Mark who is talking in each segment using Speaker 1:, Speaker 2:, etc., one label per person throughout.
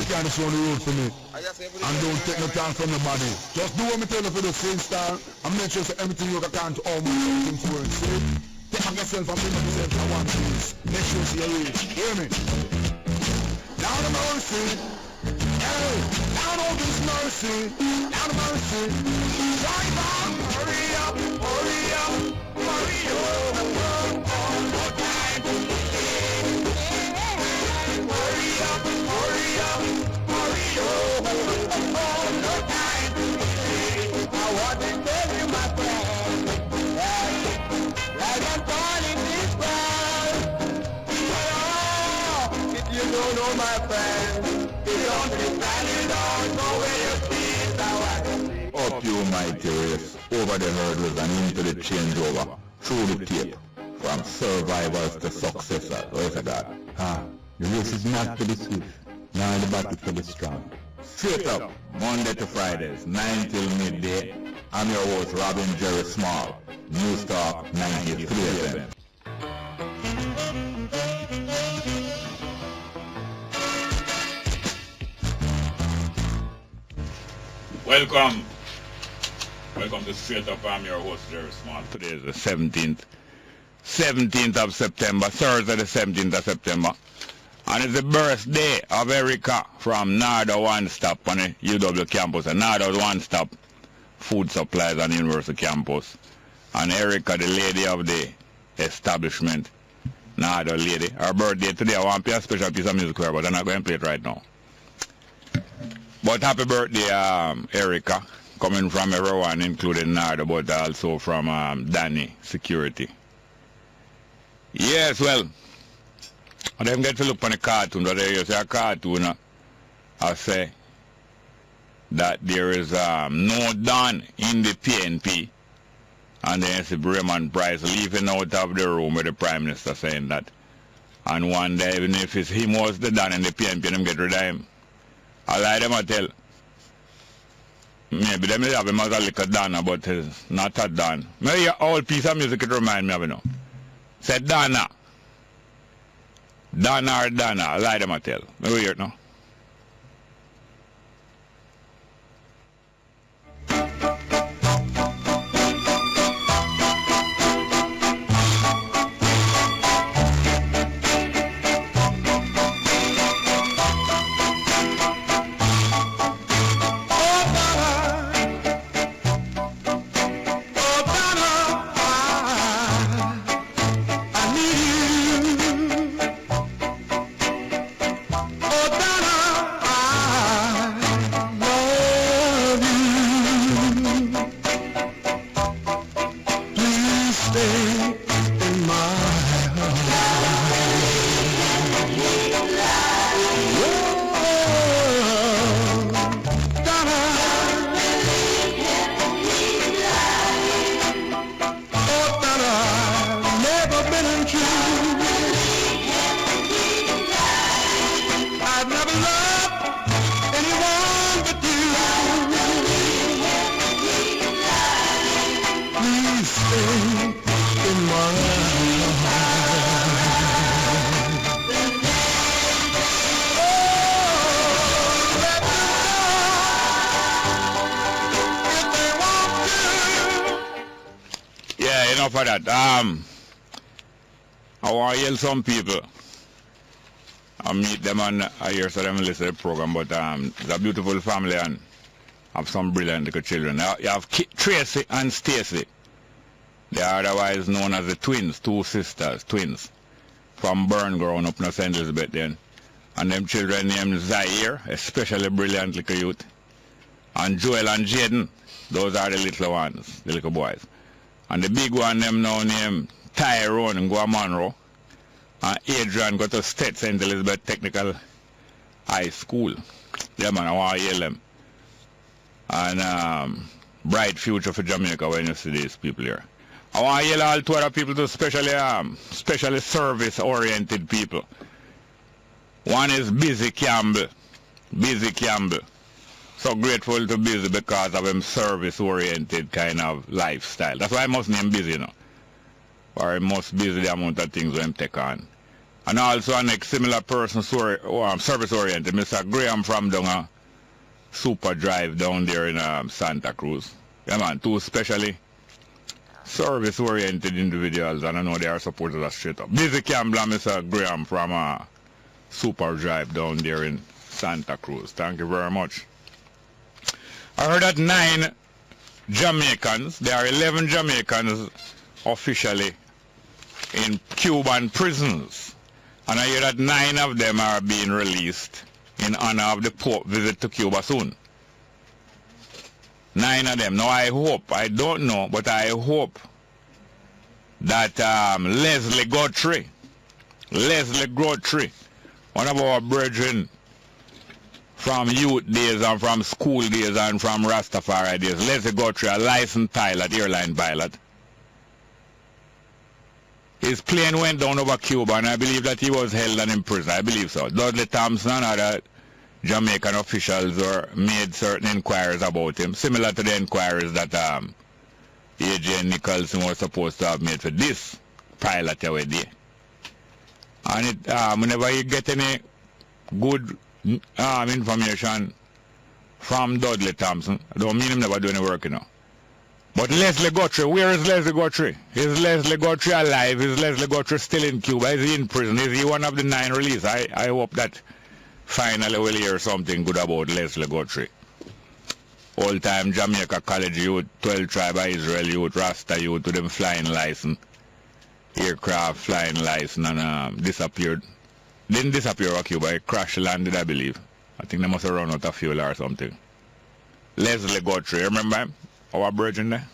Speaker 1: can't just on the road for me. And don't take no time from nobody. Just do what me tell you for the same style. And make sure that everything you can to all my everything to work. See? Take back yourself and bring up yourself in one piece. Make sure you see your reach. Hear me? Down the mercy. Hey, down all this mercy. Down the mercy. Drive on. Hurry up. Hurry up. Hurry up. No time to delay. Hurry up. Hurry up. Hurry up. No time to delay. I want to tell you, my friend. Like I'm calling this world. Oh, if you don't know my friend, you don't understand, you don't know where your feet are.
Speaker 2: Up you mighty race, over the hurdles and into the changeover, through the tape, from survivors to successors. Where's that? The race is not for the swift, nor the battle for the strong. Straight up, Monday to Fridays, 9 till midday. I'm your host, Robin Jerry Small, News Talk 93 FM. Welcome to Straight Up. I'm your host, Jerry Small. Today is the 17th of September, Thursday the 17th of September. And it's the birthday of Erica from Nardo One Stop on the UW campus. And Nardo One Stop Food Supplies on the University campus. And Erica, the lady of the establishment, Nardo lady. Her birthday today, I want to play a special piece of music for her, but I'm not going to play it right now. But happy birthday, Erica, coming from everyone, including Nardo, but also from Danny Security. Yes, well, I didn't get to look on the cartoon, but there is a cartoon, I say that there is no Don in the PNP, and then you see Raymond Price leaving out of the room with the Prime Minister saying that. And one day, even if it's him was the Don in the PNP, them get rid of him. I lie them I tell. Maybe they may have him as a little Donna, but it's not a Don. Maybe a whole piece of music it remind me of, you know. Say Donna. Donna or Donna. I lie them I tell. Maybe hear it now. For that, I want to yell some people. I meet them and I hear so them listen to the program, but it's a beautiful family and have some brilliant little children. You have Tracy and Stacy. They are otherwise known as the twins, two sisters, twins, from Burn growing up in St. Elizabeth then. And them children named Zaire, especially brilliant little youth. And Joel and Jaden, those are the little ones, the little boys. And the big one, them now named Tyrone and Guamonro. And Adrian got to State St. Elizabeth Technical High School. Yeah, man, I want to yell them. And bright future for Jamaica when you see these people here. I want to yell all two other people to especially service-oriented people. One is Busy Campbell. Busy Campbell. So grateful to Busy because of him service-oriented kind of lifestyle. That's why I must name Busy, you know. Or he must busy the amount of things we take on. And also a next similar person, service-oriented, Mr. Graham from down Super Drive down there in Santa Cruz. Yeah, man, two especially service-oriented individuals, and I know they are supporters of straight up. Busy Campbell and Mr. Graham from Super Drive down there in Santa Cruz. Thank you very much. I heard that 9 Jamaicans, there are 11 Jamaicans officially in Cuban prisons. And I hear that 9 of them are being released in honor of the Pope visit to Cuba soon. 9 of them. Now I hope, I don't know, but I hope that Leslie Guthrie, one of our brethren from youth days and from school days and from Rastafari days, Leslie Guthrie, a licensed pilot, airline pilot. His plane went down over Cuba, and I believe that he was held and imprisoned. I believe so. Dudley Thompson and other Jamaican officials made certain inquiries about him, similar to the inquiries that A.J. Nicholson was supposed to have made for this pilot already. And whenever you get any good information from Dudley Thompson, I don't mean him never do any work, you know. But Leslie Guthrie, where is Leslie Guthrie? Is Leslie Guthrie alive? Is Leslie Guthrie still in Cuba? Is he in prison? Is he one of the 9 released? I hope that finally we'll hear something good about Leslie Guthrie. Old-time Jamaica College youth, 12 Tribe of Israel youth, Rasta youth with them flying license, aircraft flying license, and disappeared. Didn't disappear over Cuba, it crash landed, I believe. I think they must have run out of fuel or something. Leslie Guthrie, remember him? Our brethren there?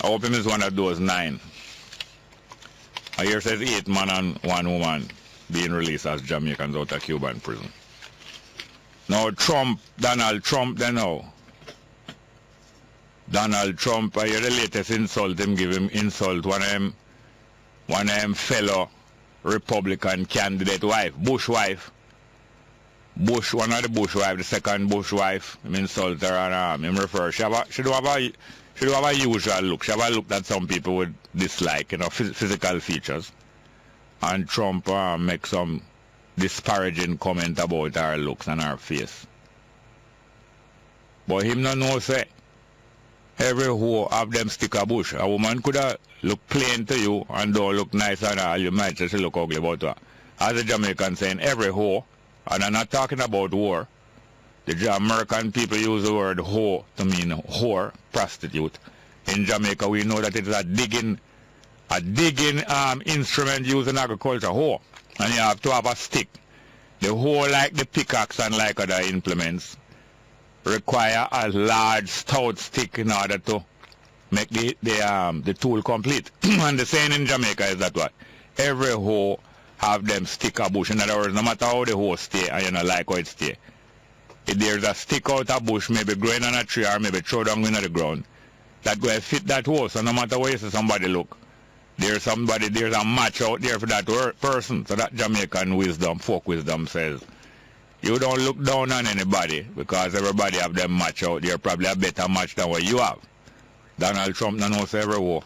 Speaker 2: I hope him is one of those 9. Here says 8 man and 1 woman being released as Jamaicans out of Cuban prison. Now Donald Trump, they know. Donald Trump, I hear the latest insult him give him insult. One of them fellow Republican candidate wife, Bush wife. Bush, one of the Bush wife, the second Bush wife, him insult her and him refer. She do have a usual look. She have a look that some people would dislike, you know, physical features. And Trump make some disparaging comment about her looks and her face. But him no know say every who have them stick a bush. A woman could have look plain to you and don't look nice and all. You might say she look ugly, but as a Jamaican saying, every hoe. And I'm not talking about whore. The American people use the word hoe to mean whore, prostitute. In Jamaica, we know that it is a digging instrument used in agriculture, hoe. And you have to have a stick. The hoe, like the pickaxe and like other implements, require a large, stout stick in order to make the tool complete. And the saying in Jamaica is that what? Every hoe have them stick a bush. In other words, no matter how the hoe stay and you don't like how it stay, if there's a stick out a bush, maybe growing on a tree or maybe throw down into the ground, that go fit that hoe. So no matter where you see somebody look, there's a match out there for that person. So that Jamaican wisdom, folk wisdom says, you don't look down on anybody because everybody have them match out there, probably a better match than what you have. Donald Trump no knows every hoe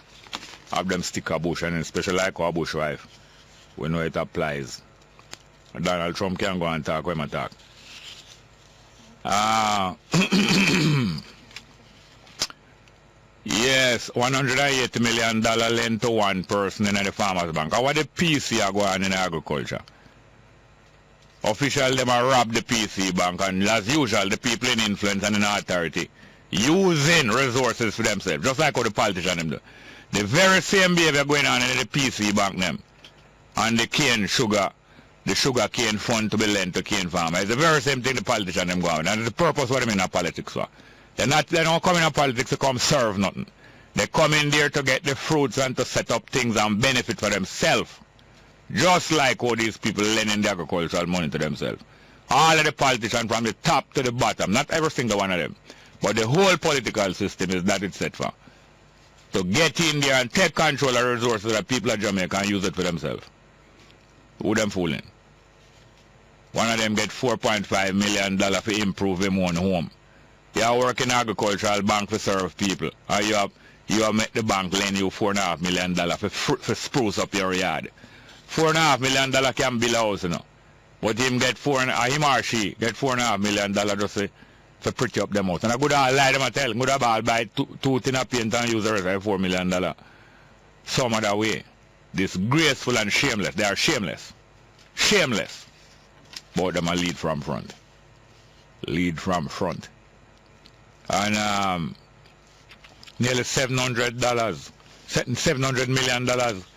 Speaker 2: have them stick a bush, and especially like our bush wife. We know it applies. Donald Trump can go and talk when I talk. Yes, $180 million lent to one person in the Farmers Bank. How the PC are going in agriculture? Officials them are rob the PC bank, and as usual, the people in influence and in authority using resources for themselves, just like how the politicians them do. The very same behavior going on in the PC bank them. And the cane sugar, the sugar cane fund to be lent to cane farmers. It's the very same thing the politicians them go on. And it's the purpose what them in politics for. They don't come in politics to come serve nothing. They come in there to get the fruits and to set up things and benefit for themselves. Just like how these people lending the agricultural money to themselves. All of the politicians from the top to the bottom, not every single one of them, but the whole political system is that it's set for. To get in there and take control of the resources that people of Jamaica and use it for themselves. Who them fooling? One of them get $4.5 million for improve him own home. You are working agricultural bank to serve people. And you have make the bank lend you $4.5 million for spruce up your yard. $4.5 million can build a house, you know. But him get him or she get $4.5 million just to pretty up them house. And I could all lie them and tell, good all buy two tin of paint and use the rest of $4 million some other way. Disgraceful and shameless. They are shameless. Shameless. But them a lead from front. Lead from front. And nearly $700 million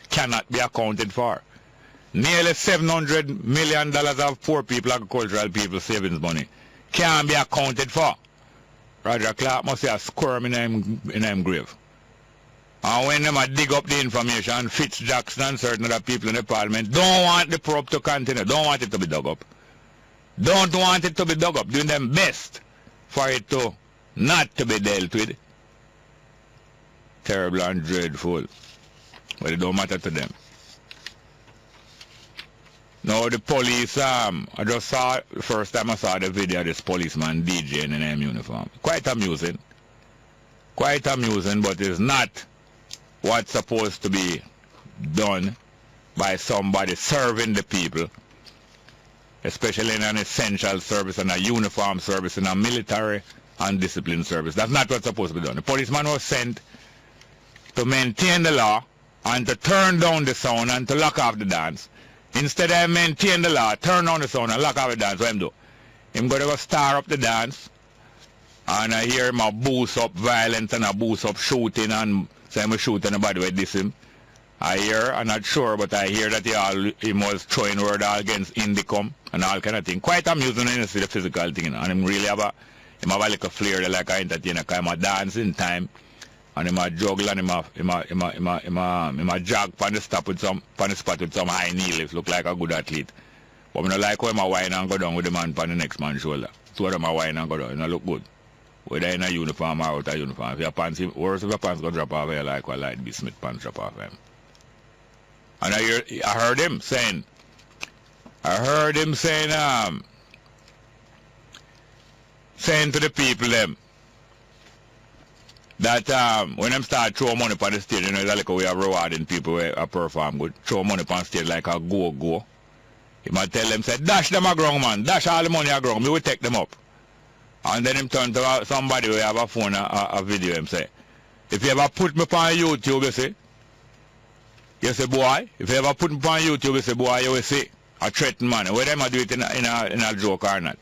Speaker 2: cannot be accounted for. Nearly $700 million of poor people, agricultural people, savings money can't be accounted for. Roger Clark must have a squirm in them grave. And when them dig up the information, Fitz Jackson and certain other people in the parliament don't want the probe to continue, don't want it to be dug up. Don't want it to be dug up, doing them best for it to not to be dealt with. Terrible and dreadful. But it don't matter to them. Now the police, I just saw, the first time I saw the video of this policeman DJing in his uniform. Quite amusing. Quite amusing, but it's not what's supposed to be done by somebody serving the people, especially in an essential service and a uniform service, in a military and discipline service. That's not what's supposed to be done. The policeman was sent to maintain the law and to turn down the sound and to lock off the dance. Instead of maintain the law, turn down the sound and lock off the dance, what him do? Him go to go star up the dance, and I hear him a boost up violence and a boost up shooting, and say him shoot anybody with this him. I hear, I'm not sure, but I hear that he was throwing word all against Indicom and all kind of thing. Quite amusing when you see the physical thing, you know? And him really have a little flair like an entertainer, because him a dancing time. And him a juggle and him a jog on the spot with some high knee lifts, look like a good athlete. But I don't like how him a whine and go down with the man on the next man's shoulder. So him a whine and go down, it look good. Whether in a uniform or out of uniform. If your pants, worse if your pants go drop off here like what Light B. Smith pants drop off him. And I heard him saying, saying to the people them, that when them start throw money on the stage, you know, it's like a way of rewarding people who perform good. Throw money on stage like a go. He might tell them, say, dash them a ground, man. Dash all the money a ground. Me will take them up. And then him turn to somebody who have a phone, a video, him say, if you ever put me on YouTube, you say, boy, if you ever put me on YouTube, you say, boy, you will see a threatened man. Whether them do it in a joke or not.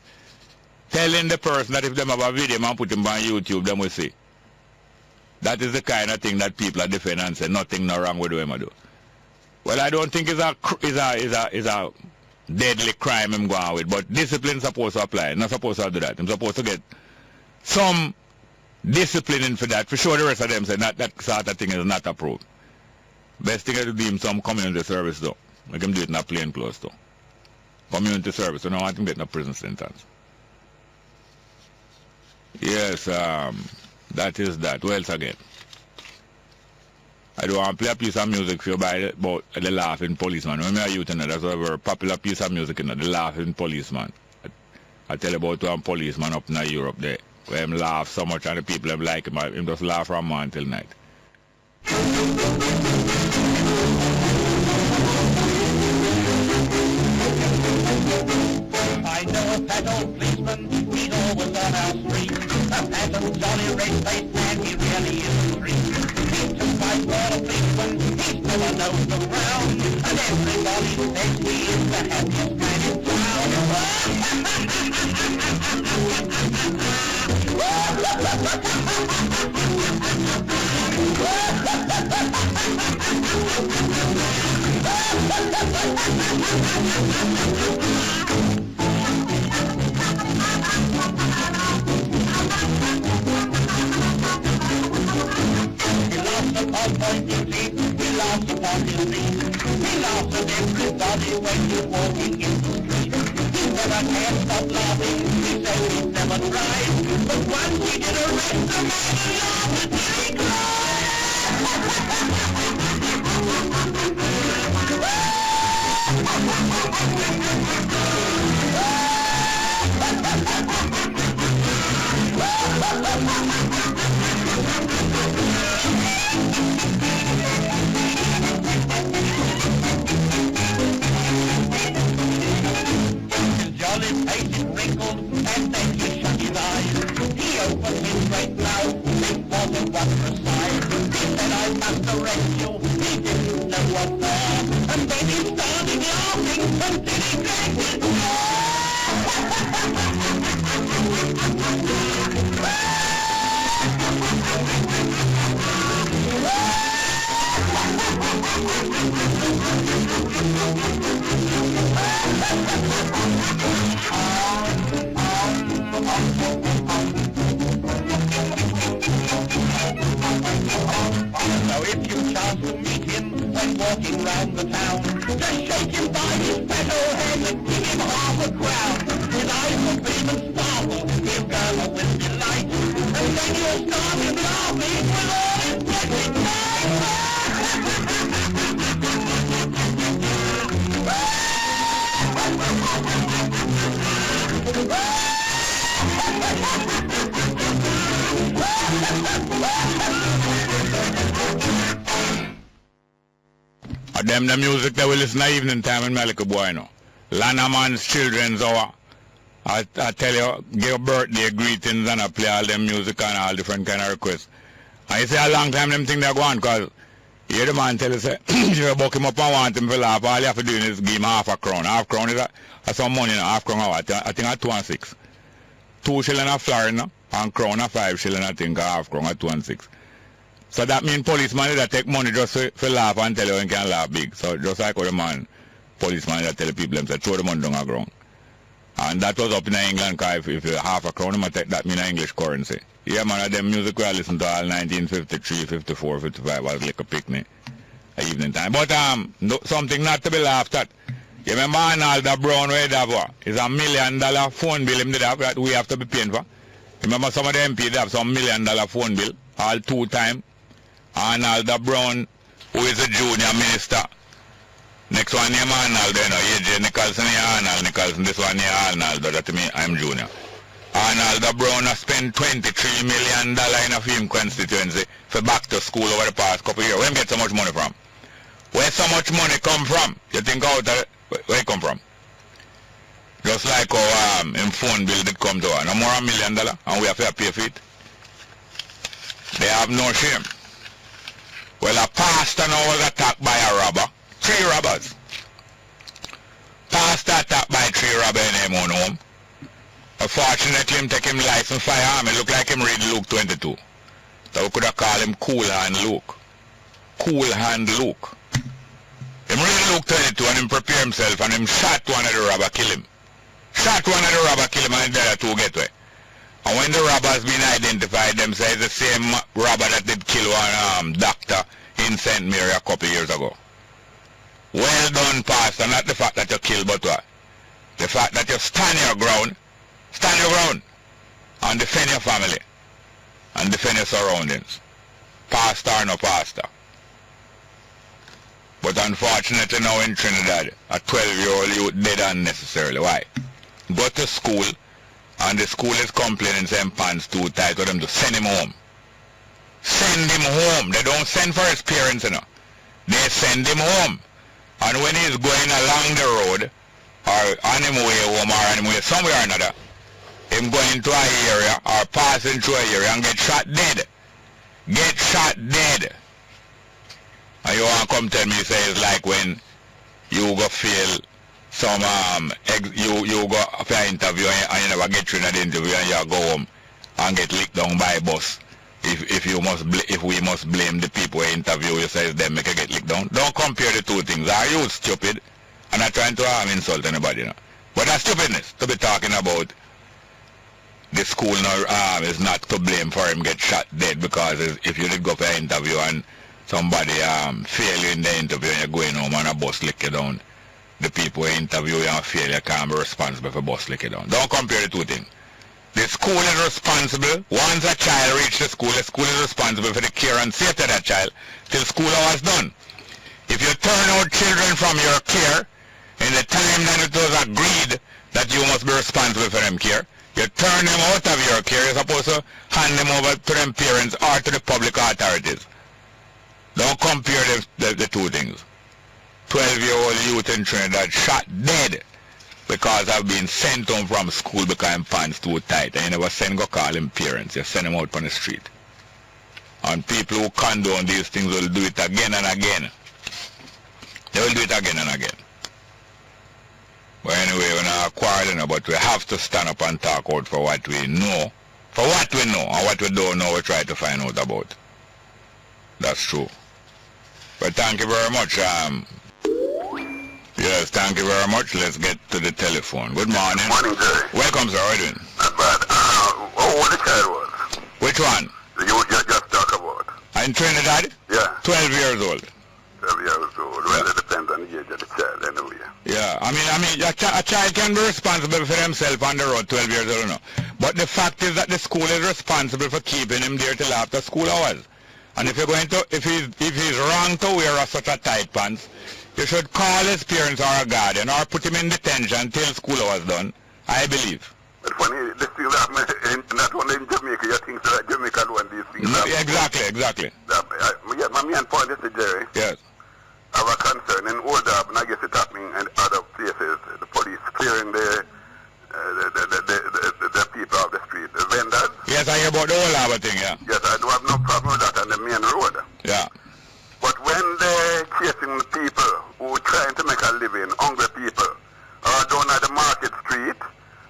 Speaker 2: Telling the person that if them have a video, man, put him on YouTube, them will see. That is the kind of thing that people are defending and say nothing no wrong with them do. Well, I don't think it's a deadly crime I'm going with, but discipline is supposed to apply. Not supposed to do that. I'm supposed to get some discipline in for that. For sure the rest of them say that sort of thing is not approved. Best thing is to do him some community service though. Make him do it in a plain clothes though. Community service, so I don't want him getting a prison sentence. Yes, that is that. What else again? I do want to play a piece of music for you about the Laughing Policeman. When I youth, that's a very popular piece of music, the Laughing Policeman. I tell you about one policeman up in Europe there, where him laugh so much and the people him like him just laugh from morning till night.
Speaker 3: I know a fat old policeman, he's always on our street. A fat old jolly red-faced man, he really is a treat. He's just like a policeman, he's never knows the frown. And everybody says he is the happiest man in upon pointing teeth, he laughs upon his feet. He laughs at everybody when he's walking in the street. He never can stop laughing, he says he's never tried. But once he did arrest a man and laughed until he cried.
Speaker 2: Them the music that we listen to evening time in Malika boy, you know. Lannaman's Children's Hour. I tell you, give birthday greetings and I play all them music and all different kind of requests. And you say a long time them think they're going because you hear the man tell you, say, if you buck him up and want him to laugh, all you have to do is give him half a crown. Half crown is some money, half crown, I think at 2 and 6. 2 shilling a florin, and crown a 5 shilling, I think, half crown at 2 and 6. So that means policeman that take money just for laugh and tell you you can laugh big. So just like how the man, policeman that tell the people them say throw the money down the ground. And that was up in England because if you half a crown, you take that mean English currency. Yeah man, them music we listen to all 1953, 54, 55 was like a picnic evening time. But something not to be laughed at. You remember Arnold Brown where they have is $1 million phone bill him did have that we have to be paying for. Remember some of the MP they have some $1 million phone bill all 2 times. Arnold Brown, who is a junior minister. Next one name Arnold, you know, AJ Nicholson, Arnold Nicholson, this one here Arnold, but that to me, I'm junior. Arnold Brown has spent $23 million in a film constituency for back to school over the past couple of years. Where him get so much money from? Where so much money come from? You think out of where it come from? Just like how in phone bill did come to her. No more $1 million and we have to pay for it. They have no shame. Well, a pastor now was attacked by a robber. 3 robbers. Pastor attacked by 3 robbers in him own home. Unfortunately, him take him license firearm. It look like him read Luke 22. So we could have called him Cool Hand Luke. Cool Hand Luke. Him read Luke 22 and him prepare himself and him shot one of the robber, kill him. Shot one of the robber, kill him and the other 2 get away. And when the robbers been identified, them say it's the same robber that did kill one doctor in St. Mary a couple years ago. Well done, Pastor. Not the fact that you kill, but what? The fact that you stand your ground, and defend your family, and defend your surroundings. Pastor or no pastor. But unfortunately now in Trinidad, a 12-year-old youth dead unnecessarily. Why? Go to school, and the school is complaining saying pants too tight for them to send him home. Send him home. They don't send for his parents, you know. They send him home. And when he's going along the road, or on him way home, or on him way somewhere or another, him going to an area, or passing through an area and get shot dead. Get shot dead. And you want to come tell me, say it's like when you go feel some, you go for an interview and you never get through that interview and you go home and get licked down by a bus. If we must blame the people who interview you, say them make you get licked down. Don't compare the 2 things. Are you stupid? I'm not trying to insult anybody, you know. But that's stupidness to be talking about the school now is not to blame for him get shot dead because if you did go for an interview and somebody fail you in the interview and you're going home and a bus lick you down, the people who interview you and fail you can't be responsible for bus lick you down. Don't compare the 2 things. The school is responsible. Once a child reaches the school is responsible for the care and safety of that child till school hours done. If you turn out children from your care in the time that it was agreed that you must be responsible for them care, you turn them out of your care, you're supposed to hand them over to them parents or to the public authorities. Don't compare the 2 things. 12-year-old youth in Trinidad shot dead because I've been sent home from school because his pants too tight. And you never send go call him parents. You send him out on the street. And people who condone these things will do it again and again. They will do it again and again. But anyway, we're not quarreling, but we have to stand up and talk out for what we know. For what we know and what we don't know, we try to find out about. That's true. But thank you very much. Yes, thank you very much. Let's get to the telephone. Good morning.
Speaker 4: Morning, Jerry.
Speaker 2: Welcome, sir. How are you doing?
Speaker 4: Not bad. What the child was?
Speaker 2: Which one?
Speaker 4: You just talk about.
Speaker 2: In Trinidad?
Speaker 4: Yeah.
Speaker 2: 12 years old.
Speaker 4: 12 years old. Well, it depends on the age of the child anyway.
Speaker 2: Yeah, I mean, a child can be responsible for himself on the road, 12 years old, no. But the fact is that the school is responsible for keeping him there till after school hours. And if you're going to, if he's wrong to wear such a tight pants, you should call his parents or a guardian or put him in detention till school hours done, I believe.
Speaker 4: But funny, this thing happen not only in Jamaica, you think that Jamaica doing these things.
Speaker 2: No, exactly.
Speaker 4: Yeah, my main point is, Jerry.
Speaker 2: Yes.
Speaker 4: have a concern in Old Durban. I guess it's happening in other places. The police clearing the people of the street, the vendors.
Speaker 2: Yes, I hear about the whole Harbour thing, yeah.
Speaker 4: Yes, I do have no problem with that on the main road.
Speaker 2: Yeah.
Speaker 4: But when they're chasing the people who are trying to make a living, hungry people, down at the market street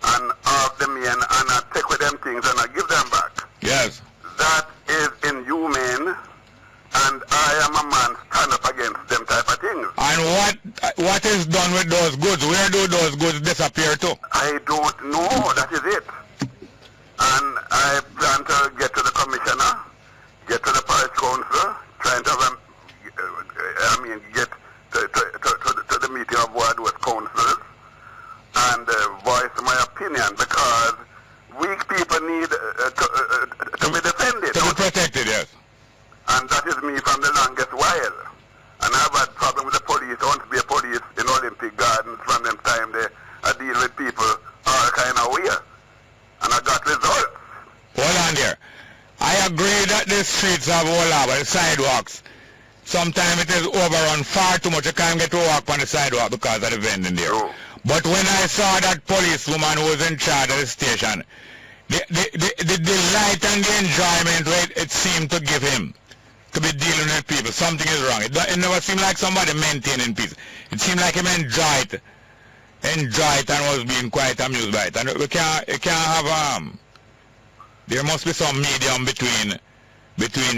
Speaker 4: and off the main and take with them things and give them back.
Speaker 2: Yes.
Speaker 4: That is inhumane, and I am a man stand up against them type of things.
Speaker 2: And what is done with those goods? Where do those goods disappear to?
Speaker 4: I don't know. That is it. And I plan to get to the commissioner, get to the parish council, trying to get to the meeting of ward with councillors and voice my opinion, because weak people need to be defended.
Speaker 2: To be protected, yes.
Speaker 4: And that is me from the longest while. And I've had problem with the police. I want to be a police in Olympic Gardens from them time they deal with people all kind of way. And I got results.
Speaker 2: Hold on there. I agree that the streets have all over, the sidewalks. Sometimes it is overrun far too much. You can't get to walk on the sidewalk because of the vending there.
Speaker 4: True.
Speaker 2: But when I saw that policewoman who was in charge of the station, the delight and the enjoyment it seemed to give him to be dealing with people, something is wrong. It never seemed like somebody maintaining peace. It seemed like him enjoyed it and was being quite amused by it. And we can't have there must be some medium between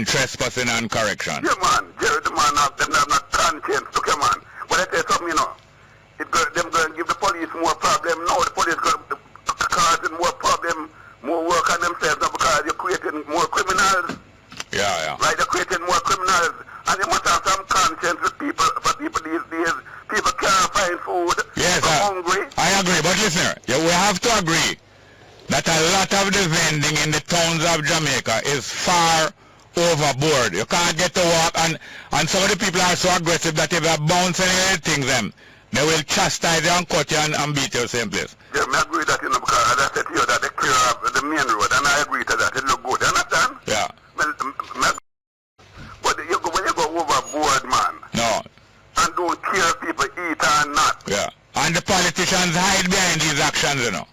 Speaker 2: trespassing and correction.
Speaker 4: Yeah, man. Jerry, the man have not conscience. Look, man. But I tell you something, you know. Them going to give the police more problem. No, the police going to cause more problem, more work on themselves now, because you're creating more criminals.
Speaker 2: Yeah.
Speaker 4: Right, you're creating more criminals. And you must have some conscience with people. For people these days, people can't find food.
Speaker 2: Yes,
Speaker 4: they're hungry.
Speaker 2: I agree. But listen, we have to agree that a lot of the vending in the towns of Jamaica is far overboard. You can't get to walk, and some of the people are so aggressive that if you bounce anything them, they will chastise you and cut you and beat you the same place.
Speaker 4: Yeah, I agree that, you know, because as I said to you that they clear up the main road, and I agree to that. It look good. You understand?
Speaker 2: Yeah.
Speaker 4: But when you go overboard, man,
Speaker 2: No.
Speaker 4: and don't care if people eat or not,
Speaker 2: Yeah. And the politicians hide behind these actions, you know.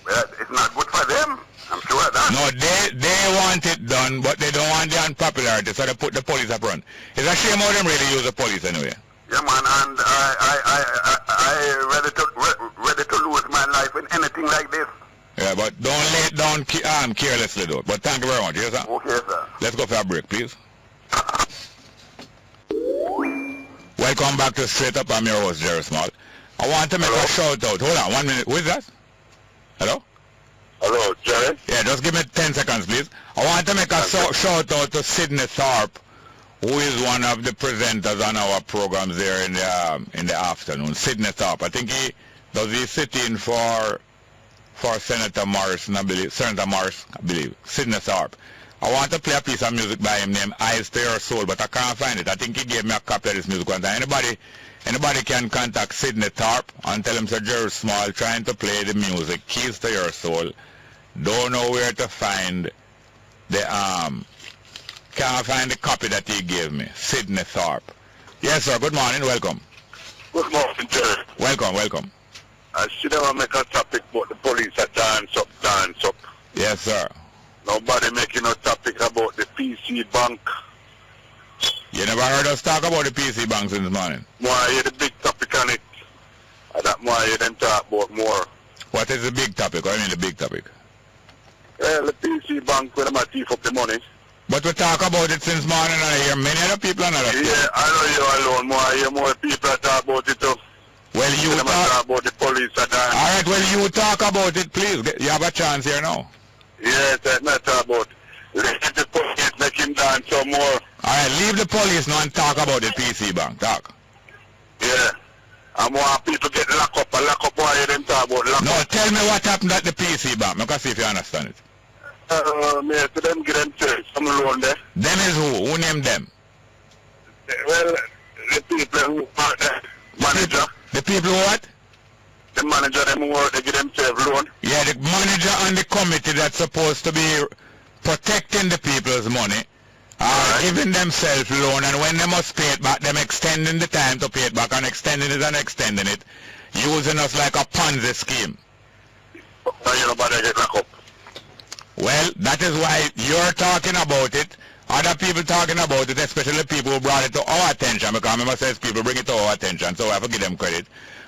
Speaker 4: it's not good for them. I'm sure of that.
Speaker 2: No, they want it done, but they don't want the unpopularity, so they put the police up front. It's a shame how them really use the police anyway.
Speaker 4: Yeah, man, and I ready to lose my life in anything like this.
Speaker 2: Yeah, but don't lay it down carelessly, though. But thank you very much. Yes, sir.
Speaker 4: Okay, sir.
Speaker 2: Let's go for a break, please. Welcome back to Straight Up. I'm your host, Jerry Small. I want to make a shout out. Hold on, 1 minute. Who is that? Hello?
Speaker 4: Hello, Jerry.
Speaker 2: Yeah, just give me 10 seconds, please. I want to make a shout out to Sidney Tharp, who is one of the presenters on our programs there in the afternoon. Sidney Tharp. I think he's sitting for Senator Morris, I believe. Sidney Tharp. I want to play a piece of music by him named Eyes to Your Soul, but I can't find it. I think he gave me a copy of this music one time. Anybody can contact Sidney Tharp and tell him, Sir Jerry Small, trying to play the music, Keys to Your Soul. Don't know where to find the can't find the copy that he gave me. Sidney Tharp. Yes, sir. Good morning. Welcome.
Speaker 4: Good morning, Jerry.
Speaker 2: Welcome.
Speaker 4: I should never make a topic about the police at dance up.
Speaker 2: Yes, sir.
Speaker 4: Nobody making no topic about the PC bank.
Speaker 2: You never heard us talk about the PC bank since morning?
Speaker 4: Why you the big topic on it? That why you didn't talk about more.
Speaker 2: What is the big topic? What do you mean the big topic?
Speaker 4: Well, the PC bank where them a thief up the money.
Speaker 2: But we talk about it since morning and I hear many other people and other people.
Speaker 4: Yeah, I know you alone. More, I hear more people talk about it too.
Speaker 2: Well, you
Speaker 4: talk about the police at dance.
Speaker 2: All right, well, you talk about it, please. You have a chance here now.
Speaker 4: Yes, that's not about. Let the police make him dance some more.
Speaker 2: All right, leave the police now and talk about the PC bank. Talk.
Speaker 4: Yeah. I want people get locked up while you didn't talk about lock
Speaker 2: No,
Speaker 4: up.
Speaker 2: tell me what happened at the PC bank. I can see if you understand it.
Speaker 4: To them get them some loan there.
Speaker 2: Them is who? Who named them?
Speaker 4: Well, the people who are the manager.
Speaker 2: The people who what?
Speaker 4: The manager, them who work, they get themselves loan.
Speaker 2: Yeah, the manager and the committee that's supposed to be protecting the people's money are giving themselves loan, and when they must pay it back, them extending the time to pay it back and extending it, using us like a Ponzi scheme.
Speaker 4: Why you nobody get locked up?
Speaker 2: Well, that is why you're talking about it. Other people talking about it, especially people who brought it to our attention, because remember says people bring it to our attention, so I have to give them credit.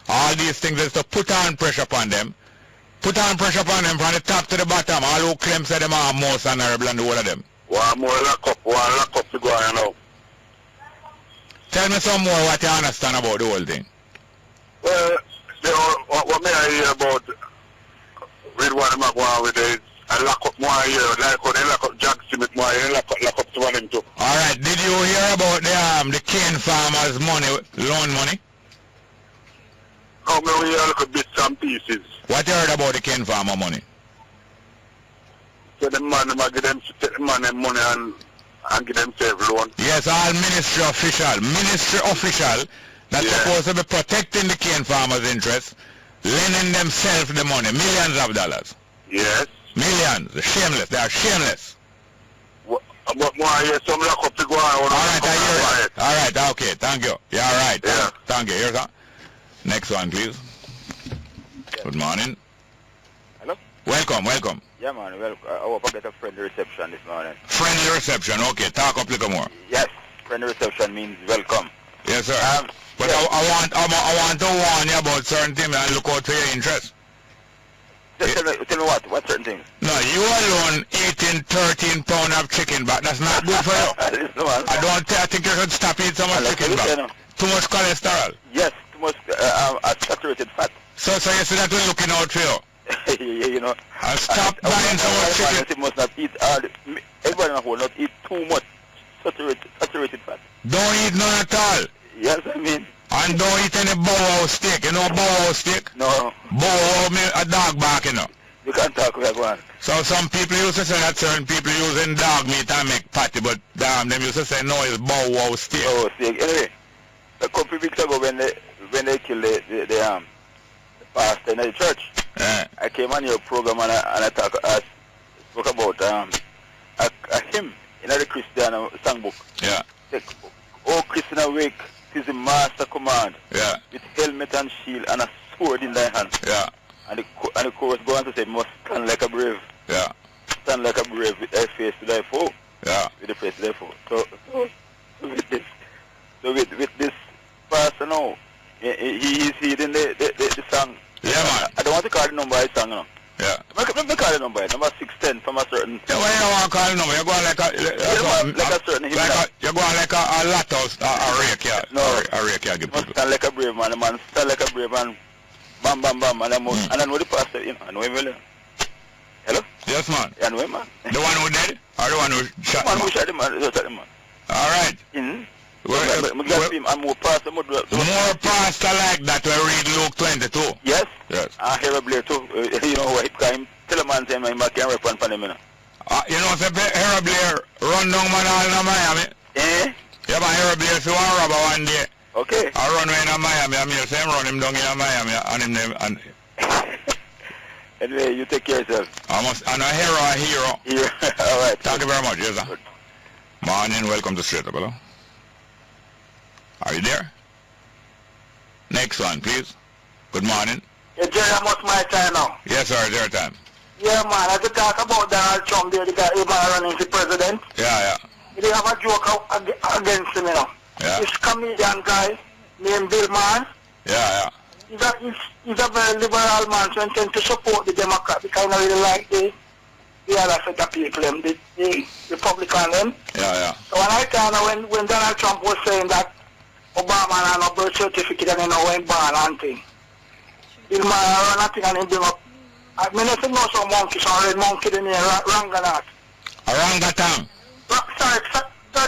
Speaker 2: All these things is to put on pressure upon them. Put on pressure upon them from the top to the bottom. All who claim say them are most honorable and the whole of them.
Speaker 4: One lock up to go on now.
Speaker 2: Tell me some more what you understand about the whole thing.
Speaker 4: Well, what may I hear about with what I'm going with it, I lock up more here, like how they lock up Jack Smith more, they lock up to one of them too.
Speaker 2: Alright, did you hear about the cane farmers' money, loan money?
Speaker 4: No, we hear a little bits and pieces.
Speaker 2: What you heard about the cane farmer money?
Speaker 4: So the man, they give them, take the man and money and give themselves loan.
Speaker 2: Yes, all ministry official that's supposed to be protecting the cane farmers' interests, lending themselves the money, millions of dollars.
Speaker 4: Yes.
Speaker 2: Millions, shameless, they are shameless.
Speaker 4: But more here, some lock up to go on.
Speaker 2: Alright, I hear it. Alright, okay, thank you. You're right.
Speaker 4: Yeah.
Speaker 2: Thank you. Here's that. Next one, please. Good morning.
Speaker 5: Hello?
Speaker 2: Welcome.
Speaker 5: Yeah, man. Well, I hope I get a friendly reception this morning.
Speaker 2: Friendly reception, okay. Talk up a little more.
Speaker 5: Yes, friendly reception means welcome.
Speaker 2: Yes, sir. But
Speaker 5: yeah.
Speaker 2: I want to warn you about certain things and look out for your interest.
Speaker 5: Tell me what certain things?
Speaker 2: No, you alone eating 13 pounds of chicken back. That's not good for you. I think you should stop eating so much chicken back. Too much cholesterol.
Speaker 5: Yes, too much saturated fat.
Speaker 2: So you see that we're looking out for you.
Speaker 5: You know.
Speaker 2: And stop buying so much chicken.
Speaker 5: Must not eat, everybody in the whole not eat too much saturated fat.
Speaker 2: Don't eat none at all.
Speaker 5: Yes, I mean.
Speaker 2: And don't eat any bow steak. You know bow steak?
Speaker 5: No.
Speaker 2: Bow a dog bark, you know.
Speaker 5: You can't talk with one.
Speaker 2: So some people used to say that certain people using dog meat and make patty, but them used to say no, it's bow steak.
Speaker 5: Oh, steak. Anyway, a couple of weeks ago when they killed the pastor in the church, I came on your program and I spoke about a hymn in the Christian songbook.
Speaker 2: Yeah.
Speaker 5: Oh, Christian awake, 'tis the master command.
Speaker 2: Yeah.
Speaker 5: With helmet and shield and a sword in thy hand.
Speaker 2: Yeah.
Speaker 5: And the chorus go on to say, must stand like a brave.
Speaker 2: Yeah.
Speaker 5: Stand like a brave with thy face to thy foe.
Speaker 2: Yeah.
Speaker 5: With the face to thy foe. So with this pastor now, he's hearing the song.
Speaker 2: Yeah, man.
Speaker 5: I don't want to call the number I sang now.
Speaker 2: Yeah.
Speaker 5: Let me call the number 610 from a certain.
Speaker 2: Yeah, well, you don't want to call the number. You're going like
Speaker 5: a certain hymn.
Speaker 2: You're going like a lot of a rake, yeah.
Speaker 5: No.
Speaker 2: A rake, yeah, give
Speaker 5: Must
Speaker 2: people.
Speaker 5: stand like a brave man. The man stand like a brave man. Bam, bam, bam. And I know the pastor, you know. I know him well. Hello?
Speaker 2: Yes, man.
Speaker 5: I know him, man.
Speaker 2: The one who did? Or the one who shot
Speaker 5: The man
Speaker 2: him?
Speaker 5: who shot him, man. Just shot him, man.
Speaker 2: All right.
Speaker 5: I'm more pastor.
Speaker 2: More pastor like that will read Luke 22.
Speaker 5: Yes?
Speaker 2: Yes.
Speaker 5: Harold Blair too. You know what? Him tell a man say him back and repent for him, you know.
Speaker 2: You know, say Harold Blair run down man all in Miami.
Speaker 5: Eh?
Speaker 2: Yeah, but Harold Blair see one robber one day.
Speaker 5: Okay.
Speaker 2: I run away in Miami. I mean, say him run him down in Miami and him name and
Speaker 5: anyway, you take care of yourself.
Speaker 2: I'm a hero.
Speaker 5: Here. All right.
Speaker 2: Thank you very much, yes, sir. Morning, welcome to Straight Up, hello. Are you there? Next one, please. Good morning.
Speaker 3: Yeah, Jerry, how much my time now?
Speaker 2: Yes, sir, it's your time.
Speaker 3: Yeah, man, as you talk about Donald Trump there, the guy who's running for president.
Speaker 2: Yeah.
Speaker 3: They have a joke against him, you know.
Speaker 2: Yeah.
Speaker 3: This comedian guy named Bill Maher.
Speaker 2: Yeah.
Speaker 3: He's a very liberal man, so he tends to support the Democrat because I really like the other set of people, the Republican them.
Speaker 2: Yeah.
Speaker 3: So when I kind of, when Donald Trump was saying that Obama had no birth certificate and when born and thing, Bill Maher run nothing and he bring up, I mean, if you know some monkey, some red monkey in here, Ranganat.
Speaker 2: Orangutan.
Speaker 3: Sorry,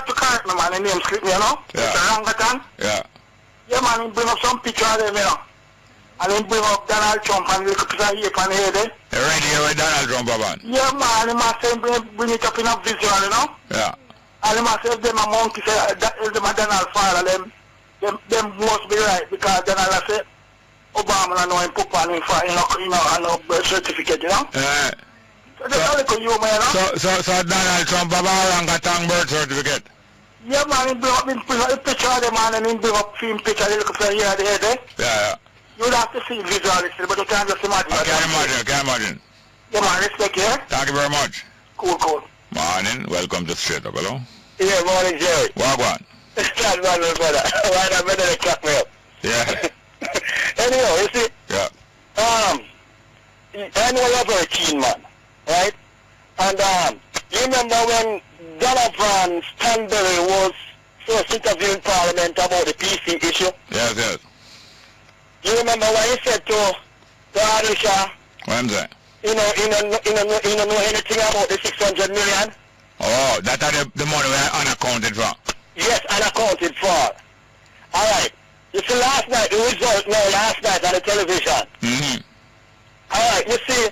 Speaker 3: to correct me, man, the name slipped me, you know?
Speaker 2: Yeah.
Speaker 3: It's Orangutan.
Speaker 2: Yeah.
Speaker 3: Yeah, man, he bring up some picture of them, you know. And he bring up Donald Trump and look at his on here, eh?
Speaker 2: You ready here with Donald Trump, Baban?
Speaker 3: Yeah, man, he must say bring it up in a visual, you know?
Speaker 2: Yeah.
Speaker 3: And he must say if them a monkey, say, if them a Donald father, them must be right, because Donald has said, Obama don't know him put on him for, you know, birth certificate, you know?
Speaker 2: Yeah.
Speaker 5: So that's only for you, man.
Speaker 2: So Donald Trump have a orangutan birth certificate.
Speaker 5: Yeah, man, he bring up the picture of the man and he bring up film picture, they look for here at the head, eh?
Speaker 2: Yeah.
Speaker 5: You would have to see visually, but you can't just imagine.
Speaker 2: I can't imagine.
Speaker 5: Yeah, man, respect, yeah?
Speaker 2: Thank you very much.
Speaker 5: Cool.
Speaker 2: Morning, welcome to Straight Up, hello?
Speaker 5: Yeah, morning, Jerry.
Speaker 2: Wagwan.
Speaker 5: That's my little brother. Why not better than crack me up?
Speaker 2: Yeah.
Speaker 5: Anyhow, you see,
Speaker 2: Yeah.
Speaker 5: I know you're a very keen man, right? And you remember when Donovan Stanberry was first interviewed in Parliament about the PC issue?
Speaker 2: Yes.
Speaker 5: You remember what he said to Arisha?
Speaker 2: What am I saying?
Speaker 5: You know anything about the 600 million?
Speaker 2: Oh, that are the money we are unaccounted for.
Speaker 5: Yes, unaccounted for. Alright. You see last night, the result last night on the television.
Speaker 2: Mm-hmm.
Speaker 5: Alright, you see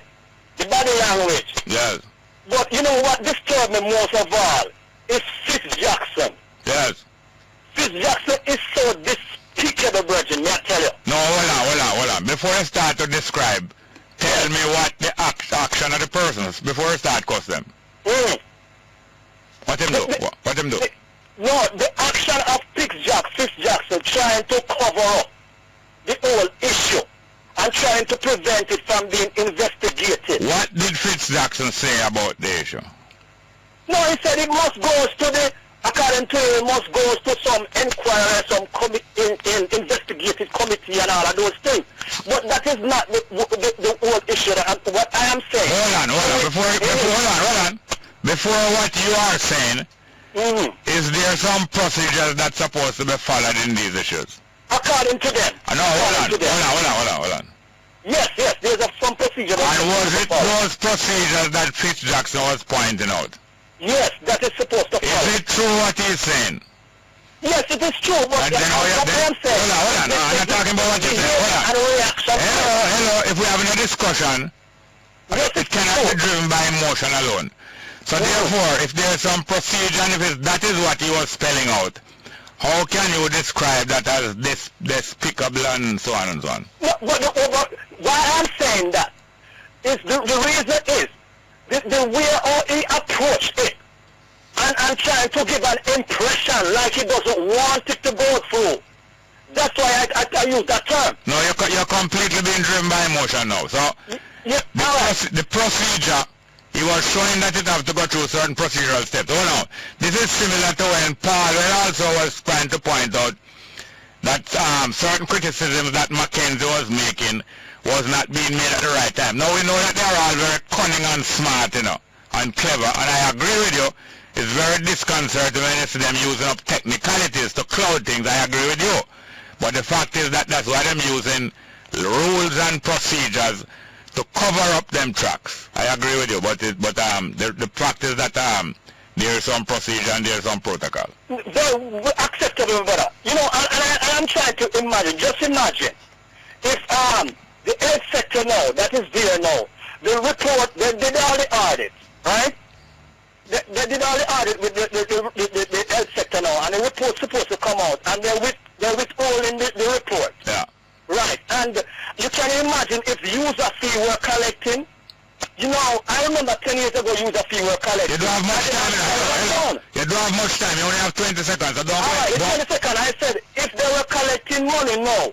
Speaker 5: the body language.
Speaker 2: Yes.
Speaker 5: But you know what disturbed me most of all is Fitz Jackson.
Speaker 2: Yes.
Speaker 5: Fitz Jackson is so despicable, Virgin, may I tell you?
Speaker 2: No, hold on. Before I start to describe, tell me what the action of the persons, before I start cuss them. What him do?
Speaker 5: No, the action of Fitz Jackson trying to cover up the whole issue and trying to prevent it from being investigated.
Speaker 2: What did Fitz Jackson say about the issue?
Speaker 5: No, he said it must go to the, according to him, it must go to some inquiry, some investigative committee and all of those things. But that is not the whole issue. What I am saying.
Speaker 2: Hold on. Before what you are saying, is there some procedures that's supposed to be followed in these issues?
Speaker 5: According to them.
Speaker 2: No, hold on.
Speaker 5: Yes, there's some procedure.
Speaker 2: And was it those procedures that Fitz Jackson was pointing out?
Speaker 5: Yes, that is supposed to follow.
Speaker 2: Is it true what he's saying?
Speaker 5: Yes, it is true, but
Speaker 2: And then
Speaker 5: I'm saying.
Speaker 2: Hold on, I'm not talking about what you said. Hold on. Hello, if we're having a discussion, it cannot be driven by emotion alone. So therefore, if there's some procedure and if that is what he was spelling out, how can you describe that as despicable and so on and so on?
Speaker 5: But why I'm saying that is the reason is the way how he approached it and trying to give an impression like he doesn't want it to go through. That's why I use that term.
Speaker 2: No, you're completely being driven by emotion now. So the procedure, he was showing that it have to go through certain procedural steps. Oh no, this is similar to when Paul also was trying to point out that certain criticisms that Mackenzie was making was not being made at the right time. Now we know that they're all very cunning and smart, and clever, and I agree with you. It's very disconcerting when you see them using up technicalities to cloud things. I agree with you. But the fact is that that's why they're using rules and procedures to cover up them tracks. I agree with you, but the fact is that there is some procedure and there is some protocol.
Speaker 5: Very acceptable, brother. And I'm trying to imagine, just imagine, if the health sector now, that is there now, the report, they did all the audits, right? They did all the audit with the health sector now, and the report's supposed to come out, and they're withholding the report.
Speaker 2: Yeah.
Speaker 5: Right, and you can imagine if user fee were collecting. I remember 10 years ago user fee were collecting.
Speaker 2: You don't have much time. You don't have much time. You only have 20 seconds. So don't
Speaker 5: Alright, 20 seconds. I said if they were collecting money now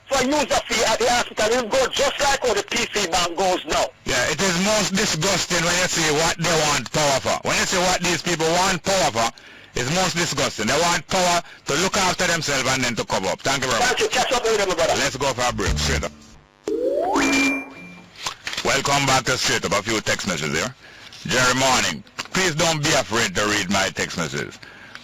Speaker 5: for user fee at the hospital, it would go just like how the PC bank goes now.
Speaker 2: Yeah, it is most disgusting when you see what they want power for. When you see what these people want power for, it's most disgusting. They want power to look after themselves and then to cover up. Thank you very much.
Speaker 5: Thank you. Catch up with them, brother.
Speaker 2: Let's go for a break. Straight up. Welcome back to Straight Up. A few text messages here. Jerry Morning. Please don't be afraid to read my text messages.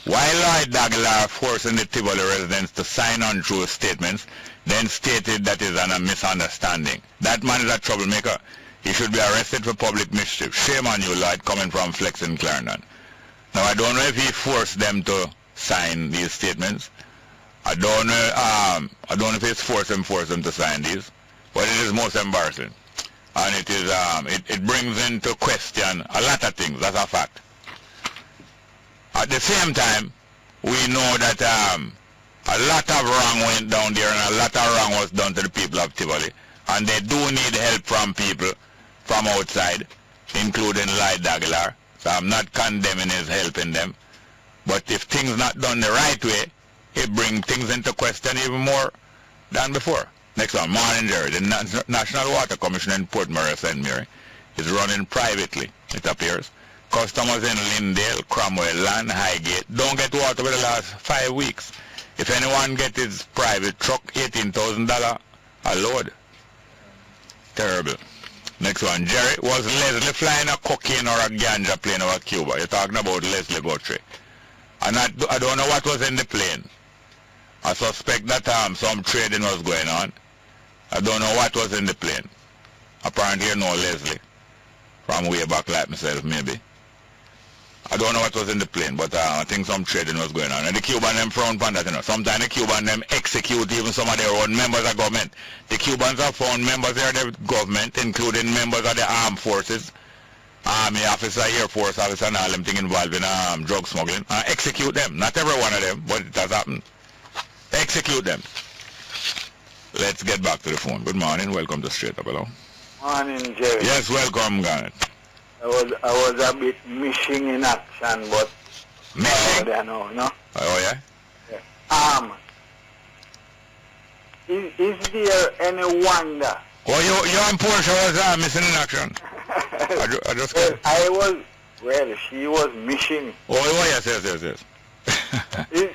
Speaker 2: While Lloyd Daglar forcing the Tivoli residents to sign untrue statements, then stated that is a misunderstanding. That man is a troublemaker. He should be arrested for public mischief. Shame on you, Lloyd, coming from Flex in Clarendon. Now, I don't know if he forced them to sign these statements. I don't know if it's forced them to sign these, but it is most embarrassing. And it is, it brings into question a lot of things, that's a fact. At the same time, we know that a lot of wrong went down there and a lot of wrong was done to the people of Tivoli. And they do need help from people from outside including Lloyd Aguilar. So I'm not condemning his helping them. But if things not done the right way, it brings things into question even more than before. Next one, Morning Jerry. The National Water Commission in Port Murray, St. Mary, is running privately, it appears. Customers in Lindale, Cromwell, Land, Highgate don't get water for the last 5 weeks. If anyone gets his private truck, $18,000 a load. Terrible. Next one, Jerry, was Leslie flying a cocaine or a ganja plane over Cuba? You're talking about Leslie Guthrie. And I don't know what was in the plane. I suspect that some trading was going on. I don't know what was in the plane. Apparently you know Leslie from way back like myself maybe. I don't know what was in the plane, but I think some trading was going on. And the Cuban them frown upon that, you know. Sometimes the Cuban them execute even some of their own members of government. The Cubans have found members of the government, including members of the armed forces, Army officer, Air Force officer, and all them things involved in drug smuggling. Execute them. Not every one of them, but it has happened. Execute them. Let's get back to the phone. Good morning. Welcome to Straight Up. Hello.
Speaker 5: Morning, Jerry.
Speaker 2: Yes, welcome, Garnet.
Speaker 5: I was a bit missing in action, but
Speaker 2: missing?
Speaker 5: I know, no?
Speaker 2: Oh, yeah?
Speaker 5: Is there any wonder?
Speaker 2: Oh, you and Portia was missing in action. I just
Speaker 5: she was missing.
Speaker 2: Oh, yes.
Speaker 5: Is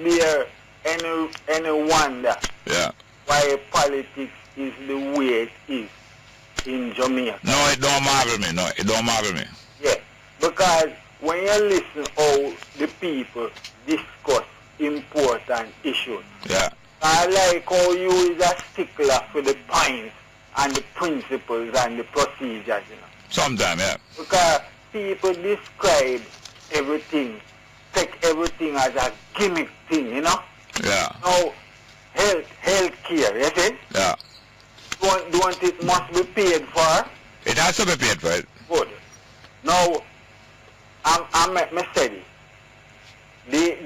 Speaker 5: there any wonder?
Speaker 2: Yeah.
Speaker 5: Why politics is the way it is in Jamaica?
Speaker 2: No, it don't marvel me. No, it don't marvel me.
Speaker 5: Yeah, because when you listen how the people discuss important issues,
Speaker 2: yeah,
Speaker 5: I like how you is a stickler for the points and the principles and the procedures, you know.
Speaker 2: Sometimes, yeah.
Speaker 5: Because people describe everything, take everything as a gimmick thing, you know.
Speaker 2: Yeah.
Speaker 5: Now, health care, you see?
Speaker 2: Yeah.
Speaker 5: Don't it must be paid for?
Speaker 2: It has to be paid for it.
Speaker 5: Good. Now, I'm me steady. The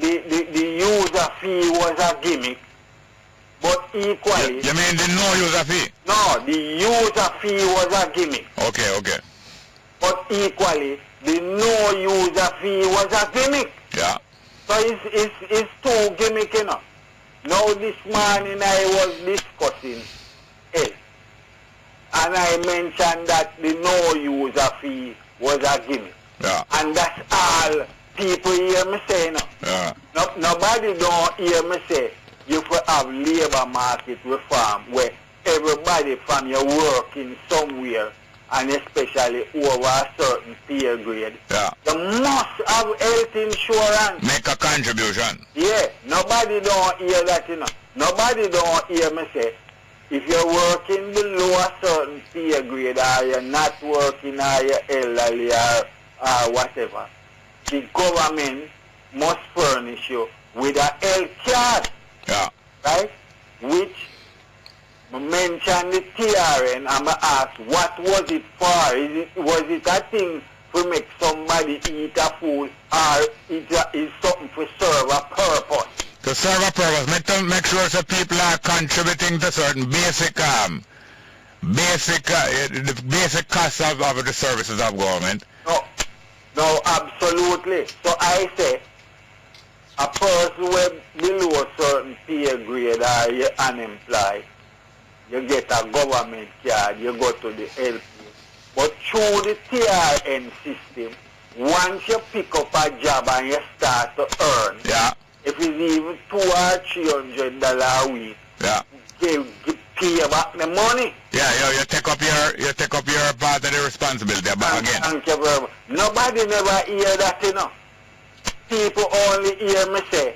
Speaker 5: user fee was a gimmick, but equally...
Speaker 2: You mean the no user fee?
Speaker 5: No, the user fee was a gimmick.
Speaker 2: Okay.
Speaker 5: But equally, the no user fee was a gimmick.
Speaker 2: Yeah.
Speaker 5: So it's too gimmick, you know. Now this morning I was discussing health. And I mentioned that the no user fee was a gimmick.
Speaker 2: Yeah.
Speaker 5: And that's all people hear me say now.
Speaker 2: Yeah.
Speaker 5: Nobody don't hear me say you could have labor market reform where everybody from your working somewhere and especially over a certain pay grade.
Speaker 2: Yeah.
Speaker 5: You must have health insurance.
Speaker 2: Make a contribution.
Speaker 5: Yeah. Nobody don't hear that, you know. Nobody don't hear me say if you're working below a certain pay grade or you're not working or you're elderly or whatever, the government must furnish you with a health card.
Speaker 2: Yeah.
Speaker 5: Right? Which mention the TRN and I ask what was it for? Was it a thing to make somebody eat a food or it is something to serve a purpose?
Speaker 2: To serve a purpose, make sure that people are contributing to certain basic the basic costs of the services of government.
Speaker 5: No, absolutely. So I say a person with below a certain pay grade or you're unemployed, you get a government card, you go to the LP. But through the TRN system, once you pick up a job and you start to earn,
Speaker 2: yeah,
Speaker 5: if it's even $200 or $300 a week,
Speaker 2: yeah,
Speaker 5: you pay back the money.
Speaker 2: Yeah, you take up your part of the responsibility back again.
Speaker 5: Thank you very much. Nobody never hear that, you know. People only hear me say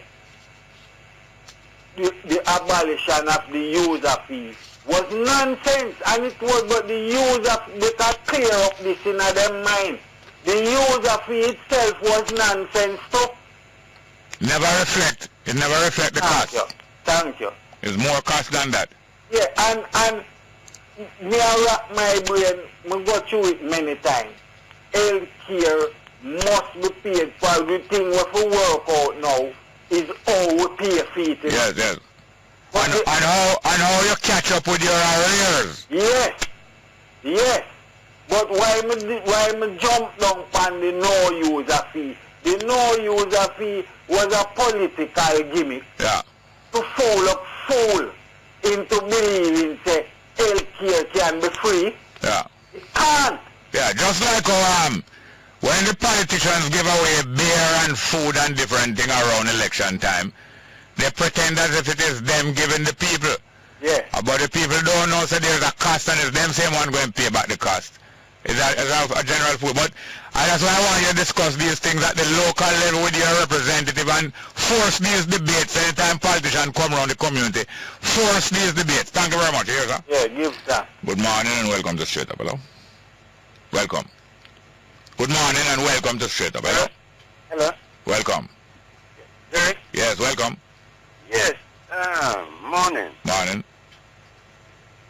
Speaker 5: the abolition of the user fee was nonsense, and it was but the user better clear up this in their mind. The user fee itself was nonsense too.
Speaker 2: It never reflect the cost.
Speaker 5: Thank you.
Speaker 2: It's more cost than that.
Speaker 5: Yeah, and me I wrap my brain, me go through it many times. Health care must be paid for. The thing we for work out now is how we pay fees.
Speaker 2: Yes. And how you catch up with your arrears.
Speaker 5: Yes.
Speaker 4: But why me jump down on the no user fee? The no user fee was a political gimmick.
Speaker 2: Yeah.
Speaker 4: To fool into believing say healthcare can be free.
Speaker 2: Yeah.
Speaker 4: It can't.
Speaker 2: Yeah, just like when the politicians give away beer and food and different things around election time, they pretend as if it is them giving the people.
Speaker 4: Yeah.
Speaker 2: But the people don't know, so there's a cost and it's them same one going to pay back the cost. It's a general food. But that's why I want you to discuss these things at the local level with your representative and force these debates anytime politicians come around the community. Force these debates. Thank you very much. Here, sir.
Speaker 4: Yeah, give that.
Speaker 2: Good morning and welcome to Straight Up. Hello. Welcome. Good morning and welcome to Straight Up. Hello.
Speaker 4: Hello.
Speaker 2: Welcome.
Speaker 4: Jerry?
Speaker 2: Yes, welcome.
Speaker 4: Yes. Morning.
Speaker 2: Morning.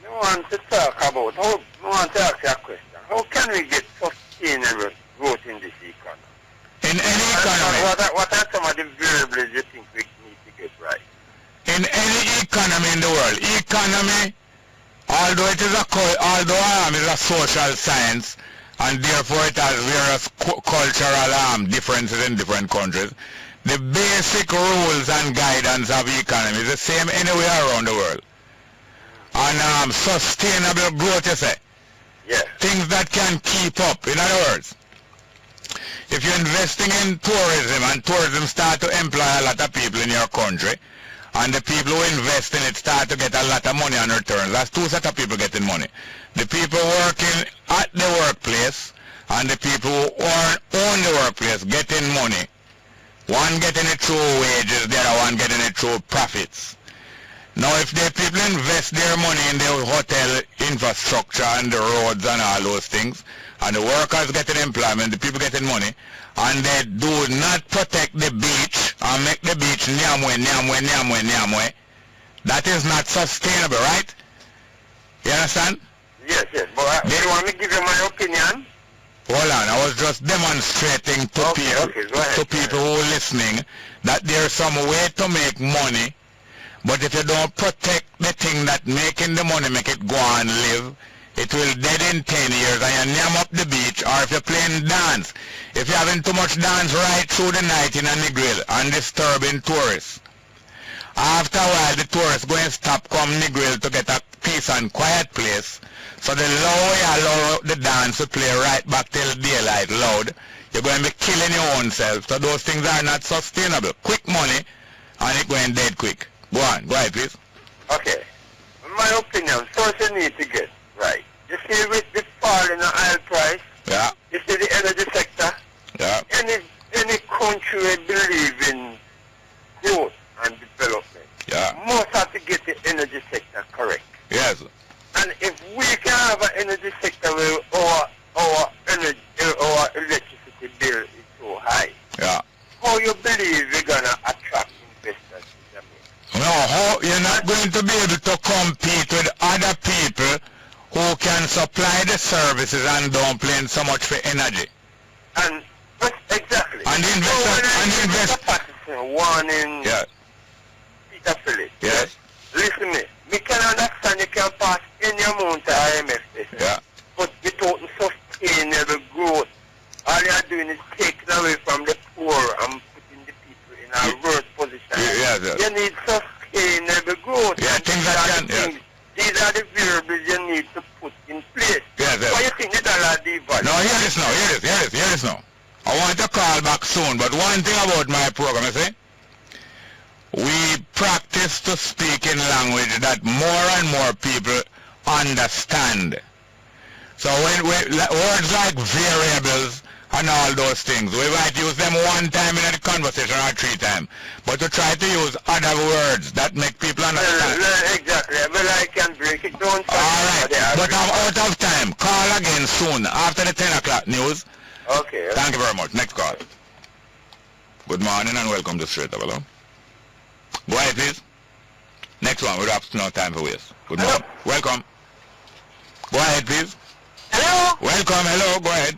Speaker 4: I want to talk about I want to ask you a question. How can we get sustainable growth in this economy?
Speaker 2: In any economy.
Speaker 4: What are some of the variables you think we need to get right?
Speaker 2: In any economy in the world, economy, although it is is a social science, and therefore it has various cultural differences in different countries, the basic rules and guidance of economy is the same anywhere around the world. And sustainable growth, you say?
Speaker 4: Yes.
Speaker 2: Things that can keep up. In other words, if you're investing in tourism and tourism start to employ a lot of people in your country, and the people who invest in it start to get a lot of money on returns, that's two set of people getting money. The people working at the workplace and the people who own the workplace getting money. One getting it through wages, the other one getting it through profits. Now, if the people invest their money in the hotel infrastructure and the roads and all those things, and the workers getting employment, the people getting money, and they do not protect the beach and make the beach nyamwe, that is not sustainable, right? You understand?
Speaker 4: Yes. But do you want me to give you my opinion?
Speaker 2: Hold on, I was just demonstrating to people who are listening that there's some way to make money. But if you don't protect the thing that making the money make it go and live, it will dead in 10 years and you name up the beach. Or if you're playing dance, if you're having too much dance right through the night in a Negril and disturbing tourists, after a while the tourists go and stop come Negril to get a peace and quiet place. So the lower you allow the dance to play right back till daylight loud, you're going to be killing your own self. So those things are not sustainable. Quick money and it going dead quick. Go ahead, please.
Speaker 4: Okay. In my opinion, first you need to get right. You see with the fall in the oil price,
Speaker 2: yeah.
Speaker 4: You see the energy sector,
Speaker 2: yeah.
Speaker 4: Any country will believe in growth and development,
Speaker 2: yeah.
Speaker 4: must have to get the energy sector correct.
Speaker 2: Yes.
Speaker 4: And if we can have an energy sector where our electricity bill is so high,
Speaker 2: yeah.
Speaker 4: how you believe we're gonna attract investors?
Speaker 2: No, you're not going to be able to compete with other people who can supply the services and don't pay so much for energy.
Speaker 4: And exactly.
Speaker 2: And
Speaker 4: one in Peter Phillips.
Speaker 2: Yes.
Speaker 4: Listen me. We can understand you can pass any amount of IMF business.
Speaker 2: Yeah.
Speaker 4: But without sustainable growth, all you are doing is taking away from the poor and putting the people in a worse position.
Speaker 2: Yes.
Speaker 4: You need sustainable growth.
Speaker 2: Yeah, things that can,
Speaker 4: these are the variables you need to put in place.
Speaker 2: Yes.
Speaker 4: Why you think the dollar devalued?
Speaker 2: No, hear this now. I want to call back soon, but one thing about my program, you see, we practice to speak in language that more and more people understand. So when words like variables and all those things, we might use them one time in a conversation or 3 times, but to try to use other words that make people understand.
Speaker 4: Exactly. Well, I can break it down.
Speaker 2: All right, but I'm out of time. Call again soon after the 10 o'clock news.
Speaker 4: Okay.
Speaker 2: Thank you very much. Next call. Good morning and welcome to Straight Up. Hello. Go ahead, please. Next one. We don't have no time for waste. Good morning. Welcome. Go ahead, please.
Speaker 6: Hello?
Speaker 2: Welcome. Hello. Go ahead.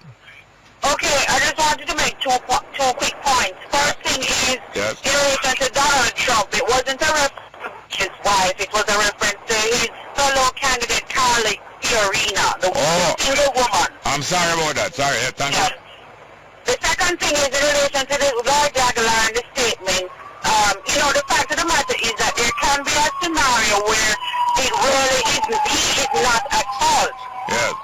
Speaker 6: Okay, I just wanted to make two quick points. First thing is,
Speaker 2: yes.
Speaker 6: In relation to Donald Trump, it wasn't a reference to his wife, it was a reference to his fellow candidate, Carly the arena, the single woman.
Speaker 2: I'm sorry about that. Sorry. Thank you.
Speaker 6: The second thing is in relation to the Lord Aguilar and the statement. The fact of the matter is that there can be a scenario where it really isn't, he is not at fault.
Speaker 2: Yes.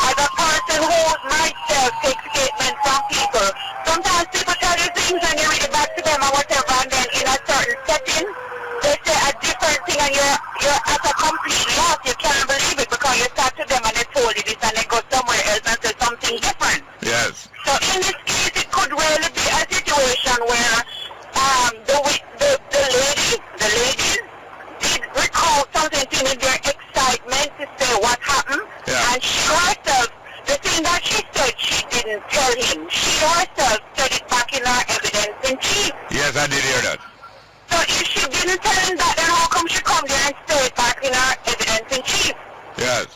Speaker 6: As a person who myself takes statements from people, sometimes people tell you things and you read it back to them or whatever, and then in a certain setting, they say a different thing and you're at a complete loss. You can't believe it because you start to them and they told you this and they go somewhere else and say something different.
Speaker 2: Yes.
Speaker 6: So in this case, it could really be a situation where the ladies did recall something to me, their excitement to say what happened, and she herself, the thing that she said, she didn't tell him. She herself said it back in her evidence in chief.
Speaker 2: Yes, I did hear that.
Speaker 6: So if she didn't tell him that, then how come she come there and say it back in her evidence in chief?
Speaker 2: Yes.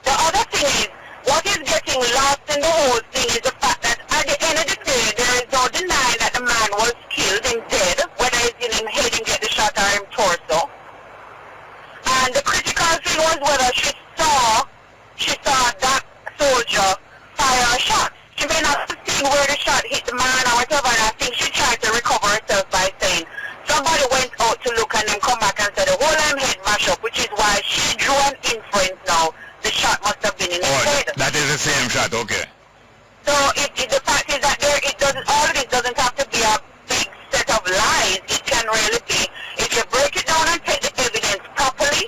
Speaker 6: The other thing is, what is getting lost in the whole thing is the fact that at the end of the day, there is no denying that the man was killed and dead, whether it's in him head and get the shot or him torso. And the critical thing was whether she saw that soldier fire a shot. She may not have seen where the shot hit the man or whatever, and I think she tried to recover herself by saying somebody went out to look and then come back and said the whole head mash up, which is why she drew an inference now. The shot must have been in his head.
Speaker 2: That is the same shot, okay.
Speaker 6: So the fact is that all of it doesn't have to be a big set of lies. It can really be, if you break it down and take the evidence properly,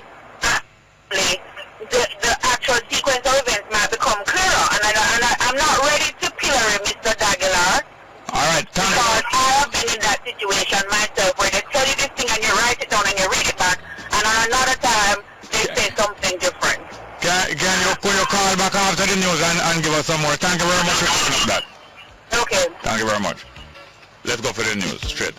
Speaker 6: the actual sequence of events might become clearer. And I'm not ready to pillory Mr. Daguilar.
Speaker 2: All right,
Speaker 6: because I have been in that situation myself where they tell you this thing and you write it down and you read it back, and on another time they say something different.
Speaker 2: Can you call back after the news and give us some more? Thank you very much for doing that.
Speaker 6: Okay.
Speaker 2: Thank you very much. Let's go for the news straight.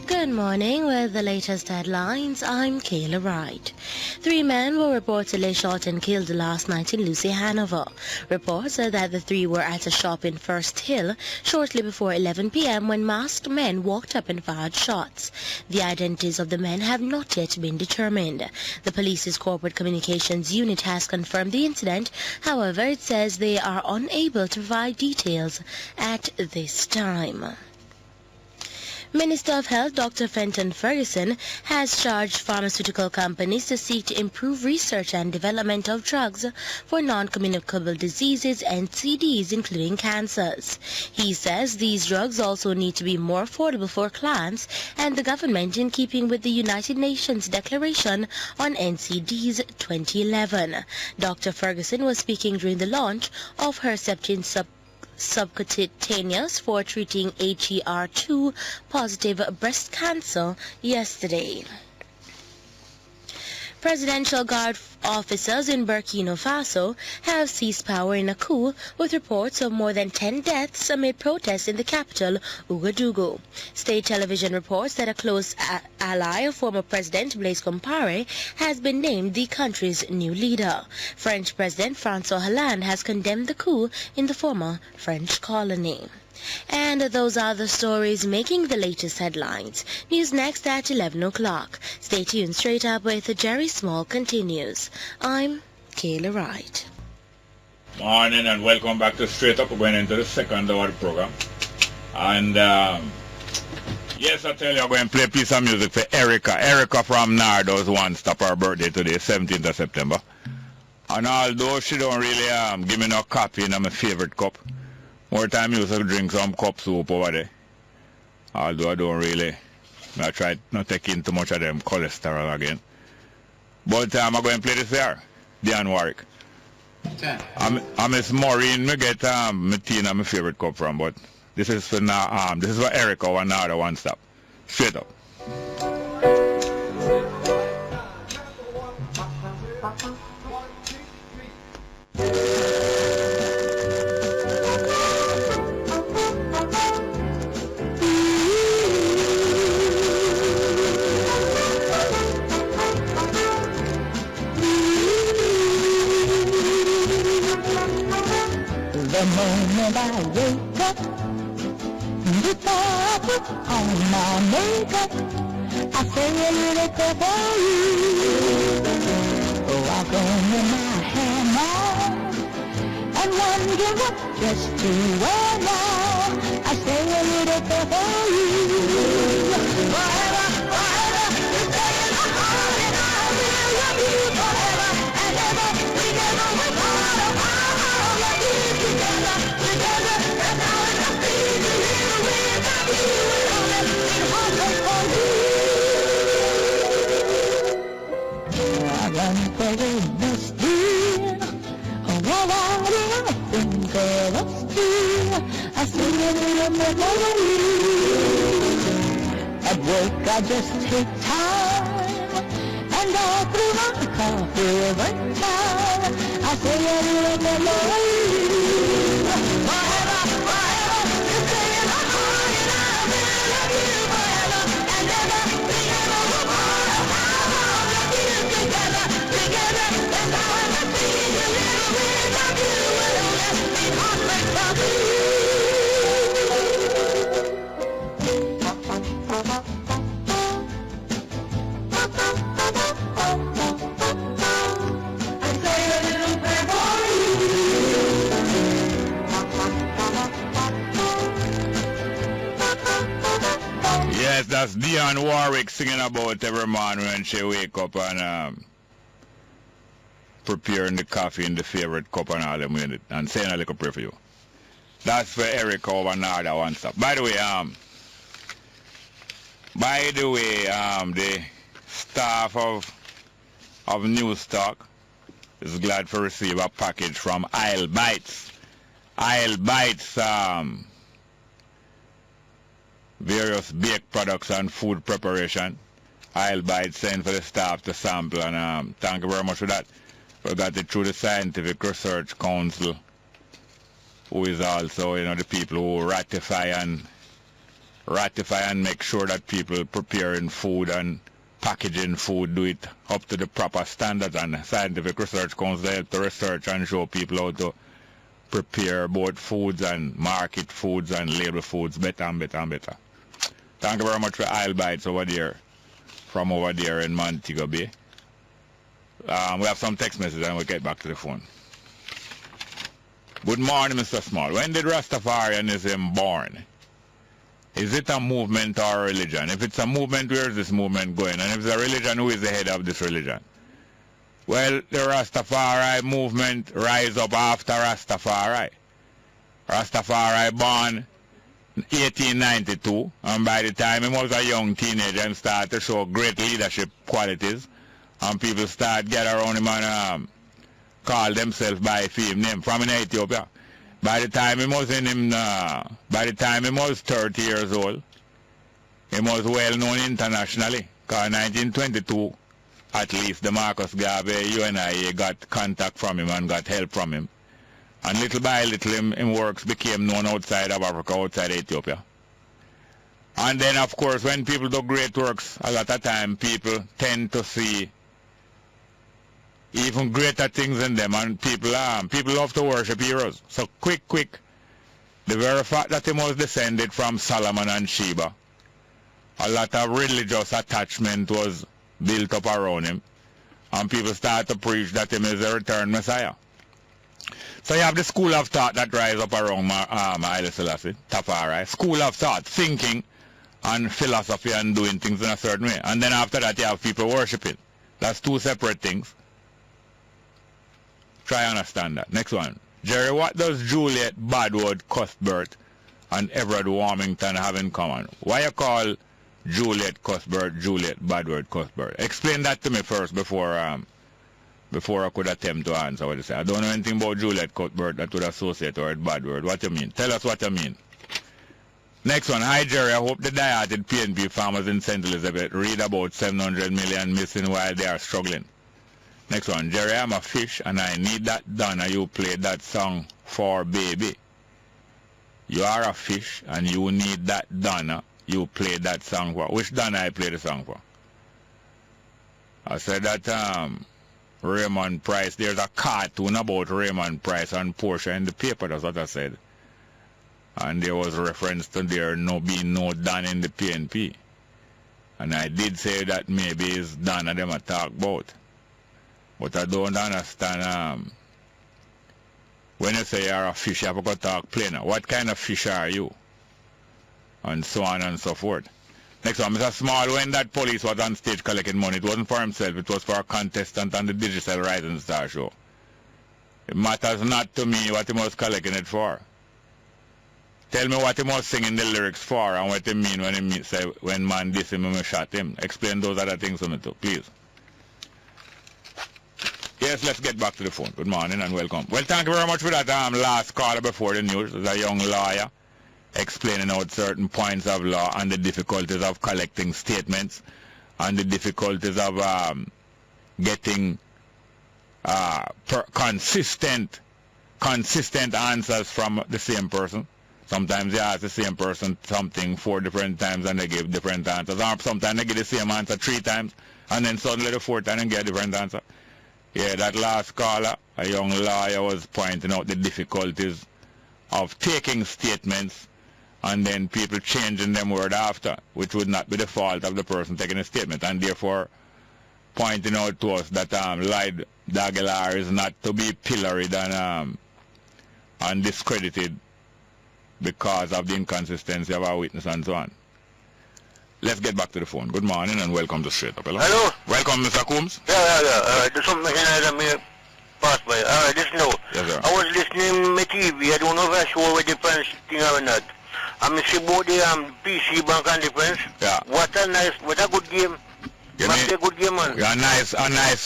Speaker 7: Good morning. With the latest headlines, I'm Kayla Wright. 3 men were reportedly shot and killed last night in Lucy, Hanover. Reports are that the 3 were at a shop in First Hill shortly before 11 p.m. when masked men walked up and fired shots. The identities of the men have not yet been determined. The police's corporate communications unit has confirmed the incident. However, it says they are unable to provide details at this time. Minister of Health Dr. Fenton Ferguson has charged pharmaceutical companies to seek to improve research and development of drugs for non-communicable diseases and NCDs, including cancers. He says these drugs also need to be more affordable for clients and the government, in keeping with the United Nations Declaration on NCDs 2011. Dr. Ferguson was speaking during the launch of her Herceptin subcutaneous for treating HER2 positive breast cancer yesterday. Presidential Guard officers in Burkina Faso have seized power in a coup, with reports of more than 10 deaths amid protests in the capital, Ouagadougou. State television reports that a close ally of former President Blaise Compaoré has been named the country's new leader. French President François Hollande has condemned the coup in the former French colony. And those are the stories making the latest headlines. News next at 11 o'clock. Stay tuned. Straight Up with Jerry Small continues. I'm Kayla Wright.
Speaker 2: Morning and welcome back to Straight Up. We're going into the second hour of the program. And yes, I tell you, I'm going to play a piece of music for Erica. Erica from Nardo's One Stop, her birthday today, 17th of September. And although she don't really give me no coffee in my favorite cup, more time I used to drink some cup soup over there. Although I don't really, I try not to take in too much of them cholesterol again. But I'm going to play this here, Dan Warwick. Okay. I'm Miss Maureen, me get my tea in my favorite cup from, but this is for now, this is for Erica or Nardo One Stop. Straight up.
Speaker 8: The moment I wake up, before I put on my makeup, I say a little prayer for you. Oh, only my hammer, and wonder what dress to wear now. I say a little prayer for you. Forever, forever, you stay in my heart, and I will love you forever and ever. Together with all of our love you together, together. And now in the feet you hear without you, will only be heartbreak for you. I run for witness, dear. What I will think of us, dear. I sing a little memory. At work I just take time, and all through my coffee every time I sing a little memory. Forever, forever, you stay in my heart, and I will love you forever and ever. Together we're part of our love you together, together. And now I can see you little without you will only be heartbreak for me.
Speaker 2: Yes, that's Dionne Warwick singing about every morning when she wake up and preparing the coffee in the favorite cup and all them with it, and saying a little prayer for you. That's for Eric over Narda one stop. By the way, the staff of New Stock is glad to receive a package from Isle Bites. Isle Bites, various baked products and food preparation. Isle Bites sent for the staff to sample, and thank you very much for that. We got it through the Scientific Research Council, who is also, the people who ratify and make sure that people preparing food and packaging food do it up to the proper standards. And the Scientific Research Council help to research and show people how to prepare both foods and market foods and label foods better and better and better. Thank you very much for Isle Bites over there, from over there in Montego Bay. We have some text messages and we'll get back to the phone. Good morning, Mr. Small. When did Rastafarianism born? Is it a movement or a religion? If it's a movement, where is this movement going? And if it's a religion, who is the head of this religion? Well, the Rastafari movement rise up after Rastafari. Rastafari born 1892, and by the time he was a young teenager and started to show great leadership qualities, and people start get around him and call themselves by his name from in Ethiopia. By the time he was 30 years old, he was well known internationally. Because in 1922, at least the Marcus Garvey UNIA got contact from him and got help from him. And little by little, his works became known outside of Africa, outside Ethiopia. And then, of course, when people do great works, a lot of time people tend to see even greater things in them, and people love to worship heroes. So quick, the very fact that he was descended from Solomon and Sheba, a lot of religious attachment was built up around him, and people start to preach that him is the returned Messiah. So you have the school of thought that rise up around Haile Selassie, Tafari. School of thought, thinking and philosophy and doing things in a certain way. And then after that you have people worshiping. That's two separate things. Try understand that. Next one. Jerry, what does Juliet Badwood Cuthbert and Everett Warmington have in common? Why you call Juliet Cuthbert Juliet Badwood Cuthbert? Explain that to me first before I could attempt to answer what you say. I don't know anything about Juliet Cuthbert that would associate with Badwood. What you mean? Tell us what you mean. Next one. Hi Jerry, I hope the die-hearted PNP farmers in St. Elizabeth read about 700 million missing while they are struggling. Next one. Jerry, I'm a fish and I need that Donna you played that song for, baby. You are a fish and you need that Donna you played that song for. Which Donna I played the song for? I said that Raymond Price, there's a cartoon about Raymond Price and Portia in the paper, that's what I said. And there was reference to there being no Don in the PNP. And I did say that maybe it's Donna them I talk about. But I don't understand, when you say you're a fish, you have to go talk plainer. What kind of fish are you? And so on and so forth. Next one, Mr. Small, when that police was on stage collecting money, it wasn't for himself, it was for a contestant on the Digital Rising Star show. It matters not to me what he was collecting it for. Tell me what he was singing the lyrics for and what he mean when he say when man diss him and shot him. Explain those other things to me too, please. Yes, let's get back to the phone. Good morning and welcome. Well, thank you very much for that last caller before the news. There's a young lawyer explaining out certain points of law and the difficulties of collecting statements and the difficulties of getting consistent answers from the same person. Sometimes you ask the same person something 4 different times and they give different answers. Or sometimes they give the same answer 3 times and then suddenly the 4th time they get a different answer. Yeah, that last caller, a young lawyer, was pointing out the difficulties of taking statements and then people changing them word after, which would not be the fault of the person taking a statement, and therefore pointing out to us that Lloyd Dagelar is not to be pilloried and discredited because of the inconsistency of our witness and so on. Let's get back to the phone. Good morning and welcome to Straight Up.
Speaker 9: Hello?
Speaker 2: Welcome, Mr. Coombs.
Speaker 9: Yeah. There's something that may pass by. Alright, listen now.
Speaker 2: Yes, sir.
Speaker 9: I was listening to my TV. I don't know if I show with the French thing or not. I'm see about the PC Bank and the French.
Speaker 2: Yeah.
Speaker 9: What a good game.
Speaker 2: You
Speaker 9: What's a good game, man?
Speaker 2: You're nice.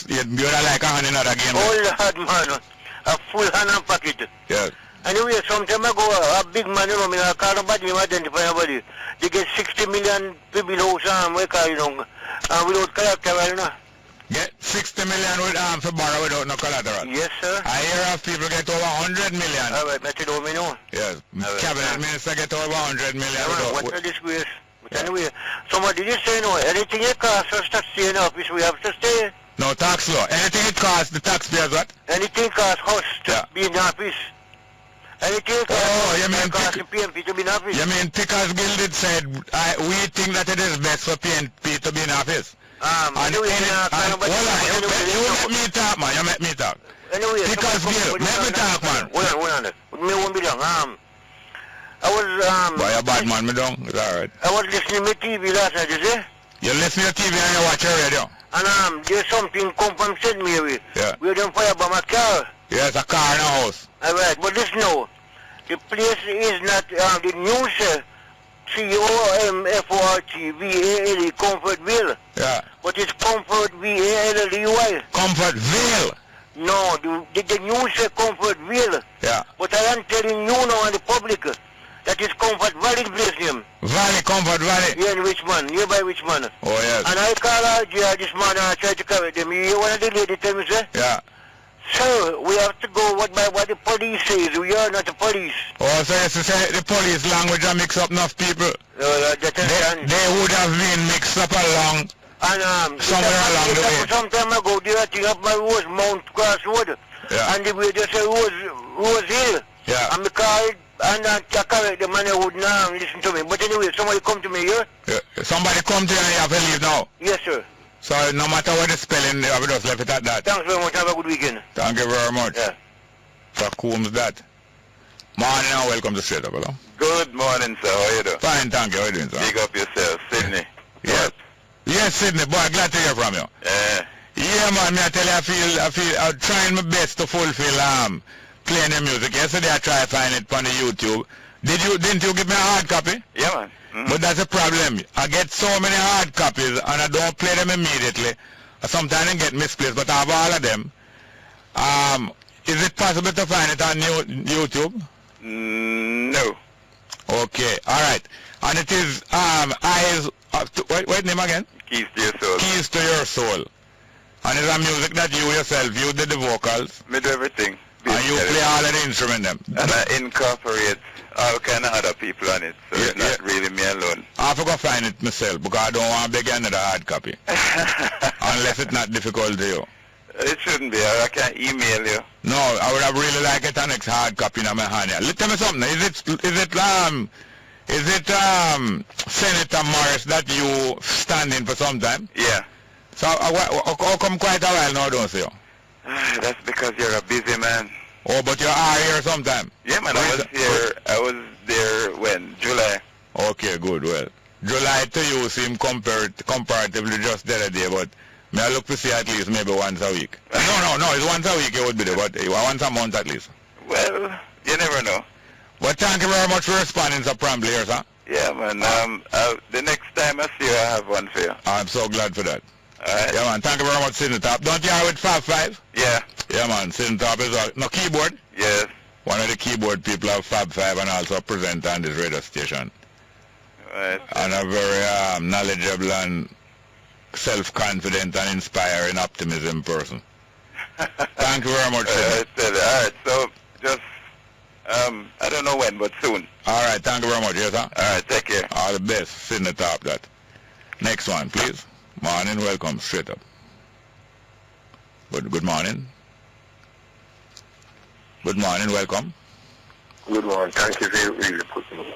Speaker 2: You're like a hand in another game.
Speaker 9: All hard, man. A full hand and pocket.
Speaker 2: Yes.
Speaker 9: Anyway, some time ago, a big man, I can't nobody identify nobody. They get 60 million people without collateral,
Speaker 2: Get 60 million with for borrow without no collateral.
Speaker 9: Yes, sir.
Speaker 2: I hear of people get over 100 million.
Speaker 9: All right, Mr. Domino.
Speaker 2: Yes. Cabinet minister get over 100 million.
Speaker 9: Yeah, what a disgrace. But anyway, somebody did say no, anything it costs us to stay in office, we have to stay.
Speaker 2: No tax law. Anything it costs the taxpayers what?
Speaker 9: Anything it costs us to be in office. Anything it costs
Speaker 2: you mean
Speaker 9: cost the PMP to be in office.
Speaker 2: You mean Pickers Gilded said we think that it is best for PNP to be in office?
Speaker 9: Anyway,
Speaker 2: you let me talk, man. You let me talk.
Speaker 9: Anyway,
Speaker 2: Pickers Gilded, let me talk, man.
Speaker 9: Hold on. Me won't be long. I was
Speaker 2: Boy, a bad man, me down. It's alright.
Speaker 9: I was listening to TV last night, you see?
Speaker 2: You listen to TV and you watch your radio.
Speaker 9: And there's something come from St. Mary.
Speaker 2: Yeah.
Speaker 9: Where them fire bomb a car.
Speaker 2: Yes, a car in a house.
Speaker 9: Alright, but listen now. The place is not the news COMFORTVALE Comfortville.
Speaker 2: Yeah.
Speaker 9: But it's Comfortvale.
Speaker 2: Comfortville.
Speaker 9: No, the news say Comfortville.
Speaker 2: Yeah.
Speaker 9: But I am telling you now and the public that is Comfort Valley place name.
Speaker 2: Valley, Comfort Valley.
Speaker 9: Here in Richmond, nearby Richmond.
Speaker 2: Oh yes.
Speaker 9: And I call out this man and I try to correct them. You hear one of the lady tell me, sir?
Speaker 2: Yeah.
Speaker 9: Sir, we have to go what the police says. We are not the police.
Speaker 2: Oh, so you say the police language and mix up enough people. They would have been mixed up along.
Speaker 9: And
Speaker 2: somewhere along the way.
Speaker 9: Some time ago, they were thing up my Rosemount Crossroad.
Speaker 2: Yeah.
Speaker 9: And they were just a Rose Hill.
Speaker 2: Yeah.
Speaker 9: And because and I correct the man who would not listen to me. But anyway, somebody come to me here.
Speaker 2: Yeah. Somebody come to you and you have to leave now.
Speaker 9: Yes, sir.
Speaker 2: So no matter what the spelling, I will just left it at that.
Speaker 9: Thanks very much. Have a good weekend.
Speaker 2: Thank you very much.
Speaker 9: Yeah.
Speaker 2: For Coombs that. Morning and welcome to Straight Up, hello.
Speaker 5: Good morning, sir. How are you doing?
Speaker 2: Fine, thank you. How are you doing, sir?
Speaker 5: Big up yourself, Sydney.
Speaker 2: Yes. Yes, Sydney. Boy, glad to hear from you. Yeah, man. Me I tell you, I feel I'm trying my best to fulfill playing the music. Yesterday I tried to find it on the YouTube. Didn't you give me a hard copy?
Speaker 5: Yeah, man. Mm-hmm.
Speaker 2: But that's a problem. I get so many hard copies and I don't play them immediately. Sometimes I get misplaced, but I have all of them. Is it possible to find it on YouTube?
Speaker 5: No.
Speaker 2: Okay, all right. And it is Eyes. Wait, name again?
Speaker 5: Keys to Your Soul.
Speaker 2: Keys to Your Soul. And it's a music that you yourself, you did the vocals.
Speaker 5: Me do everything.
Speaker 2: And you play all of the instrument them.
Speaker 5: And I incorporate all kind of other people on it, so it's not really me alone.
Speaker 2: I have to go find it myself because I don't want to beg another hard copy. Unless it's not difficult to you.
Speaker 5: It shouldn't be. I can email you.
Speaker 2: No, I would have really liked it an next hard copy in my hand. Yeah. Tell me something. Is it Senator Morris that you stand in for some time?
Speaker 5: Yeah.
Speaker 2: So how come quite a while now, don't you?
Speaker 5: That's because you're a busy man.
Speaker 2: Oh, but you are here sometime.
Speaker 5: Yeah, man, I was there when? July.
Speaker 2: Okay, good, well. July to you seem comparatively just the other day, but may I look to see at least maybe once a week. No, it's once a week it would be there, but once a month at least.
Speaker 5: Well, you never know.
Speaker 2: But thank you very much for responding so promptly here, sir.
Speaker 5: Yeah, man, the next time I see you, I have one for you.
Speaker 2: I'm so glad for that.
Speaker 5: Alright.
Speaker 2: Yeah, man, thank you very much, Sydney Top. Don't you have with Fab 5?
Speaker 5: Yeah.
Speaker 2: Yeah, man, Sydney Top is no keyboard.
Speaker 5: Yes.
Speaker 2: One of the keyboard people of Fab 5 and also a presenter on this radio station.
Speaker 5: Right.
Speaker 2: And a very knowledgeable and self-confident and inspiring optimism person. Thank you very much, sir.
Speaker 5: Alright, so just, I don't know when, but soon.
Speaker 2: Alright, thank you very much, yes, sir.
Speaker 5: Alright, take care.
Speaker 2: All the best, Sydney Top that. Next one, please. Morning, welcome, straight up. Good morning. Good morning, welcome.
Speaker 10: Good morning. Thank you for really putting me.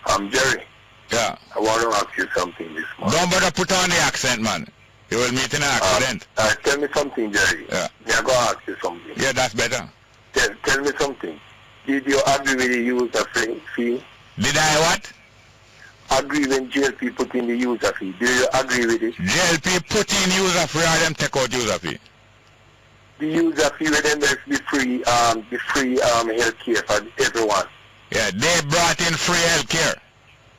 Speaker 10: I'm Jerry.
Speaker 2: Yeah.
Speaker 10: I want to ask you something this morning.
Speaker 2: Don't bother put on the accent, man. You will meet in an accident.
Speaker 10: Tell me something, Jerry.
Speaker 2: Yeah.
Speaker 10: I'm going to ask you something.
Speaker 2: Yeah, that's better.
Speaker 10: Tell me something. Did you agree with the user fee?
Speaker 2: Did I what?
Speaker 10: Agree when JLP put in the user fee. Do you agree with it?
Speaker 2: JLP put in user fee or them take out user fee?
Speaker 10: The user fee with them is the free health care for everyone.
Speaker 2: Yeah, they brought in free health care.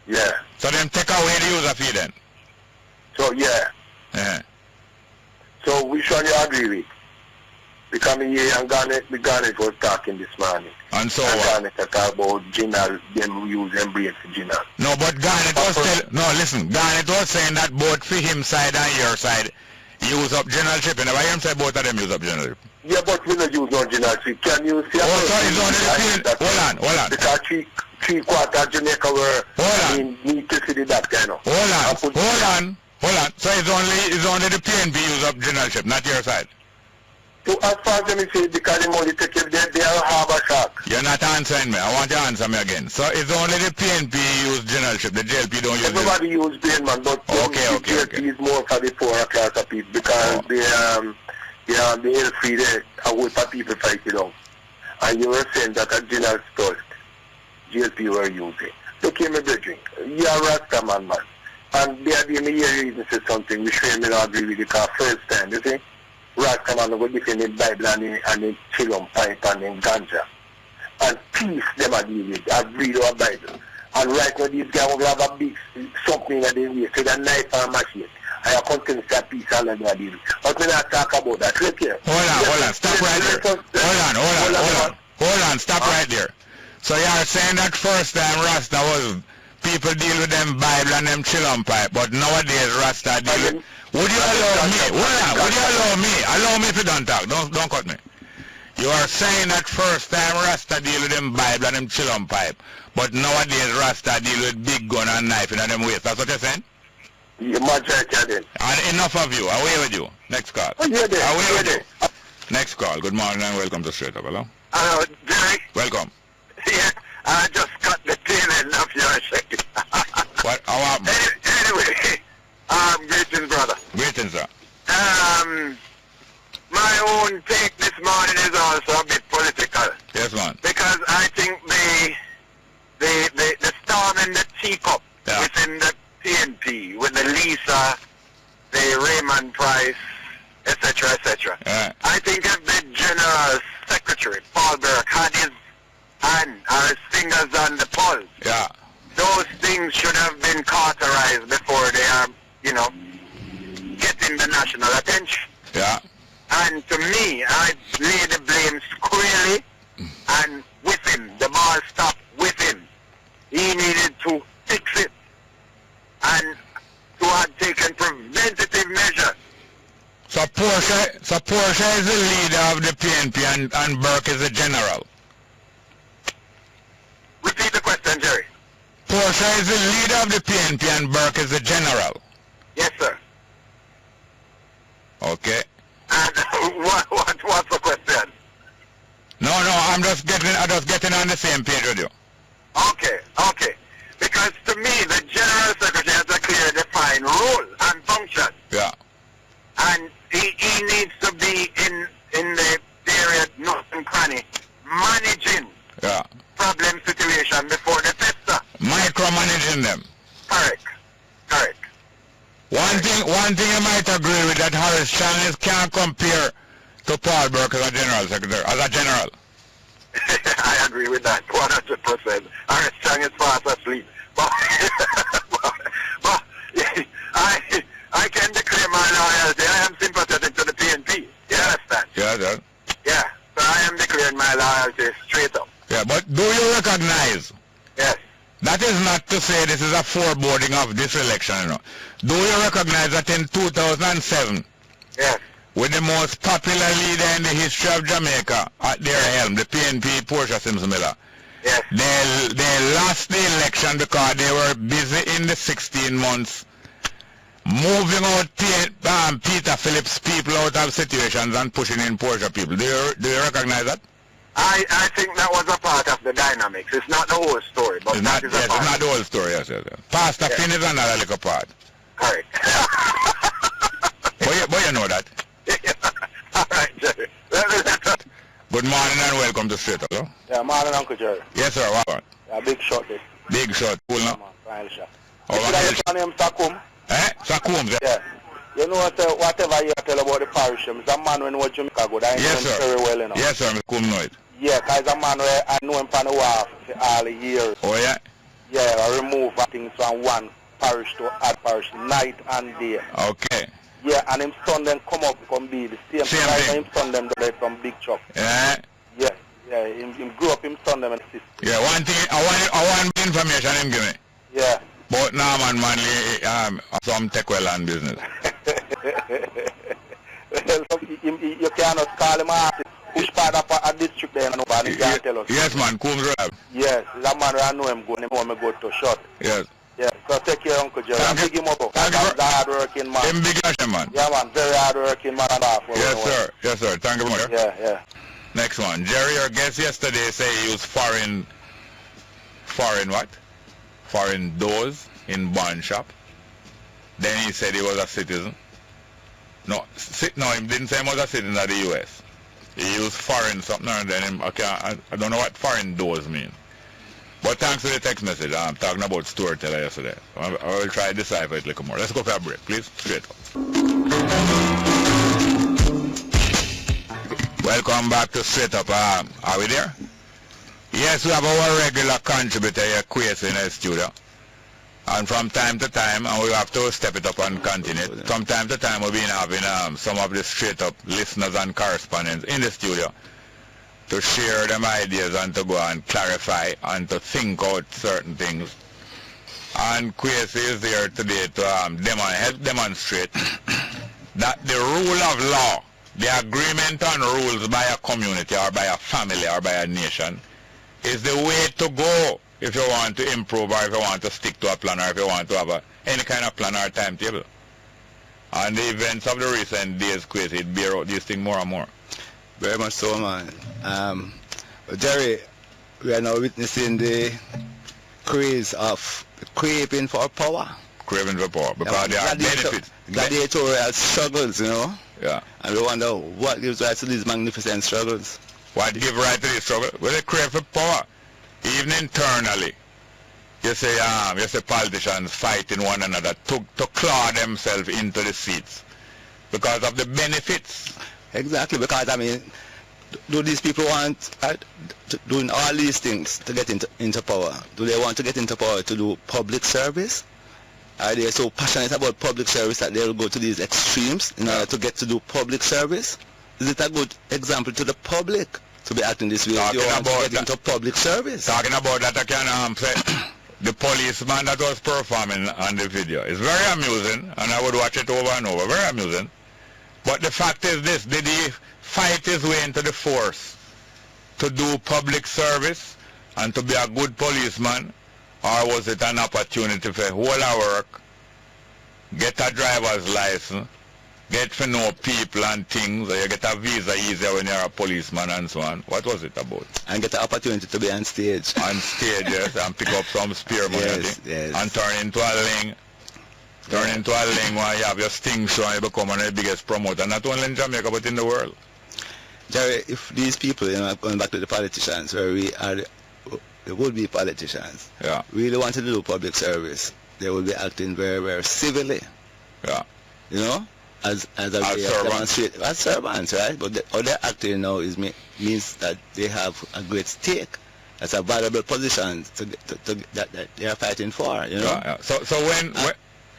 Speaker 10: Yeah.
Speaker 2: So them take away the user fee then?
Speaker 10: So, yeah.
Speaker 2: Yeah.
Speaker 10: So, which one you agree with? Because me and Garnet was talking this morning.
Speaker 2: And so
Speaker 10: and
Speaker 2: what?
Speaker 10: Garnet talk about Ginal, them use embrace Ginal.
Speaker 2: No, but Garnet was saying that both for him side and your side use up generalship. And why him say both of them use up generalship?
Speaker 10: Yeah, but we don't use no generalship. Can you see?
Speaker 2: Oh, sorry, it's only the hold on.
Speaker 10: Because three-quarter Jamaica were need to see that kind of.
Speaker 2: Hold on. So it's only the PNP use up generalship, not your side.
Speaker 10: So as far as me say, because the money take care, they are harbor shark.
Speaker 2: You're not answering me. I want you to answer me again. So it's only the PNP use generalship. The JLP don't use it.
Speaker 10: Everybody use brain, man, but the JLP is more for the poorer class of people because the health free there are what for people fight it out. And you were saying that a general stalled. JLP were using. Look here, my brethren. You are a Rasta man. And they are me here reason say something which I may not agree with because first time, you see? Rasta man will defend the Bible and the chillum pipe and the ganja. And peace them are dealing with. I read our Bible. And right now these guys will have a big something that they waste with a knife and machine. I have convinced that peace and they are dealing with. But when I talk about that, look here.
Speaker 2: Hold on, stop right there. Hold on, stop right there. So you are saying that first time Rasta was people deal with them Bible and them chillum pipe, but nowadays Rasta deal with... Would you allow me? Would you allow me? Allow me if you don't talk. Don't cut me. You are saying that first time Rasta deal with them Bible and them chillum pipe, but nowadays Rasta deal with big gun and knife in them waist. That's what you're saying?
Speaker 10: Yeah,
Speaker 2: and enough of you. Away with you. Next call. Away with you. Next call. Good morning and welcome to Straight Up. Hello?
Speaker 11: Hello, Jerry.
Speaker 2: Welcome.
Speaker 11: Yeah, I just cut the tail end of your shit.
Speaker 2: What? How happened?
Speaker 11: Anyway, greetings, brother.
Speaker 2: Greetings, sir.
Speaker 11: My own take this morning is also a bit political.
Speaker 2: Yes, man.
Speaker 11: Because I think the storm in the teacup within the PNP, with the Lisa, the Raymond Price, etc., etc. I think if the General Secretary, Paul Burke, had his hand or his fingers on the pulse, those things should have been cauterized before they are, getting the national attention.
Speaker 2: Yeah.
Speaker 11: And to me, I lay the blame squarely and with him. The ball stopped with him. He needed to fix it and to have taken preventative measures.
Speaker 2: So Porsche is the leader of the PNP and Burke is the general.
Speaker 11: Repeat the question, Jerry.
Speaker 2: Porsche is the leader of the PNP and Burke is the general.
Speaker 11: Yes, sir.
Speaker 2: Okay.
Speaker 11: And what's the question?
Speaker 2: No, I'm just getting on the same page with you.
Speaker 11: Okay. Because to me, the General Secretary has a clear defined role and function.
Speaker 2: Yeah.
Speaker 11: And he needs to be in in the area, nothing cranny, managing problem situation before the festa.
Speaker 2: Micromanaging them.
Speaker 11: Correct.
Speaker 2: One thing you might agree with, that Horace Chalmers can't compare to Paul Burke as a general secretary, as a general.
Speaker 11: I agree with that 100%. Horace Chang is fast asleep. But I can declare my loyalty. I am sympathetic to the PNP. You understand? Yeah. So I am declaring my loyalty straight up.
Speaker 2: Yeah, but do you recognize?
Speaker 11: Yes.
Speaker 2: That is not to say this is a foreboding of this election, you know. Do you recognize that in 2007,
Speaker 11: yes,
Speaker 2: with the most popular leader in the history of Jamaica at their helm, the PNP, Portia Sims Miller,
Speaker 11: yes,
Speaker 2: they lost the election because they were busy in the 16 months moving out Peter Phillips people out of situations and pushing in Portia people. Do you recognize that?
Speaker 11: I think that was a part of the dynamics. It's not the whole story, but
Speaker 2: it's
Speaker 11: that is a part.
Speaker 2: It's not the whole story, yes. Pastor Finn is another little part.
Speaker 11: Correct.
Speaker 2: but you know that.
Speaker 11: All right, Jerry.
Speaker 2: Good morning and welcome to Straight Up. Hello?
Speaker 12: Yeah, morning, Uncle Jerry.
Speaker 2: Yes, sir. What?
Speaker 12: Yeah, big shot this.
Speaker 2: Big shot. Cool, no?
Speaker 12: Final shot.
Speaker 2: Your
Speaker 12: name Sakum?
Speaker 2: Sakum,
Speaker 12: yeah. You know whatever you tell about the parish, I'm a man when I Jamaica good. I know him very well, you know.
Speaker 2: Yes, sir. I know it.
Speaker 12: Yeah, because a man where I know him for the war for all the years.
Speaker 2: Oh, yeah?
Speaker 12: Yeah, I remove things from one parish to other parish, night and day.
Speaker 2: Okay.
Speaker 12: Yeah, and him son then come up and be the same thing. Him son them do from Big Chuck.
Speaker 2: Yeah?
Speaker 12: Yeah, him grew up, him son them and sister.
Speaker 2: Yeah, one thing, I want information him give me.
Speaker 12: Yeah.
Speaker 2: But now man, some tech well and business.
Speaker 12: You cannot call him artist. Which part of a district there nobody can tell us.
Speaker 2: Yes, man, Coombs Road.
Speaker 12: Yes, that man I know him good, him want me go to shot.
Speaker 2: Yes.
Speaker 12: Yeah, so take care, Uncle Jerry. Big him up. He's a hard working man.
Speaker 2: Him big man.
Speaker 12: Yeah, man, very hard working man and half.
Speaker 2: Yes, sir. Thank you, brother.
Speaker 12: Yeah.
Speaker 2: Next one. Jerry, your guest yesterday say he used foreign what? Foreign doors in bond shop. Then he said he was a citizen. No, he didn't say he was a citizen of the U.S. He used foreign something, and then I don't know what foreign doors mean. But thanks for the text message. I'm talking about storyteller yesterday. I will try to decipher it a little more. Let's go for a break, please. Straight up. Welcome back to Straight Up. Are we there? Yes, we have our regular contributor here, KWASI, in the studio. And from time to time, and we have to step it up and continue it. From time to time, we've been having some of the Straight Up listeners and correspondents in the studio to share them ideas and to go and clarify and to think out certain things. And KWASI is here today to help demonstrate that the rule of law, the agreement on rules by a community or by a family or by a nation, is the way to go if you want to improve or if you want to stick to a plan or if you want to have any kind of plan or timetable. And the events of the recent days, KWASI, it bear out these things more and more.
Speaker 13: Very much so, man. Jerry, we are now witnessing the craze of craving for power.
Speaker 2: Craving for power, because there are benefits.
Speaker 13: Gladiatorial struggles, you know.
Speaker 2: Yeah.
Speaker 13: And we wonder what gives rise to these magnificent struggles.
Speaker 2: What gives rise to these struggles? Well, they crave for power. Even internally, you say politicians fighting one another to claw themselves into the seats because of the benefits.
Speaker 13: Exactly, because I mean, do these people want doing all these things to get into power? Do they want to get into power to do public service? Are they so passionate about public service that they'll go to these extremes in order to get to do public service? Is it a good example to the public to be acting this way? You want to get into public service?
Speaker 2: Talking about that, I can say the policeman that was performing on the video is very amusing, and I would watch it over and over. Very amusing. But the fact is this: did he fight his way into the force to do public service and to be a good policeman, or was it an opportunity for hold our work, get a driver's license, get to know people and things, or you get a visa easier when you're a policeman and so on? What was it about?
Speaker 13: And get the opportunity to be on stage.
Speaker 2: On stage, yes, and pick up some spear money,
Speaker 13: yes.
Speaker 2: And turn into a ling. Turn into a ling when you have your sting show and you become one of the biggest promoter, not only in Jamaica but in the world.
Speaker 13: Jerry, if these people, going back to the politicians, where we are the would-be politicians, really wanted to do public service, they will be acting very, very civilly. As servants, right? But how they're acting now means that they have a great stake. That's a valuable position that they are fighting for,
Speaker 2: So when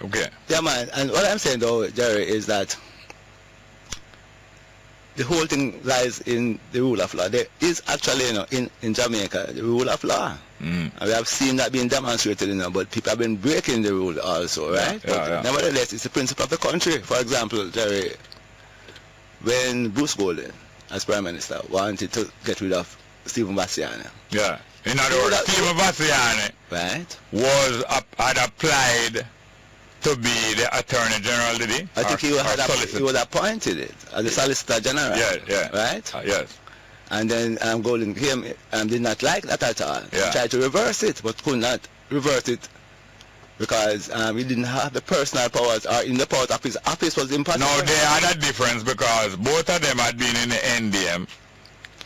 Speaker 2: okay.
Speaker 13: Yeah, man. And what I'm saying though, Jerry, is that the whole thing lies in the rule of law. There is actually, in Jamaica, the rule of law. And we have seen that being demonstrated, but people have been breaking the rule also, right? Nevertheless, it's the principle of the country. For example, Jerry, when Bruce Golden, as Prime Minister, wanted to get rid of Stephen Bassiani.
Speaker 2: Yeah. In other words, Stephen Bassiani had applied to be the Attorney General, did he?
Speaker 13: I think he was appointed as the Solicitor General. Right?
Speaker 2: Yes.
Speaker 13: And then Golden came and did not like that at all. He tried to reverse it, but could not reverse it because he didn't have the personal powers, or in the powers of his office was impossible.
Speaker 2: No, they had a difference because both of them had been in the NDM.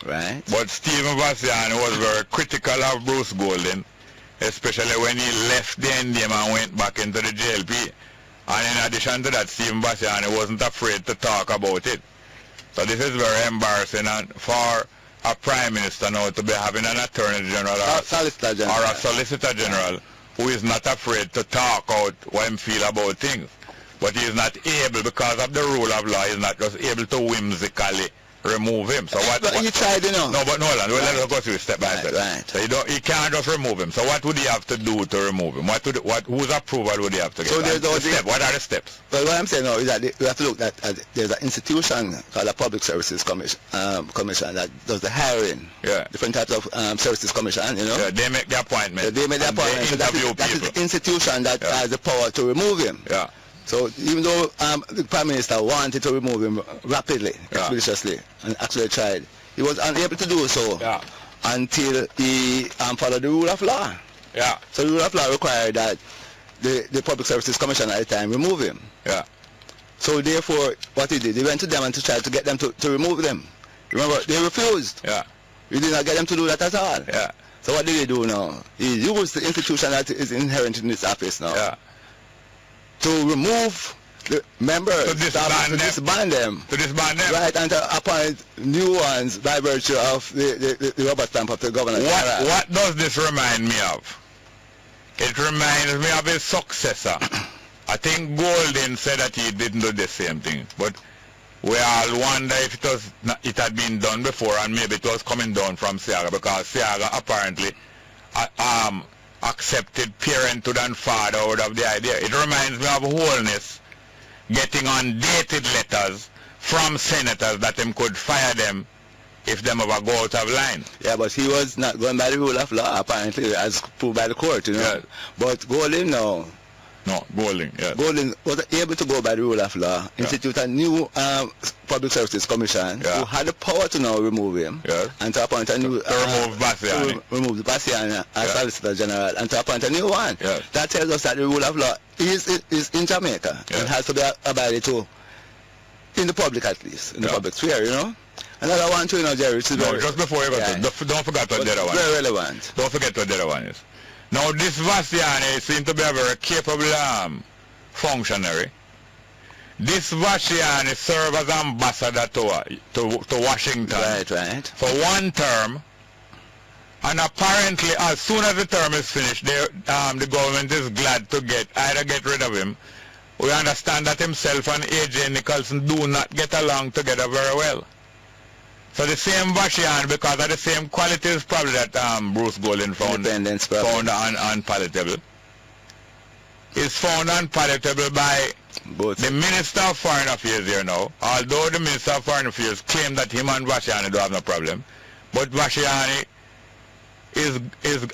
Speaker 13: Right.
Speaker 2: But Stephen Bassiani was very critical of Bruce Golden, especially when he left the NDM and went back into the JLP. And in addition to that, Stephen Bassiani wasn't afraid to talk about it. So this is very embarrassing for a Prime Minister now to be having an Attorney General or a Solicitor General who is not afraid to talk out what he feel about things. But he is not able, because of the rule of law, he is not just able to whimsically remove him. So
Speaker 13: you tried,
Speaker 2: No, but no, let's go through step by step.
Speaker 13: Right.
Speaker 2: So he can't just remove him. So what would he have to do to remove him? Whose approval would he have to get?
Speaker 13: So
Speaker 2: what are the steps?
Speaker 13: Well, what I'm saying now is that we have to look at there's an institution called the Public Services Commission that does the hiring. Different types of services commission,
Speaker 2: they make the appointment.
Speaker 13: They make the appointment. So that is the institution that has the power to remove him. So even though the Prime Minister wanted to remove him rapidly, expeditiously, and actually tried, he was unable to do so until he followed the rule of law. So the rule of law required that the Public Services Commission at the time remove him. So therefore, what he did, he went to them and to try to get them to remove them. Remember, they refused. He did not get them to do that at all. So what did he do now? He used the institution that is inherent in his office now. To remove the members, to disband them, right, and to appoint new ones by virtue of the rubber stamp of the governor.
Speaker 2: What does this remind me of? It reminds me of his successor. I think Golden said that he didn't do the same thing, but we all wonder if it had been done before, and maybe it was coming down from Siaga, because Siaga apparently accepted parenthood and fatherhood of the idea. It reminds me of Holness getting undated letters from senators that him could fire them if them ever go out of line.
Speaker 13: Yeah, but he was not going by the rule of law, apparently, as proved by the court, But Golden, no.
Speaker 2: No, Golden,
Speaker 13: Golden was able to go by the rule of law, institute a new Public Services Commission who had the power to now remove him and to appoint a new...
Speaker 2: remove Bassiani.
Speaker 13: Remove the Bassiani as Solicitor General and to appoint a new one. That tells us that the rule of law is in Jamaica and has to be abided to, in the public at least, in the public sphere, Another one too, Jerry.
Speaker 2: Just before you go don't forget what the other one is.
Speaker 13: Very relevant.
Speaker 2: Don't forget what the other one is. Now, this Bassiani seems to be a very capable functionary. This Bassiani served as ambassador to Washington for one term, and apparently as soon as the term is finished, the government is glad to either get rid of him. We understand that himself and A.J. Nicholson do not get along together very well. So the same Bassiani, because of the same qualities probably that Bruce Golden found unpalatable, is found unpalatable by the Minister of Foreign Affairs here now, although the Minister of Foreign Affairs claimed that him and Bassiani don't have no problem. But Bassiani is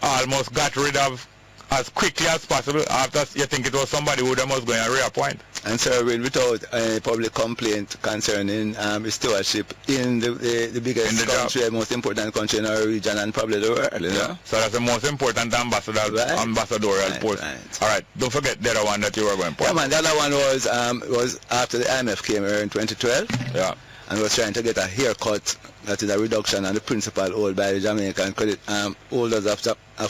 Speaker 2: almost got rid of as quickly as possible after you think it was somebody who was going to reappoint.
Speaker 13: And serving without any public complaint concerning his stewardship in the biggest country, most important country in our region and probably the world,
Speaker 2: So that's the most important ambassadorial post. All right, don't forget the other one that you were going to point.
Speaker 13: Yeah, man, the other one was after the IMF came here in 2012. And was trying to get a haircut that is a reduction on the principal owed by the Jamaican credit holders of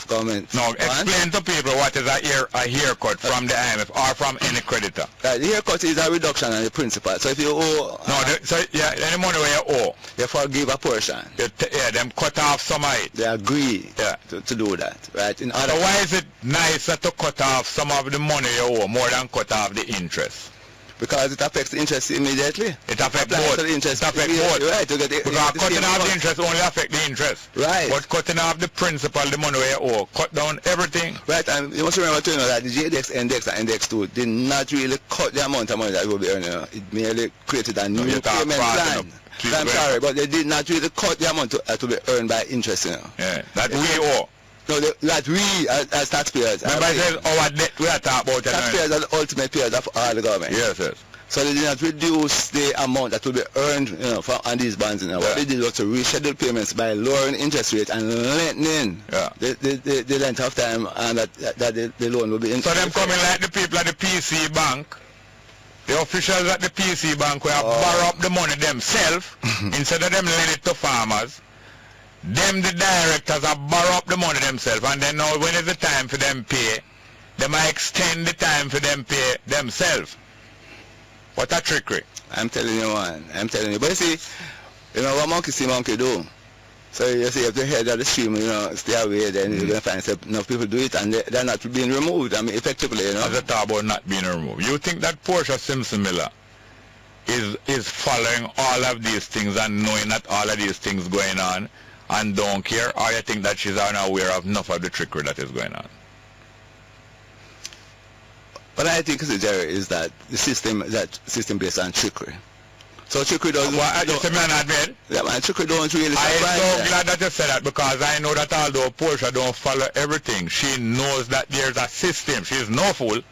Speaker 13: government.
Speaker 2: No, explain to people what is a haircut from the IMF or from any creditor.
Speaker 13: The haircut is a reduction on the principal. So if you owe...
Speaker 2: any money where you owe,
Speaker 13: you forgive a portion.
Speaker 2: Them cut off some of it.
Speaker 13: They agree to do that, right?
Speaker 2: So why is it nicer to cut off some of the money you owe more than cut off the interest?
Speaker 13: Because it affects the interest immediately.
Speaker 2: It affects both.
Speaker 13: The interest
Speaker 2: it affects both.
Speaker 13: Right.
Speaker 2: Because cutting off the interest only affects the interest.
Speaker 13: Right.
Speaker 2: But cutting off the principal, the money where you owe, cut down everything.
Speaker 13: Right, and you must remember too, that the JDX index and index 2 did not really cut the amount of money that you will be earning. It merely created a new payment plan. I'm sorry, but they did not really cut the amount to be earned by interest.
Speaker 2: Yeah, that we owe.
Speaker 13: No, that we as taxpayers.
Speaker 2: Remember, our debt we are talking about.
Speaker 13: Taxpayers are the ultimate payers of all the government.
Speaker 2: Yes.
Speaker 13: So they did not reduce the amount that will be earned, on these bonds. What they did was to reschedule payments by lowering interest rate and lengthening the length of time and that the loan will be in.
Speaker 2: So them coming like the people at the PC Bank, the officials at the PC Bank will borrow up the money themselves instead of them lend it to farmers. Them, the directors, have borrow up the money themselves, and then now when is the time for them pay, they might extend the time for them pay themselves. What a trickery.
Speaker 13: I'm telling you, man. I'm telling you. But you see, what monkey see monkey do. So you see, if the head of the stream, stay away, then you're going to find enough people do it, and they're not being removed, effectively,
Speaker 2: As a talk about not being removed. You think that Portia Simpson Miller is following all of these things and knowing that all of these things going on and don't care, or you think that she's unaware of enough of the trickery that is going on?
Speaker 13: What I think, Jerry, is that the system based on trickery. So trickery doesn't... Yeah, man, trickery don't really surprise.
Speaker 2: I'm so glad that you said that, because I know that although Portia don't follow everything, she knows that there's a system. She is no fool.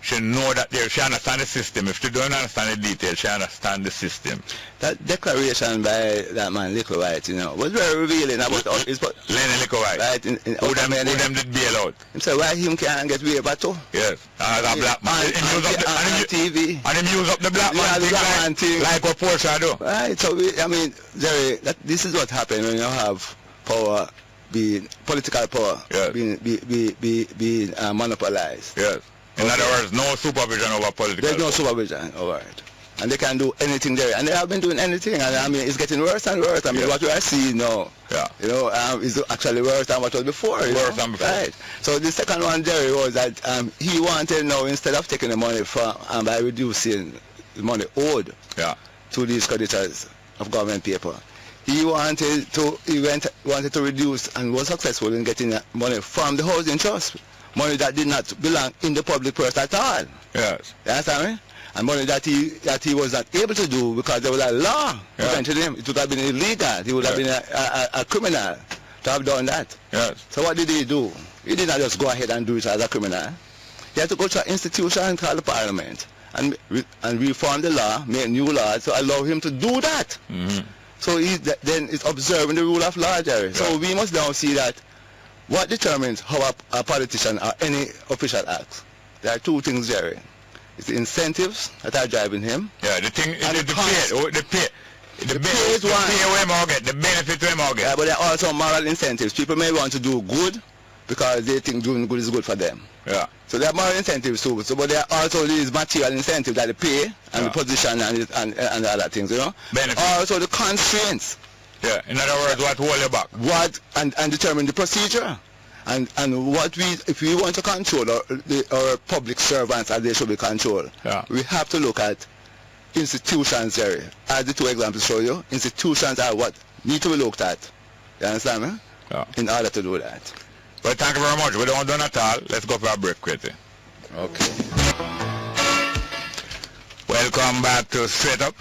Speaker 2: She know that she understands the system. If she don't understand the details, she understands the system.
Speaker 13: That declaration by that man, Little White, was very revealing about
Speaker 2: Lenny Little White.
Speaker 13: Right?
Speaker 2: Who them did bail out.
Speaker 13: He said, why him can't get waiver too?
Speaker 2: Yes. As a black man.
Speaker 13: On TV.
Speaker 2: And him use up the black man thing like what Portia do.
Speaker 13: Right. So, Jerry, this is what happens when you have power, political power, being monopolized.
Speaker 2: Yes. In other words, no supervision over political.
Speaker 13: There's no supervision over it. And they can do anything there. And they have been doing anything. And it's getting worse and worse. What we are seeing now, is actually worse than what was before.
Speaker 2: Worse than before.
Speaker 13: Right. So the second one, Jerry, was that he wanted now, instead of taking the money from, by reducing the money owed to these creditors of government paper, he wanted to reduce and was successful in getting money from the housing trust. Money that did not belong in the public purse at all.
Speaker 2: Yes.
Speaker 13: You understand me? And money that he was not able to do because there was a law preventing him. It would have been illegal. He would have been a criminal to have done that.
Speaker 2: Yes.
Speaker 13: So what did he do? He did not just go ahead and do it as a criminal. He had to go to an institution called the Parliament and reform the law, make new laws to allow him to do that.
Speaker 2: Mm-hmm.
Speaker 13: So then it's observing the rule of law, Jerry. Yeah. So we must now see that what determines how a politician or any official acts. There are two things, Jerry. It's the incentives that are driving him.
Speaker 2: Yeah, the thing, the pay is one. The benefit we get.
Speaker 13: Yeah, but there are also moral incentives. People may want to do good because they think doing good is good for them.
Speaker 2: Yeah.
Speaker 13: So there are moral incentives too. So, but there are also these material incentives like the pay and the position and other things,
Speaker 2: Benefits.
Speaker 13: Also the constraints.
Speaker 2: Yeah, in other words, what hold you back?
Speaker 13: What and determine the procedure, and what if we want to control our public servants as they should be controlled, we have to look at institutions, Jerry. As the two examples show you, institutions are what need to be looked at. You understand me?
Speaker 2: Yeah.
Speaker 13: In order to do that.
Speaker 2: Well, thank you very much. We don't do at all. Let's go for a break quickly.
Speaker 13: Okay.
Speaker 2: Welcome back to Straight Up.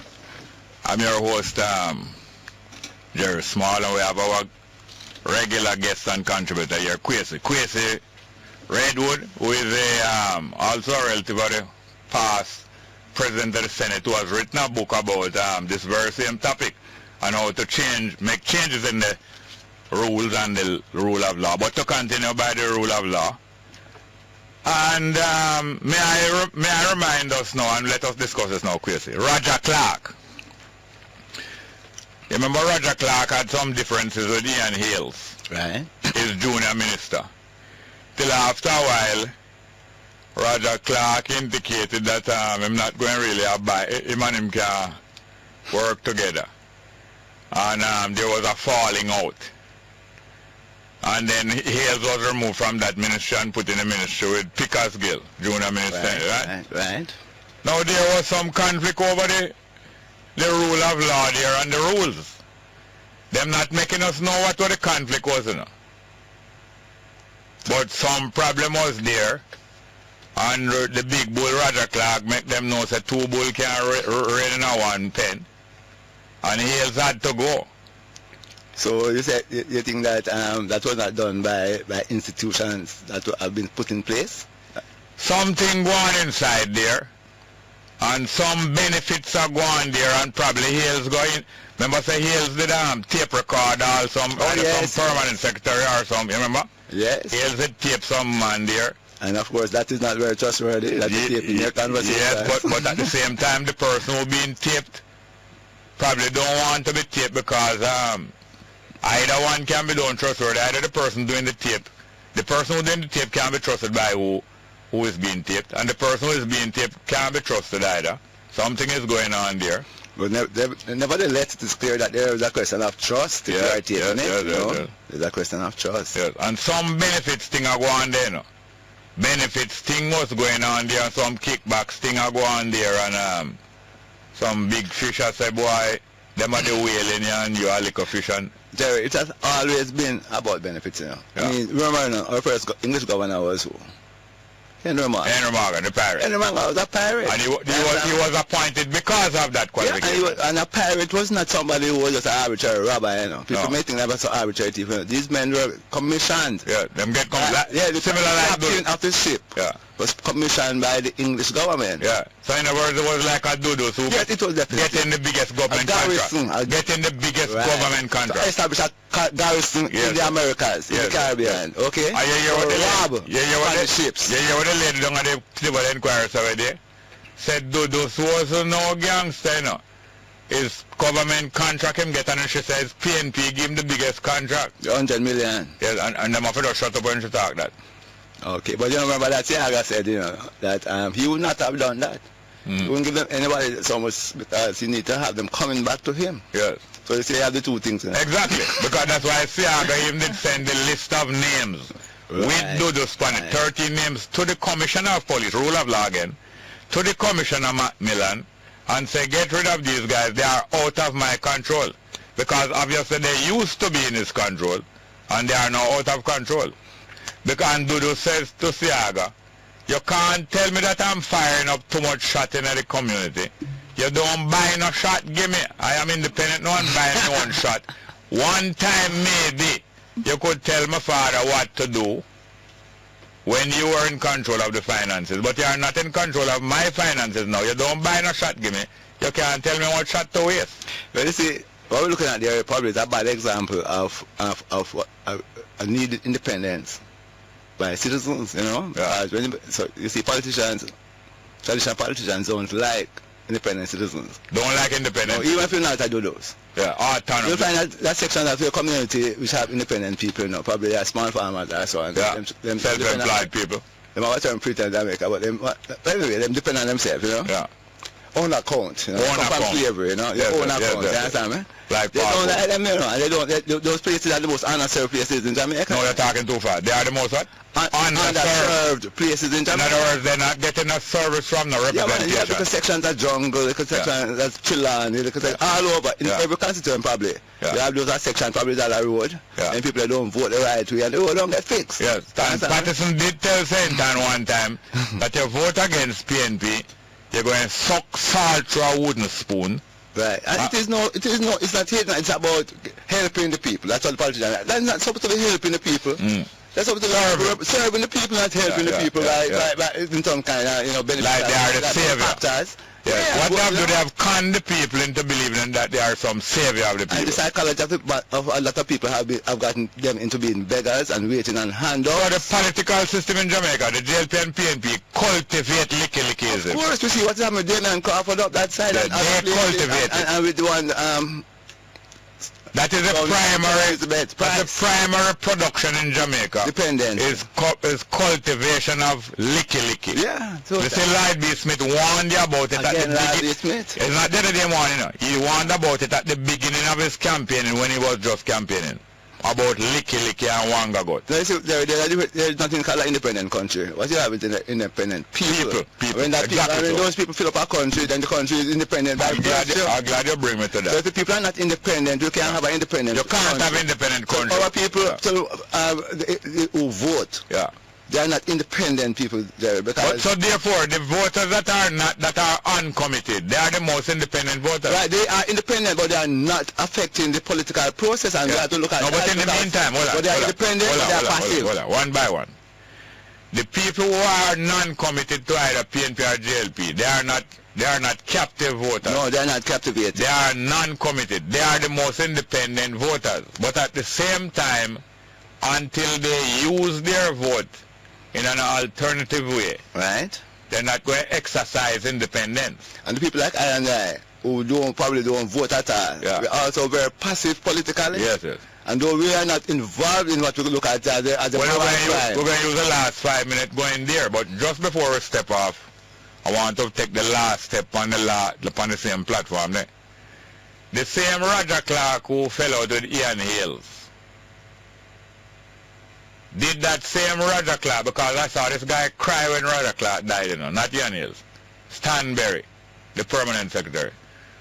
Speaker 2: I'm your host, Jerry Small, and we have our regular guest and contributor here, KWASI Redwood, who is also a relative of the past President of the Senate, who has written a book about this very same topic and how to make changes in the rules and the rule of law, but to continue by the rule of law. And may I remind us now, and let us discuss this now, KWASI. Roger Clark. You remember Roger Clark had some differences with Ian Hales.
Speaker 13: Right.
Speaker 2: His junior minister. Till after a while, Roger Clark indicated that I'm not going to really abide, him and him can work together. And there was a falling out. And then Hales was removed from that ministry and put in a ministry with Pickersgill, junior minister,
Speaker 13: right?
Speaker 2: Now there was some conflict over the rule of law there and the rules. Them not making us know what the conflict was, you know. But some problem was there, and the big bull Roger Clark make them know that 2 bull can't rain in a 1 pen, and Hales had to go.
Speaker 13: So you said you think that that was not done by institutions that have been put in place?
Speaker 2: Something going inside there, and some benefits are going there, and probably Hales going. Remember, say Hales did tape record or some permanent secretary or something. Remember?
Speaker 13: Yes.
Speaker 2: Hales did tape some man there.
Speaker 13: And of course, that is not very trustworthy. That is taping your conversation.
Speaker 2: Yes, but at the same time, the person who being taped probably don't want to be taped because either one can be done trustworthy. Either the person doing the tape, the person who doing the tape can be trusted by who is being taped, and the person who is being taped can't be trusted either. Something is going on there.
Speaker 13: But nevertheless, it is clear that there is a question of trust. There's a question of trust.
Speaker 2: Yes. And some benefits thing are going there, no? Benefits thing was going on there, and some kickbacks thing are going there, and some big fish I say, boy, them are the whale in here and you are liquor fish. And
Speaker 13: Jerry, it has always been about benefits, you know.
Speaker 2: Yeah.
Speaker 13: I mean, remember, you know, our first English governor was who? Henry Morgan.
Speaker 2: Henry Morgan, the pirate.
Speaker 13: Henry Morgan was a pirate.
Speaker 2: And he was appointed because of that qualification.
Speaker 13: Yeah, and a pirate was not somebody who was just an arbitrary robber, you know. People may think that was an arbitrary thief. You know. These men were commissioned.
Speaker 2: Yeah, them get
Speaker 13: the
Speaker 2: similar like
Speaker 13: captain of the ship was commissioned by the English government.
Speaker 2: Yeah. So in other words, it was like a doodle who
Speaker 13: it was
Speaker 2: getting the biggest government contract. Getting the biggest government contract.
Speaker 13: So establish a garrison in the Americas, in the Caribbean, okay?
Speaker 2: The ships. Yeah, what the lady down at the civil inquiries already said doodles was no gangster, you know. His government contract him get, and she says PNP give him the biggest contract.
Speaker 13: 100 million.
Speaker 2: Yes, and them have to shut up when she talk that.
Speaker 13: Okay, but you remember that Siaga said, you know, that he would not have done that. He wouldn't give them anybody so much because he need to have them coming back to him.
Speaker 2: Yes.
Speaker 13: So you see, you have the two things. You know?
Speaker 2: Exactly, because that's why Siaga even did send the list of names with Dodo Span, 13 names to the Commissioner of Police, rule of law again, to the Commissioner Macmillan, and say, get rid of these guys, they are out of my control. Because obviously they used to be in his control, and they are now out of control. Because Dodo says to Siaga, you can't tell me that I'm firing up too much shot in the community. You don't buy no shot, give me. I am independent, no one buying no one shot. One time maybe you could tell my father what to do when you were in control of the finances, but you are not in control of my finances now. You don't buy no shot, give me. You can't tell me what shot to waste.
Speaker 13: Well, you see, what we're looking at there probably is a bad example of a needed independence by citizens, you know. So you see, traditional politicians don't like independent citizens.
Speaker 2: Don't like independent.
Speaker 13: No, even if you're not, I do those.
Speaker 2: Yeah,
Speaker 13: you'll find that section of your community which have independent people, you know, probably are small farmers or so on.
Speaker 2: Yeah, them self-employed people.
Speaker 13: They might try to pretend America, but anyway, them depend on themselves, you know.
Speaker 2: Yeah.
Speaker 13: Own account, you know.
Speaker 2: Own account.
Speaker 13: Slavery, you know.
Speaker 2: Yes,
Speaker 13: own account, you understand me?
Speaker 2: Like
Speaker 13: they don't like them, you know, and they don't, those places are the most underserved places in Jamaica.
Speaker 2: No, you're talking too far. They are the most what?
Speaker 13: Underserved places in Jamaica.
Speaker 2: In other words, they're not getting a service from the representation.
Speaker 13: Yeah, because sections are jungle, because sections that's Chilani, because all over, in every constituent probably. You have those sections probably that are road, and people don't vote the right way, and the road don't get fixed.
Speaker 2: Yes, Patterson did tell Saintan one time that you vote against PNP, you're going to suck salt through a wooden spoon.
Speaker 13: Right, and it's not hating, it's about helping the people. That's what the politicians are. That's not supposed to be helping the people. That's supposed to be serving the people, not helping the people by in some kind of, you know, benefit.
Speaker 2: Like they are the savior. What do they have conned the people into believing that they are some savior of the people?
Speaker 13: And the psychology of a lot of people have gotten them into being beggars and waiting on handouts.
Speaker 2: So the political system in Jamaica, the JLP and PNP, cultivate licky-lickyism.
Speaker 13: Of course, we see what's happening with Damien Crawford up that side.
Speaker 2: They cultivate it.
Speaker 13: And with the one,
Speaker 2: That is the primary production in Jamaica.
Speaker 13: Dependent.
Speaker 2: Is cultivation of licky.
Speaker 13: Yeah. So
Speaker 2: they say Lloyd B. Smith warned you about it at the beginning. It's not that they warned, you know. He warned about it at the beginning of his campaigning when he was just campaigning. About licky and wanga goat.
Speaker 13: There's nothing called an independent country. What you have is independent people. When those people fill up a country, then the country is independent.
Speaker 2: I'm glad you bring me to that.
Speaker 13: So if the people are not independent, you can't have an independent
Speaker 2: country. You can't have independent country.
Speaker 13: So our people who vote.
Speaker 2: Yeah.
Speaker 13: They are not independent people there because.
Speaker 2: So therefore, the voters that are uncommitted, they are the most independent voters.
Speaker 13: Right, they are independent, but they are not affecting the political process, and we have to look at.
Speaker 2: No, but in the meantime,
Speaker 13: they are independent, but they are passive.
Speaker 2: One by one. The people who are non-committed to either PNP or JLP, they are not captive voters.
Speaker 13: No, they are not captivated.
Speaker 2: They are non-committed. They are the most independent voters. But at the same time, until they use their vote in an alternative way,
Speaker 13: right?
Speaker 2: They're not going to exercise independence.
Speaker 13: And the people like I and I, who probably don't vote at all, we're also very passive politically.
Speaker 2: Yes.
Speaker 13: And though we are not involved in what we look at as a
Speaker 2: we're going to use the last 5 minutes going there, but just before we step off, I want to take the last step on the same platform there. The same Roger Clark who fell out with Ian Hales did that same Roger Clark, because I saw this guy cry when Roger Clark died, you know, not Ian Hales. Stanberry, the permanent secretary.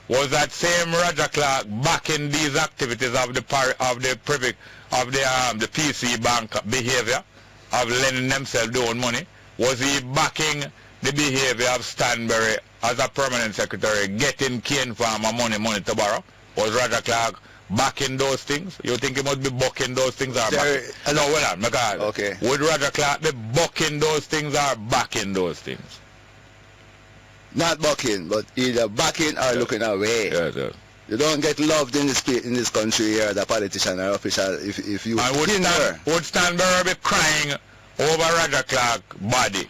Speaker 2: Was that same Roger Clark backing these activities of the PC bank behavior of lending themselves their own money? Was he backing the behavior of Stanberry as a permanent secretary, getting Cane Farmer money to borrow? Was Roger Clark backing those things? You think he must be bucking those things or backing? No, well on, because
Speaker 13: okay.
Speaker 2: Would Roger Clark be bucking those things or backing those things?
Speaker 13: Not bucking, but either backing or looking away.
Speaker 2: Yes.
Speaker 13: You don't get loved in this country here as a politician or official if you
Speaker 2: would Stanberry be crying over Roger Clark's body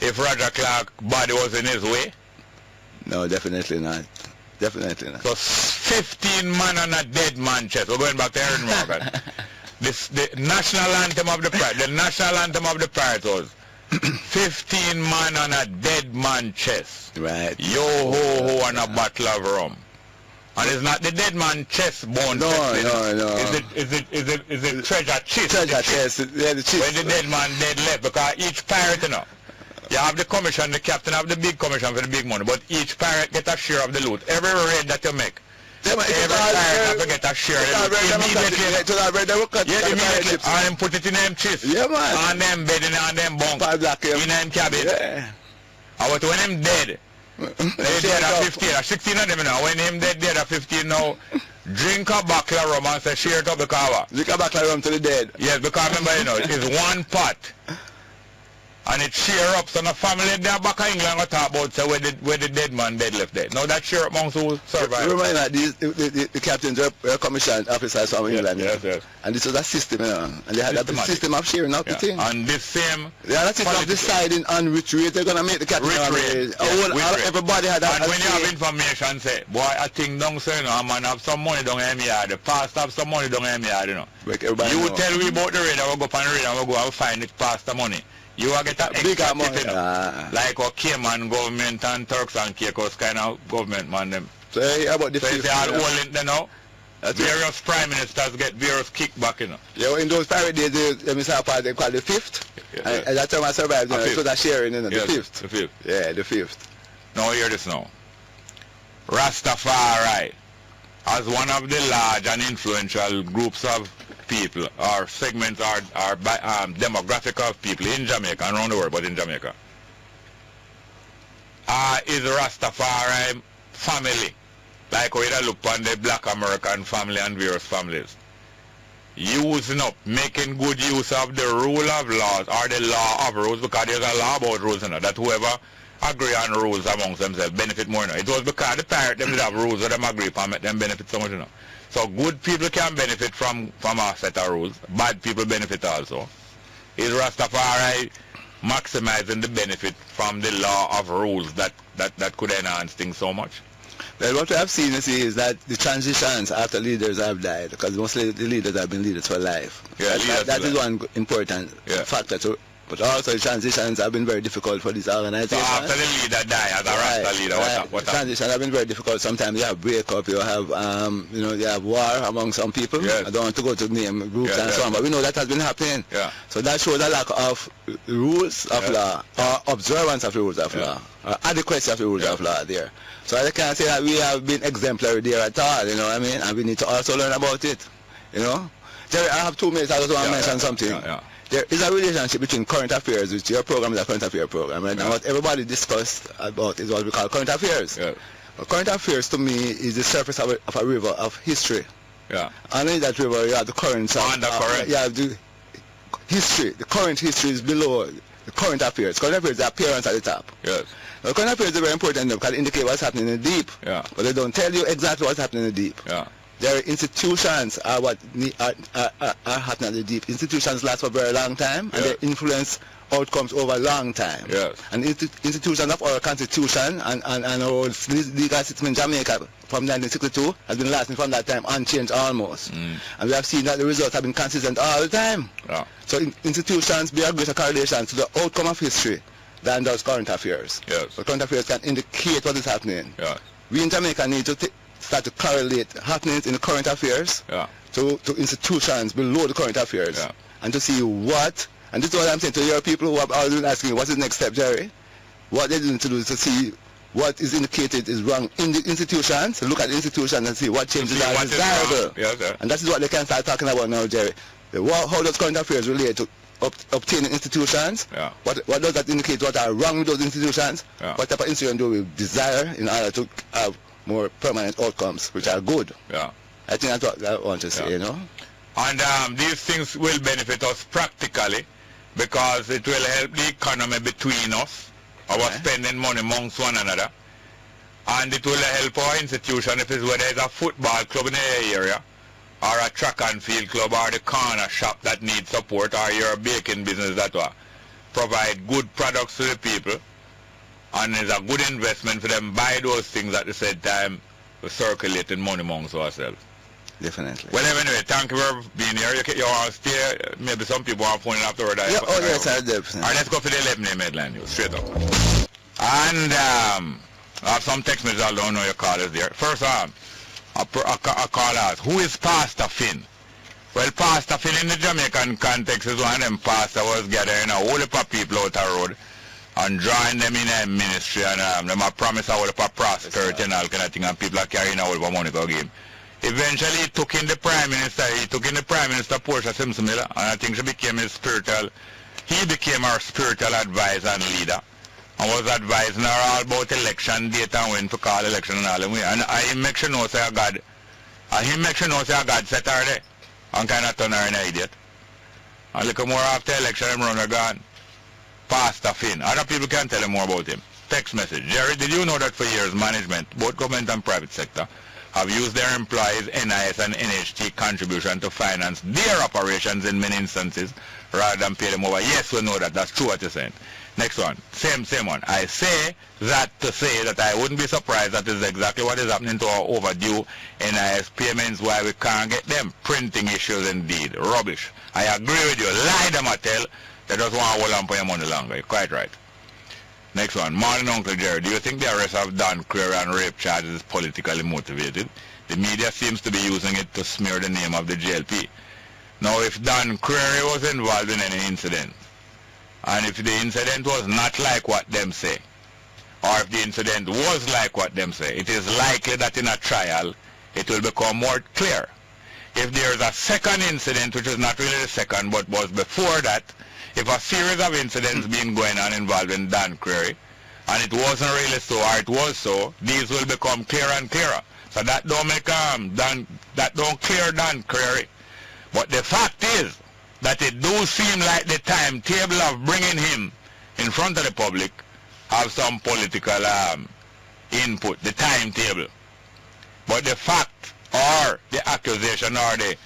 Speaker 2: if Roger Clark's body was in his way?
Speaker 13: No, definitely not. Definitely not.
Speaker 2: So 15 man on a dead man chest. We're going back to Aaron Morgan. The national anthem of the Pirates was 15 man on a dead man chest.
Speaker 13: Right.
Speaker 2: Yo ho ho on a bottle of rum. And it's not the dead man chest bone.
Speaker 13: No.
Speaker 2: Is it treasure chest?
Speaker 13: Treasure chest. Yeah, the chest.
Speaker 2: Where the dead man dead left, because each pirate, you know, you have the commission, the captain have the big commission for the big money, but each pirate get a share of the loot. Every raid that you make, every pirate have to get a share of the loot. Immediately, and put it in them chest.
Speaker 13: Yeah, man.
Speaker 2: And them bed and them bunk. In them cabin.
Speaker 13: Yeah.
Speaker 2: And but when them dead, they dead at 15, or 16 of them now. When him dead at 15 now, drink a bottle of rum and say share it up the cover.
Speaker 13: Drink a bottle of rum to the dead.
Speaker 2: Yes, because remember, you know, it's one pot. And it share up, so the family there back in England will talk about so where the dead man dead left there. Now that share up amongst who survive.
Speaker 13: Remember that the captains were commissioned officers from England.
Speaker 2: Yes.
Speaker 13: And this was a system, you know. And they had a system of sharing out the thing.
Speaker 2: And this same
Speaker 13: they had a system of deciding on which rate they're gonna make the captain. Everybody had that.
Speaker 2: And when you have information say, boy, I think don't say no, man have some money down here, the pastor have some money down here, you know. You tell me about the raid, I will go up on the raid and we'll go and find the pastor money. You will get a extra tip, you know, like a Cayman government and Turks and Caicos kind of government, man. Them.
Speaker 13: So about the
Speaker 2: fifth, they all hold it now. Various prime ministers get various kickback, you know.
Speaker 13: Yeah, in those pirate days, they call the fifth. Yeah. And that time I survived, you know, it was a sharing, you know, the fifth.
Speaker 2: The fifth.
Speaker 13: Yeah, the fifth.
Speaker 2: Now hear this now. Rastafari, as one of the large and influential groups of people or segments or demographic of people in Jamaica and around the world, but in Jamaica, is Rastafari family, like we look on the Black American family and various families, using up, making good use of the rule of laws or the law of rules, because there's a law about rules, you know, that whoever agree on rules amongst themselves benefit more, you know. It was because the pirate them did have rules that them agree upon make them benefit so much, you know. So good people can benefit from a set of rules. Bad people benefit also. Is Rastafari maximizing the benefit from the law of rules that could enhance things so much?
Speaker 13: Well, what we have seen, you see, is that the transitions after leaders have died, because mostly the leaders have been leaders for life.
Speaker 2: Yeah,
Speaker 13: that is one important factor. But also the transitions have been very difficult for these organizations.
Speaker 2: So after the leader died, as a Rasta leader, what
Speaker 13: transitions have been very difficult. Sometimes you have breakup, you have you have war among some people.
Speaker 2: Yes.
Speaker 13: I don't want to go to name groups and so on, but we know that has been happening.
Speaker 2: Yeah.
Speaker 13: So that shows a lack of rules of law, or observance of the rules of law, or adequacy of the rules of law there. So I can't say that we have been exemplary there at all, you know what I mean? And we need to also learn about it, you know? Jerry, I have 2 minutes, I just want to mention something. There is a relationship between current affairs, which your program is a current affairs program, right? And what everybody discussed about is what we call current affairs.
Speaker 2: Yeah.
Speaker 13: But current affairs to me is the surface of a river of history.
Speaker 2: Yeah.
Speaker 13: Underneath that river you have the currents.
Speaker 2: Undercurrent.
Speaker 13: You have the history. The current history is below the current affairs. Current affairs is the appearance at the top.
Speaker 2: Yes.
Speaker 13: Now, current affairs is very important because they indicate what's happening in the deep.
Speaker 2: Yeah.
Speaker 13: But they don't tell you exactly what's happening in the deep.
Speaker 2: Yeah.
Speaker 13: Their institutions are what are happening at the deep. Institutions last for a very long time, and they influence outcomes over a long time.
Speaker 2: Yes.
Speaker 13: And institutions of our constitution and our legal system in Jamaica from 1962 has been lasting from that time unchanged almost. And we have seen that the results have been consistent all the time.
Speaker 2: Yeah.
Speaker 13: So institutions bear greater correlation to the outcome of history than does current affairs.
Speaker 2: Yes.
Speaker 13: So current affairs can indicate what is happening.
Speaker 2: Yes.
Speaker 13: We in Jamaica need to start to correlate happenings in the current affairs to institutions below the current affairs, and to see what, and this is what I'm saying to your people who have always been asking, what's the next step, Jerry? What they're doing to do is to see what is indicated is wrong in the institutions, look at the institutions and see what changes are desirable. And that is what they can start talking about now, Jerry. How does current affairs relate to obtaining institutions? What does that indicate? What are wrong with those institutions? What type of institution do we desire in order to have more permanent outcomes, which are good?
Speaker 2: Yeah.
Speaker 13: I think that's what I want to say, you know.
Speaker 2: And these things will benefit us practically because it will help the economy between us, our spending money amongst one another, and it will help our institution if it's whether it's a football club in the area, or a track and field club, or the corner shop that needs support, or your baking business that will provide good products to the people. And it's a good investment for them buy those things at the same time we're circulating money amongst ourselves.
Speaker 13: Definitely.
Speaker 2: Well, anyway, thank you for being here. You want to stay? Maybe some people want to phone afterward.
Speaker 13: Yeah, yes, I definitely.
Speaker 2: All right, let's go for the 11 name headline news, straight up. And I have some text messages. I don't know your call is there. First, a call us. Who is Pastor Finn? Well, Pastor Finn in the Jamaican context is one of them pastor was gathering a whole heap of people out the road and drawing them in a ministry, and them a promise a whole heap of prosperity and all kind of thing, and people are carrying a whole heap of money to give him. Eventually, he took in the Prime Minister Portia Simpson Miller, and I think he became our spiritual advisor and leader, and was advising her all about election data and when to call election and all that. And I make sure know say God, God set her there, and kind of turn her in an idiot. And look more after election, him run her gone. Pastor Finn. Other people can tell him more about him. Text message. Jerry, did you know that for years management, both government and private sector, have used their employees' NIS and NHT contribution to finance their operations in many instances rather than pay them over? Yes, we know that. That's true what you're saying. Next one. Same one. I say that to say that I wouldn't be surprised that is exactly what is happening to our overdue NIS payments, why we can't get them. Printing issues indeed. Rubbish. I agree with you. Lie them, I tell. They just want to hold on for your money longer. You're quite right. Next one. Morning, Uncle Jerry. Do you think the arrest of Don Query on rape charges is politically motivated? The media seems to be using it to smear the name of the JLP. Now, if Don Query was involved in any incident, and if the incident was not like what them say, or if the incident was like what them say, it is likely that in a trial, it will become more clear. If there is a second incident, which is not really the second, but was before that, if a series of incidents been going on involving Don Query, and it wasn't really so, or it was so, these will become clearer and clearer. So that don't make that don't clear Don Query. But the fact is that it do seem like the timetable of bringing him in front of the public have some political input, the timetable. But the fact or the accusation or the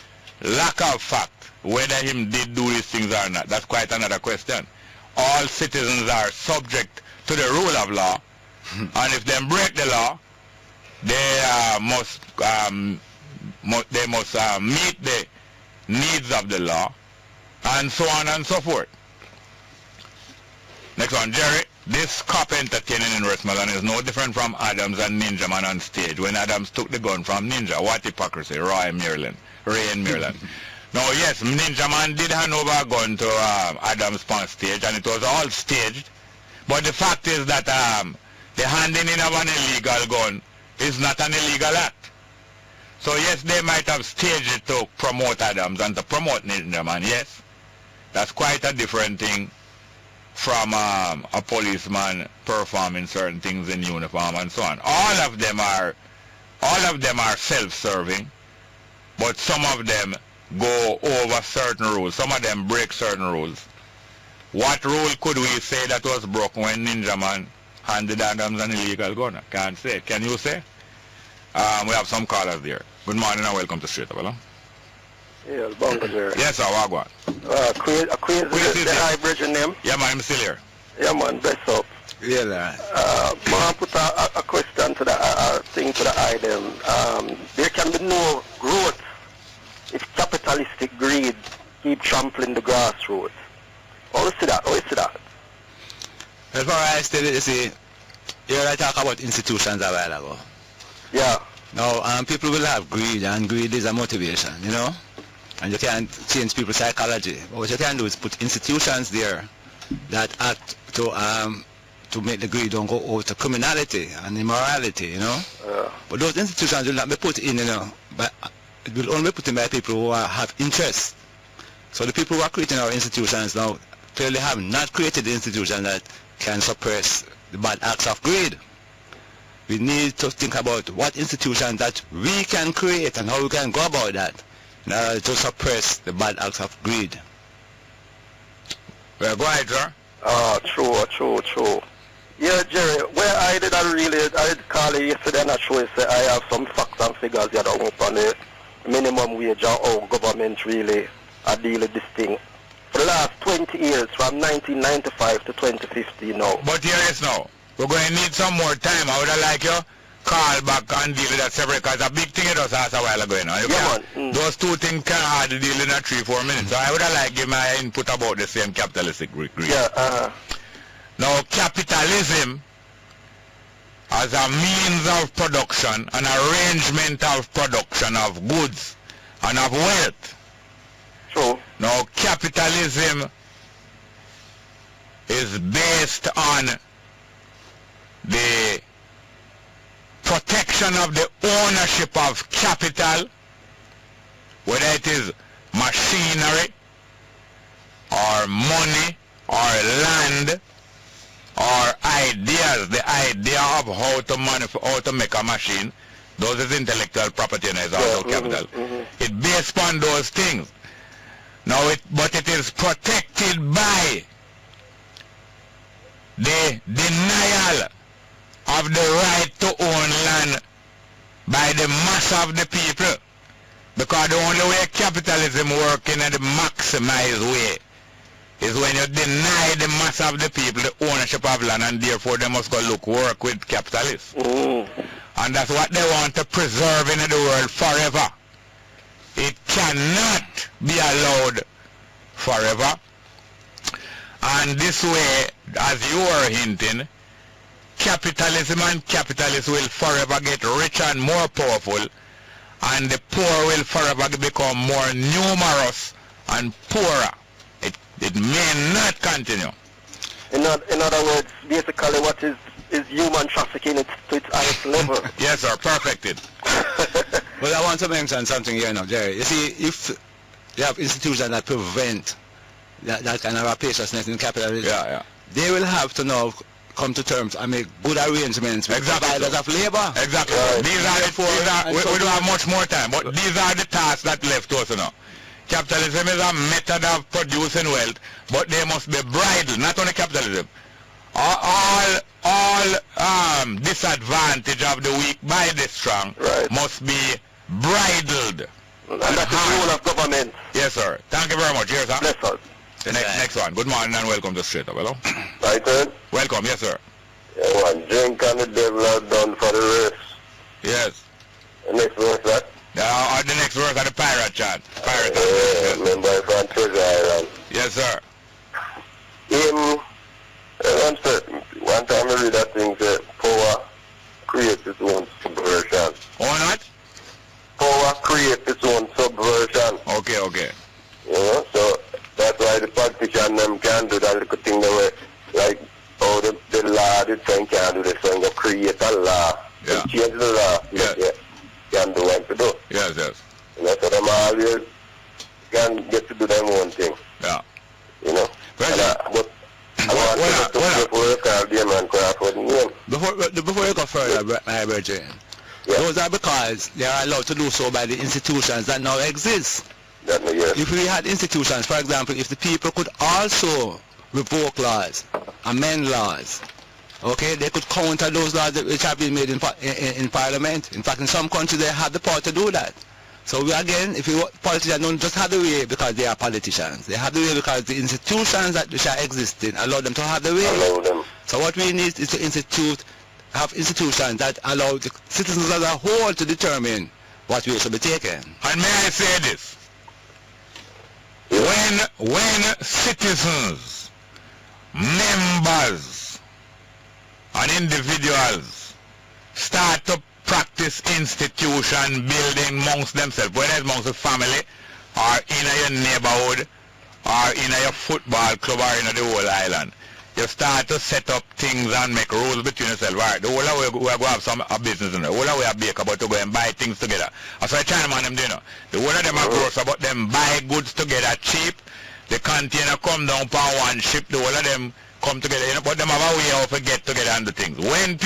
Speaker 2: lack of fact, whether him did do these things or not, that's quite another question. All citizens are subject to the rule of law, and if they break the law, they must meet the needs of the law, and so on and so forth. Next one, Jerry. This cop entertaining in Westmoreland is no different from Adams and Ninja Man on stage when Adams took the gun from Ninja. What hypocrisy, Ray in Maryland. Now, yes, Ninja Man did hand over a gun to Adams on stage, and it was all staged. But the fact is that the handing in of an illegal gun is not an illegal act. So yes, they might have staged it to promote Adams and to promote Ninja Man, yes. That's quite a different thing from a policeman performing certain things in uniform and so on. All of them are self-serving, but some of them go over certain rules. Some of them break certain rules. What rule could we say that was broken when Ninja Man handed Adams an illegal gun? I can't say. Can you say? We have some callers there. Good morning and welcome to Straight Up, hello?
Speaker 12: Yes, Bunga there.
Speaker 2: Yes, sir, Wagwan.
Speaker 12: Crazy the high bridge name?
Speaker 2: Yeah, man, I'm still here.
Speaker 12: Yeah, man, best up.
Speaker 13: Yeah,
Speaker 12: man, put a question to the thing to the item. There can be no growth if capitalistic greed keep trampling the grassroots. How you see that?
Speaker 13: As far as I stated, you see, here I talk about institutions a while ago.
Speaker 12: Yeah.
Speaker 13: Now, people will have greed, and greed is a motivation, you know? And you can't change people's psychology. But what you can do is put institutions there that act to make the greed don't go over to criminality and immorality, you know? But those institutions will not be put in, you know, but it will only be put in by people who have interest. So the people who are creating our institutions now clearly have not created the institution that can suppress the bad acts of greed. We need to think about what institutions that we can create and how we can go about that in order to suppress the bad acts of greed.
Speaker 2: Well, go ahead, sir.
Speaker 12: True. Yeah, Jerry, where I did call you yesterday and I showed you I have some facts and figures that are on the minimum wage and how government really are dealing with this thing. For the last 20 years, from 1995 to 2015 now.
Speaker 2: But here is now. We're going to need some more time. I would have liked you call back and deal with that separate, because a big thing it was asked a while ago, you know. Those two things can hardly deal in 3-4 minutes. So I would have liked to give my input about the same capitalistic greed.
Speaker 12: Yeah,
Speaker 2: Now, capitalism as a means of production, an arrangement of production of goods and of wealth.
Speaker 12: True.
Speaker 2: Now, capitalism is based on the protection of the ownership of capital, whether it is machinery or money or land or ideas, the idea of how to make a machine. Those is intellectual property and is also capital. It's based on those things. Now, but it is protected by the denial of the right to own land by the mass of the people, because the only way capitalism works in a maximized way is when you deny the mass of the people the ownership of land, and therefore they must go work with capitalists. And that's what they want to preserve in the world forever. It cannot be allowed forever. And this way, as you were hinting, capitalism and capitalists will forever get richer and more powerful, and the poor will forever become more numerous and poorer. It may not continue.
Speaker 12: In other words, basically what is human trafficking to its highest level.
Speaker 2: Yes, sir, perfected.
Speaker 13: Well, I want to mention something here now, Jerry. You see, if you have institutions that prevent that kind of rapaciousness in capitalism, they will have to now come to terms and make good arrangements with providers of labor.
Speaker 2: Exactly. We don't have much more time, but these are the tasks that left to us now. Capitalism is a method of producing wealth, but they must be bridled. Not only capitalism. All disadvantage of the weak by the strong must be bridled.
Speaker 12: And that's the role of government.
Speaker 2: Yes, sir. Thank you very much. Yes, sir.
Speaker 12: Bless us.
Speaker 2: The next one. Good morning and welcome to Straight Up. Hello.
Speaker 10: Right, sir?
Speaker 2: Welcome. Yes, sir.
Speaker 10: Yeah, one drink and the devil are done for the rest.
Speaker 2: Yes.
Speaker 10: The next verse, that?
Speaker 2: The next verse of the pirate chant. Pirate
Speaker 10: remember from Treasure Island.
Speaker 2: Yes, sir.
Speaker 10: One time I read that thing that power creates its own subversion.
Speaker 2: Or not?
Speaker 10: Power creates its own subversion.
Speaker 2: Okay, okay.
Speaker 10: You know, so that's why the politician them can do that little thing that way, like, oh, the law, the thing can't do this thing, go create a law.
Speaker 2: Yeah.
Speaker 10: Change the law.
Speaker 2: Yes.
Speaker 10: Can do what to do.
Speaker 2: Yes, yes.
Speaker 10: And that's what them always can get to do their own thing.
Speaker 2: Yeah.
Speaker 10: You know?
Speaker 13: Before you go further, my virgin, those are because they are allowed to do so by the institutions that now exist. If we had institutions, for example, if the people could also revoke laws, amend laws, okay, they could counter those laws which have been made in Parliament. In fact, in some countries they have the power to do that. So again, if politicians don't just have the way because they are politicians, they have the way because the institutions that which are existing allow them to have the way. So what we need is to have institutions that allow the citizens as a whole to determine what way should be taken.
Speaker 2: And may I say this? When citizens, members, and individuals start to practice institution building amongst themselves, whether it's amongst the family or in your neighborhood or in your football club or in the whole island, you start to set up things and make rules between yourselves. Right, the whole way we are going to have some business in there. The whole way a baker about to go and buy things together. That's why Chinaman them do, you know. The whole of them are gross about them buy goods together cheap. The container come down per one ship. The whole of them come together, you know, but them have a way how to get together and do things. When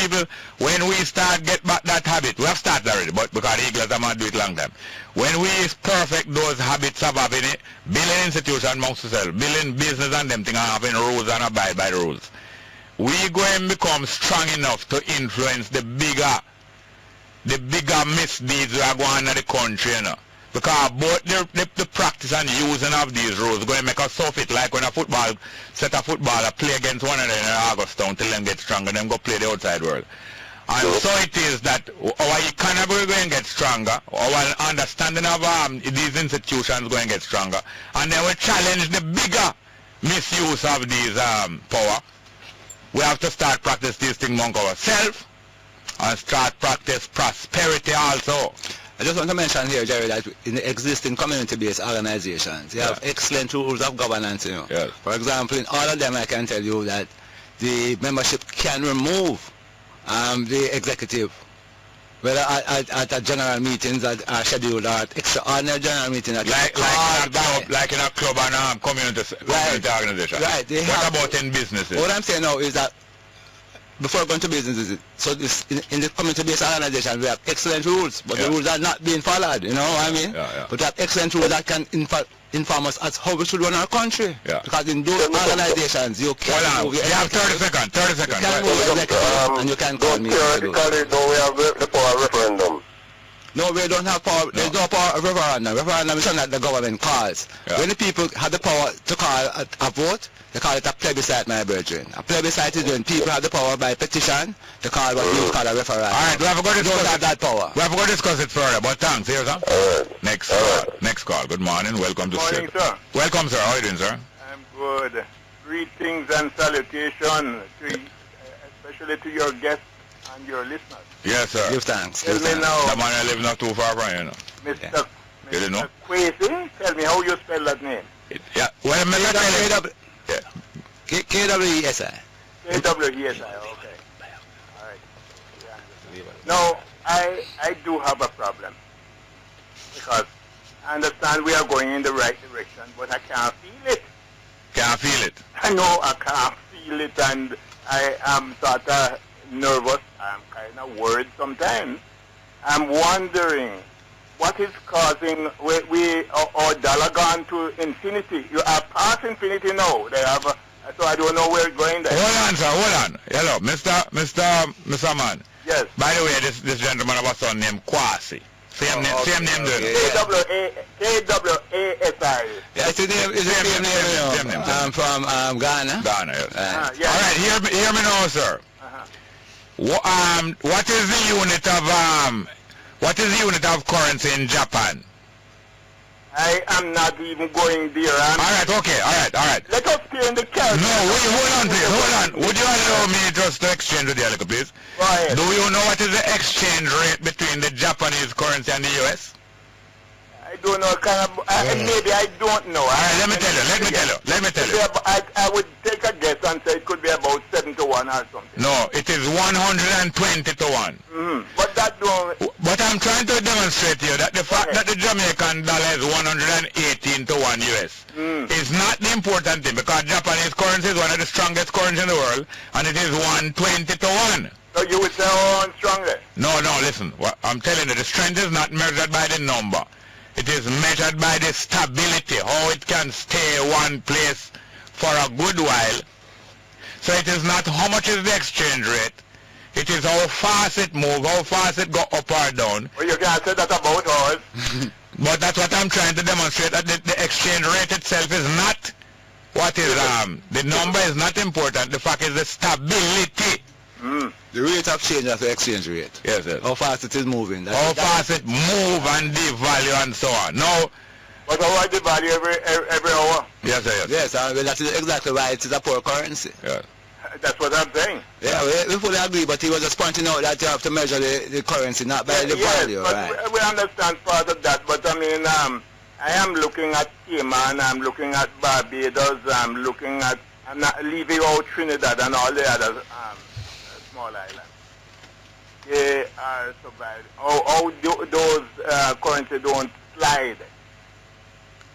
Speaker 2: we start get back that habit, we have started already, but because the Eagles are going to do it long time. When we perfect those habits of having it, building institutions amongst ourselves, building business and them things and having rules and abide by the rules, we go and become strong enough to influence the bigger misdeeds that are going on in the country, you know. Because both the practice and using of these rules going to make us so fit, like when a set of footballer play against one another in Augustown till them get stronger, then go play the outside world. And so it is that our economy is going to get stronger, our understanding of these institutions going to get stronger, and then we challenge the bigger misuse of these power. We have to start practice these things among ourselves and start practice prosperity also.
Speaker 13: I just want to mention here, Jerry, that in the existing community-based organizations, they have excellent rules of governance, you know.
Speaker 2: Yes.
Speaker 13: For example, in all of them, I can tell you that the membership can remove the executive, whether at general meetings that are scheduled or at extraordinary general meetings.
Speaker 2: Like in a club and community organization.
Speaker 13: Right.
Speaker 2: What about in businesses?
Speaker 13: What I'm saying now is that before going to businesses, so this, in the community-based organization, we have excellent rules, but the rules are not being followed, you know what I mean? But we have excellent rules that can inform us as how we should run our country. Because in those organizations, you can move your
Speaker 2: You have 30 seconds.
Speaker 13: You can move your executive and you can call me.
Speaker 10: Theoretically, don't we have the power of referendum?
Speaker 13: No, we don't have power. There's no power of referendum. Referendum is something that the government calls. When the people have the power to call a vote, they call it a plebiscite, my brethren. A plebiscite is when people have the power by petition to call what you call a referendum.
Speaker 2: Alright, we have to go discuss
Speaker 13: don't have that power.
Speaker 2: We have to go discuss it further, but thanks, here, sir. Next call. Good morning. Welcome to the
Speaker 14: morning, sir.
Speaker 2: Welcome, sir. How are you doing, sir?
Speaker 14: I'm good. Greetings and salutations, especially to your guests and your listeners.
Speaker 2: Yes, sir.
Speaker 13: Give thanks.
Speaker 14: Tell me now.
Speaker 2: The man I live not too far from you, know.
Speaker 14: Mr.
Speaker 2: You didn't know?
Speaker 14: KWASI, tell me how you spell that name.
Speaker 2: Well,
Speaker 13: KWASI.
Speaker 14: KWASI, okay. Alright. Now, I do have a problem. Because I understand we are going in the right direction, but I can't feel it.
Speaker 2: Can't feel it?
Speaker 14: I know I can't feel it, and I am sort of nervous. I'm kind of worried sometimes. I'm wondering what is causing our dollar gone to infinity. You are past infinity now. They have so I don't know where it's going there.
Speaker 2: Hold on, sir. Hold on. Hello, Mr. Man.
Speaker 14: Yes.
Speaker 2: By the way, this gentleman have a son named KWASI. Same name, dude.
Speaker 14: KWASI.
Speaker 13: Yeah, it's the same name. I'm from Ghana.
Speaker 2: Ghana, yes.
Speaker 14: Yes.
Speaker 2: All right, hear me now, sir. What is the unit of currency in Japan?
Speaker 14: I am not even going there.
Speaker 2: Alright, okay, alright.
Speaker 14: Let us stay in the character.
Speaker 2: No, hold on, please, hold on. Would you allow me just to exchange with you a little, please?
Speaker 14: Go ahead.
Speaker 2: Do you know what is the exchange rate between the Japanese currency and the US?
Speaker 14: I don't know, maybe I don't know.
Speaker 2: Alright, let me tell you.
Speaker 14: I would take a guess and say it could be about 7 to 1 or something.
Speaker 2: No, it is 120 to 1.
Speaker 14: But that don't...
Speaker 2: But I'm trying to demonstrate to you that the fact that the Jamaican dollar is 118 to 1 US is not the important thing, because Japanese currency is one of the strongest currencies in the world, and it is 120 to 1.
Speaker 14: So you would say, oh, I'm stronger?
Speaker 2: No, listen. I'm telling you, the strength is not measured by the number. It is measured by the stability, how it can stay one place for a good while. So it is not how much is the exchange rate. It is how fast it moves, how fast it go up or down.
Speaker 14: Well, you can't say that about us.
Speaker 2: But that's what I'm trying to demonstrate, that the exchange rate itself is not what is, the number is not important. The fact is the stability.
Speaker 13: The rate of change of the exchange rate.
Speaker 2: Yes.
Speaker 13: How fast it is moving.
Speaker 2: How fast it move and devalue and so on. Now,
Speaker 14: but how I devalue every hour?
Speaker 2: Yes.
Speaker 13: Yes, that is exactly why it is a poor currency.
Speaker 2: Yeah.
Speaker 14: That's what I'm saying.
Speaker 13: Yeah, we fully agree, but he was just pointing out that you have to measure the currency, not by the value,
Speaker 14: but
Speaker 13: right?
Speaker 14: We understand part of that, but I mean, I am looking at Cayman, I'm looking at Barbados, I'm not leaving out Trinidad and all the other small islands. They are so bad. Those currency don't slide.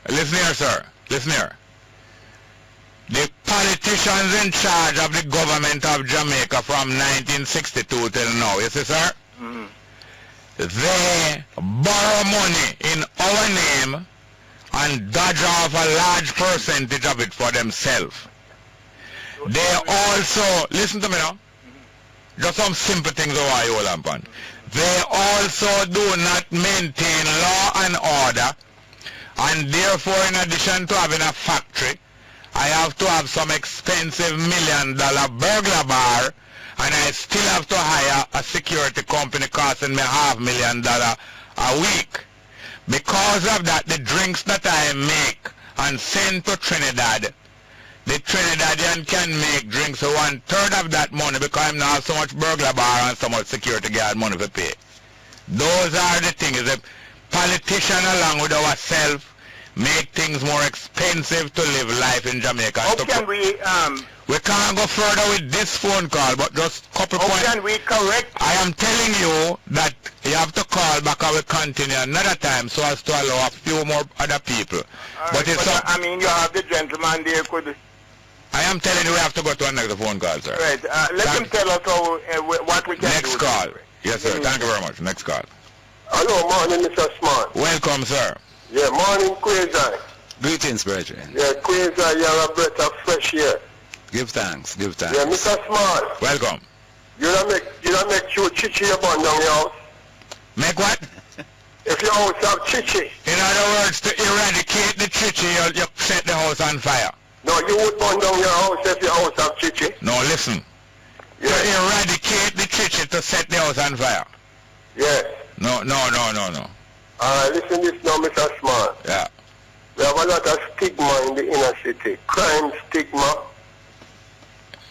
Speaker 2: Listen here, sir. Listen here. The politicians in charge of the government of Jamaica from 1962 till now, you see, sir? They borrow money in our name and dodge off a large percentage of it for themselves. They also, listen to me now, just some simple things over you, Lampan. They also do not maintain law and order, and therefore, in addition to having a factory, I have to have some expensive $1 million burglar bar, and I still have to hire a security company costing me $500,000 a week. Because of that, the drinks that I make and send to Trinidad, the Trinidadian can make drinks for 1/3 of that money, because I'm not so much burglar bar and so much security guard money to pay. Those are the things. The politician along with ourselves make things more expensive to live life in Jamaica.
Speaker 14: How can we
Speaker 2: can't go further with this phone call, but just a couple points.
Speaker 14: How can we correct?
Speaker 2: I am telling you that you have to call back. I will continue another time so as to allow a few more other people.
Speaker 14: But I mean, you have the gentleman there could...
Speaker 2: I am telling you we have to go to another phone call, sir.
Speaker 14: Right. Let him tell us what we can do.
Speaker 2: Next call. Yes, sir. Thank you very much. Next call.
Speaker 10: Hello, morning, Mr. Smart.
Speaker 2: Welcome, sir.
Speaker 10: Yeah, morning, KWASI.
Speaker 13: Greetings, brethren.
Speaker 10: Yeah, KWASI, you're a breath of fresh air.
Speaker 13: Give thanks.
Speaker 10: Yeah, Mr. Smart.
Speaker 2: Welcome.
Speaker 10: You don't make sure chichi upon down your house.
Speaker 2: Make what?
Speaker 10: If your house have chichi.
Speaker 2: In other words, to eradicate the chichi, you set the house on fire.
Speaker 10: No, you would burn down your house if your house have chichi.
Speaker 2: No, listen.
Speaker 10: Yeah.
Speaker 2: To eradicate the chichi to set the house on fire.
Speaker 10: Yes.
Speaker 2: No.
Speaker 10: Alright, listen this now, Mr. Smart.
Speaker 2: Yeah.
Speaker 10: We have a lot of stigma in the inner city. Crime stigma,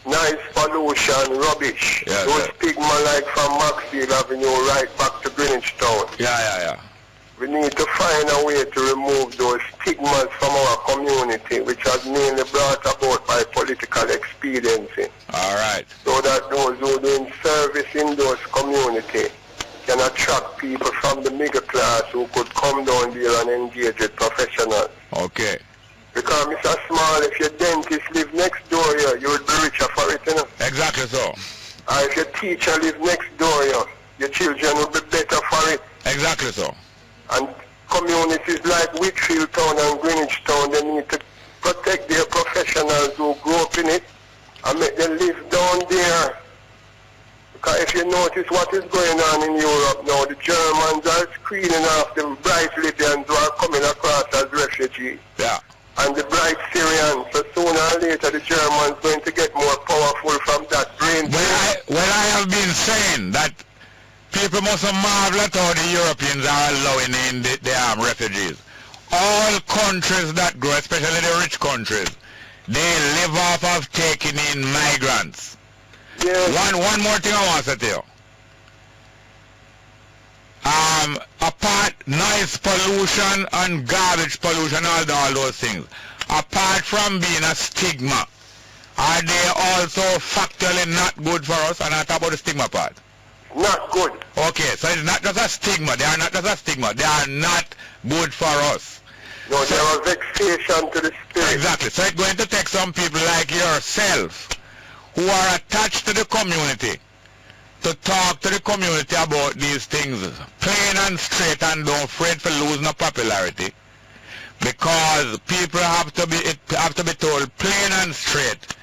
Speaker 10: noise pollution, rubbish.
Speaker 2: Yeah,
Speaker 10: those stigma like from Maxfield Avenue right back to Greenwich Town.
Speaker 2: Yeah.
Speaker 10: We need to find a way to remove those stigmas from our community, which are mainly brought about by political expediency.
Speaker 2: Alright.
Speaker 10: So that those who are doing service in those communities can attract people from the middle class who could come down there and engage with professionals.
Speaker 2: Okay.
Speaker 10: Because, Mr. Small, if your dentist live next door here, you would be richer for it, you know?
Speaker 2: Exactly so.
Speaker 10: Or if your teacher live next door here, your children would be better for it.
Speaker 2: Exactly so.
Speaker 10: And communities like Whitfield Town and Greenwich Town, they need to protect their professionals who grew up in it and make them live down there. Because if you notice what is going on in Europe now, the Germans are screening off the bright Libyans who are coming across as refugees.
Speaker 2: Yeah.
Speaker 10: And the bright Syrians. So sooner or later the Germans going to get more powerful from that brain.
Speaker 2: Well, I have been people must marvel at how the Europeans are allowing in the refugees. All countries that grow, especially the rich countries, they live off of taking in migrants.
Speaker 10: Yes.
Speaker 2: One more thing I want to tell you. Apart noise pollution and garbage pollution, all those things, apart from being a stigma, are they also factually not good for us? And I talk about the stigma part.
Speaker 10: Not good.
Speaker 2: Okay, so it's not just a stigma. They are not just a stigma. They are not good for us.
Speaker 10: No, there was vexation to the spirit.
Speaker 2: Exactly. So it's going to take some people like yourself who are attached to the community to talk to the community about these things plain and straight, and don't afraid for losing no popularity, because people have to be told plain and straight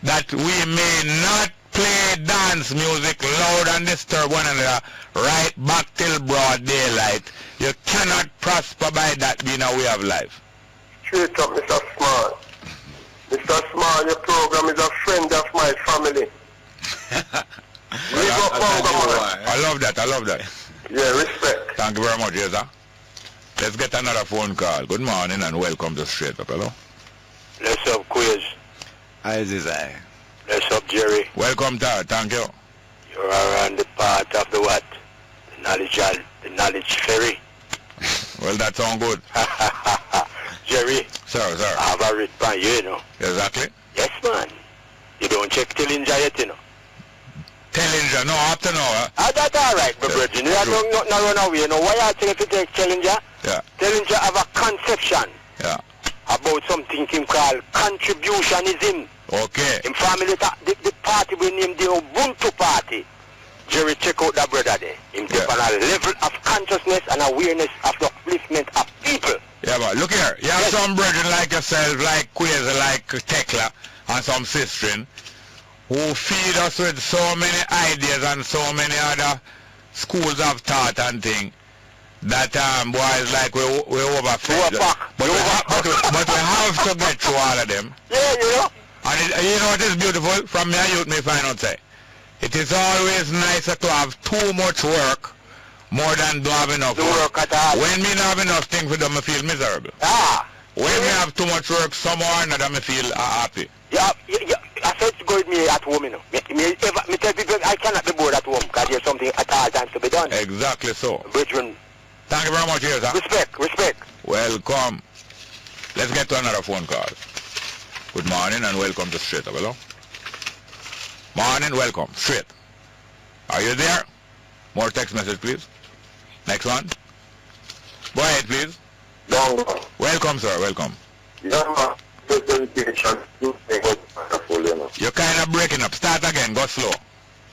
Speaker 2: that we may not play dance music loud and disturb one another right back till broad daylight. You cannot prosper by that being a way of life.
Speaker 10: Straight up, Mr. Small. Mr. Small, your program is a friend of my family.
Speaker 2: I love that.
Speaker 10: Yeah, respect.
Speaker 2: Thank you very much, yes, sir. Let's get another phone call. Good morning and welcome to Straight Up. Hello.
Speaker 9: Bless up, Quiz.
Speaker 13: Hi, Zizai.
Speaker 9: Bless up, Jerry.
Speaker 2: Welcome, Tar. Thank you.
Speaker 9: You're around the part of the what? The knowledge ferry.
Speaker 2: Well, that sounds good.
Speaker 9: Jerry.
Speaker 2: Sir.
Speaker 9: I have a writ by you, know.
Speaker 2: Exactly.
Speaker 9: Yes, man. You don't check Tillinger yet, you know.
Speaker 2: Tillinger, no, up to now.
Speaker 9: That's all right, my brother. You don't run away, you know. Why I think if you take Tillinger?
Speaker 2: Yeah.
Speaker 9: Tillinger have a conception.
Speaker 2: Yeah.
Speaker 9: About something him called contributionism.
Speaker 2: Okay.
Speaker 9: In family, the party we name the Ubuntu Party. Jerry, check out that brother there. Him take on a level of consciousness and awareness of the upliftment of people.
Speaker 2: Yeah, but look here. You have some brethren like yourself, like KWASI, like Tekla, and some sisters who feed us with so many ideas and so many other schools of thought and things that boys like we overfed. But we have to get through all of them.
Speaker 9: Yeah, you know.
Speaker 2: And you know what is beautiful? From me and youth, me find out say, it is always nicer to have too much work more than to have enough work. When me not have enough things for them, I feel miserable. When me have too much work, somehow or another, I feel happy.
Speaker 9: Yeah. I said to go with me at home, you know. Me tell people I cannot be bored at home because there's something at all times to be done.
Speaker 2: Exactly so.
Speaker 9: Brethren.
Speaker 2: Thank you very much, here, sir.
Speaker 9: Respect.
Speaker 2: Welcome. Let's get to another phone call. Good morning and welcome to Straight Up. Hello? Morning, welcome. Straight. Are you there? More text message, please. Next one. Go ahead, please. Welcome, sir. Welcome. You're kind of breaking up. Start again. Go slow.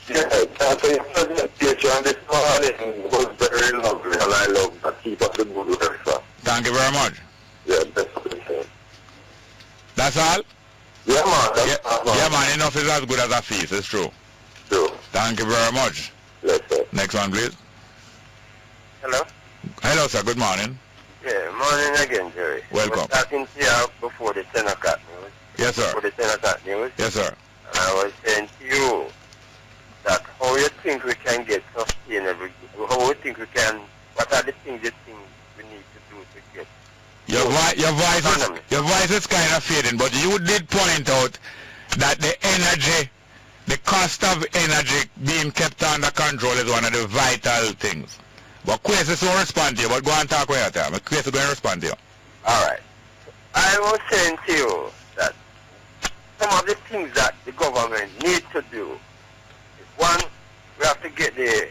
Speaker 10: Yeah, your presentation this morning was very lovely, and I love that. Keep up the good work, sir.
Speaker 2: Thank you very much.
Speaker 10: Yeah, that's what I'm saying.
Speaker 2: That's all?
Speaker 10: Yeah, man.
Speaker 2: Yeah, man. Enough is as good as a feast. It's true.
Speaker 10: True.
Speaker 2: Thank you very much.
Speaker 10: Yes, sir.
Speaker 2: Next one, please.
Speaker 10: Hello?
Speaker 2: Hello, sir. Good morning.
Speaker 10: Yeah, morning again, Jerry.
Speaker 2: Welcome.
Speaker 10: I was talking to you before the 10 o'clock news.
Speaker 2: Yes, sir.
Speaker 10: Before the 10 o'clock news.
Speaker 2: Yes, sir.
Speaker 10: And I was saying to you that how you think we can get sustainable, how you think we can, what are the things you think we need to do to get.
Speaker 2: Your voice is kind of fading, but you did point out that the cost of energy being kept under control is one of the vital things. But KWASI won't respond to you, but go and talk with your time. KWASI going to respond to you.
Speaker 10: Alright. I was saying to you that some of the things that the government needs to do is, one, we have to get the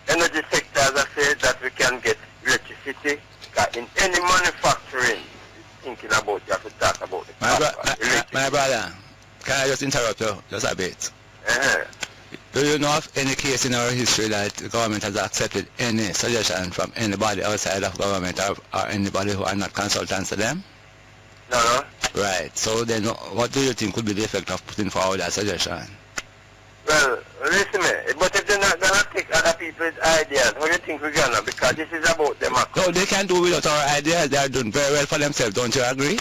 Speaker 10: energy sector, as I said, that we can get electricity. Because in any manufacturing, thinking about, you have to talk about the cost.
Speaker 13: My brother, can I just interrupt you just a bit? Do you know of any case in our history that the government has accepted any suggestion from anybody outside of government or anybody who are not consultants to them?
Speaker 10: No.
Speaker 13: Right. So then what do you think would be the effect of putting forward that suggestion?
Speaker 10: Well, listen me, but if they're not going to take other people's ideas, how do you think we're going to? Because this is about democracy.
Speaker 13: No, they can do without our ideas. They are doing very well for themselves. Don't you agree?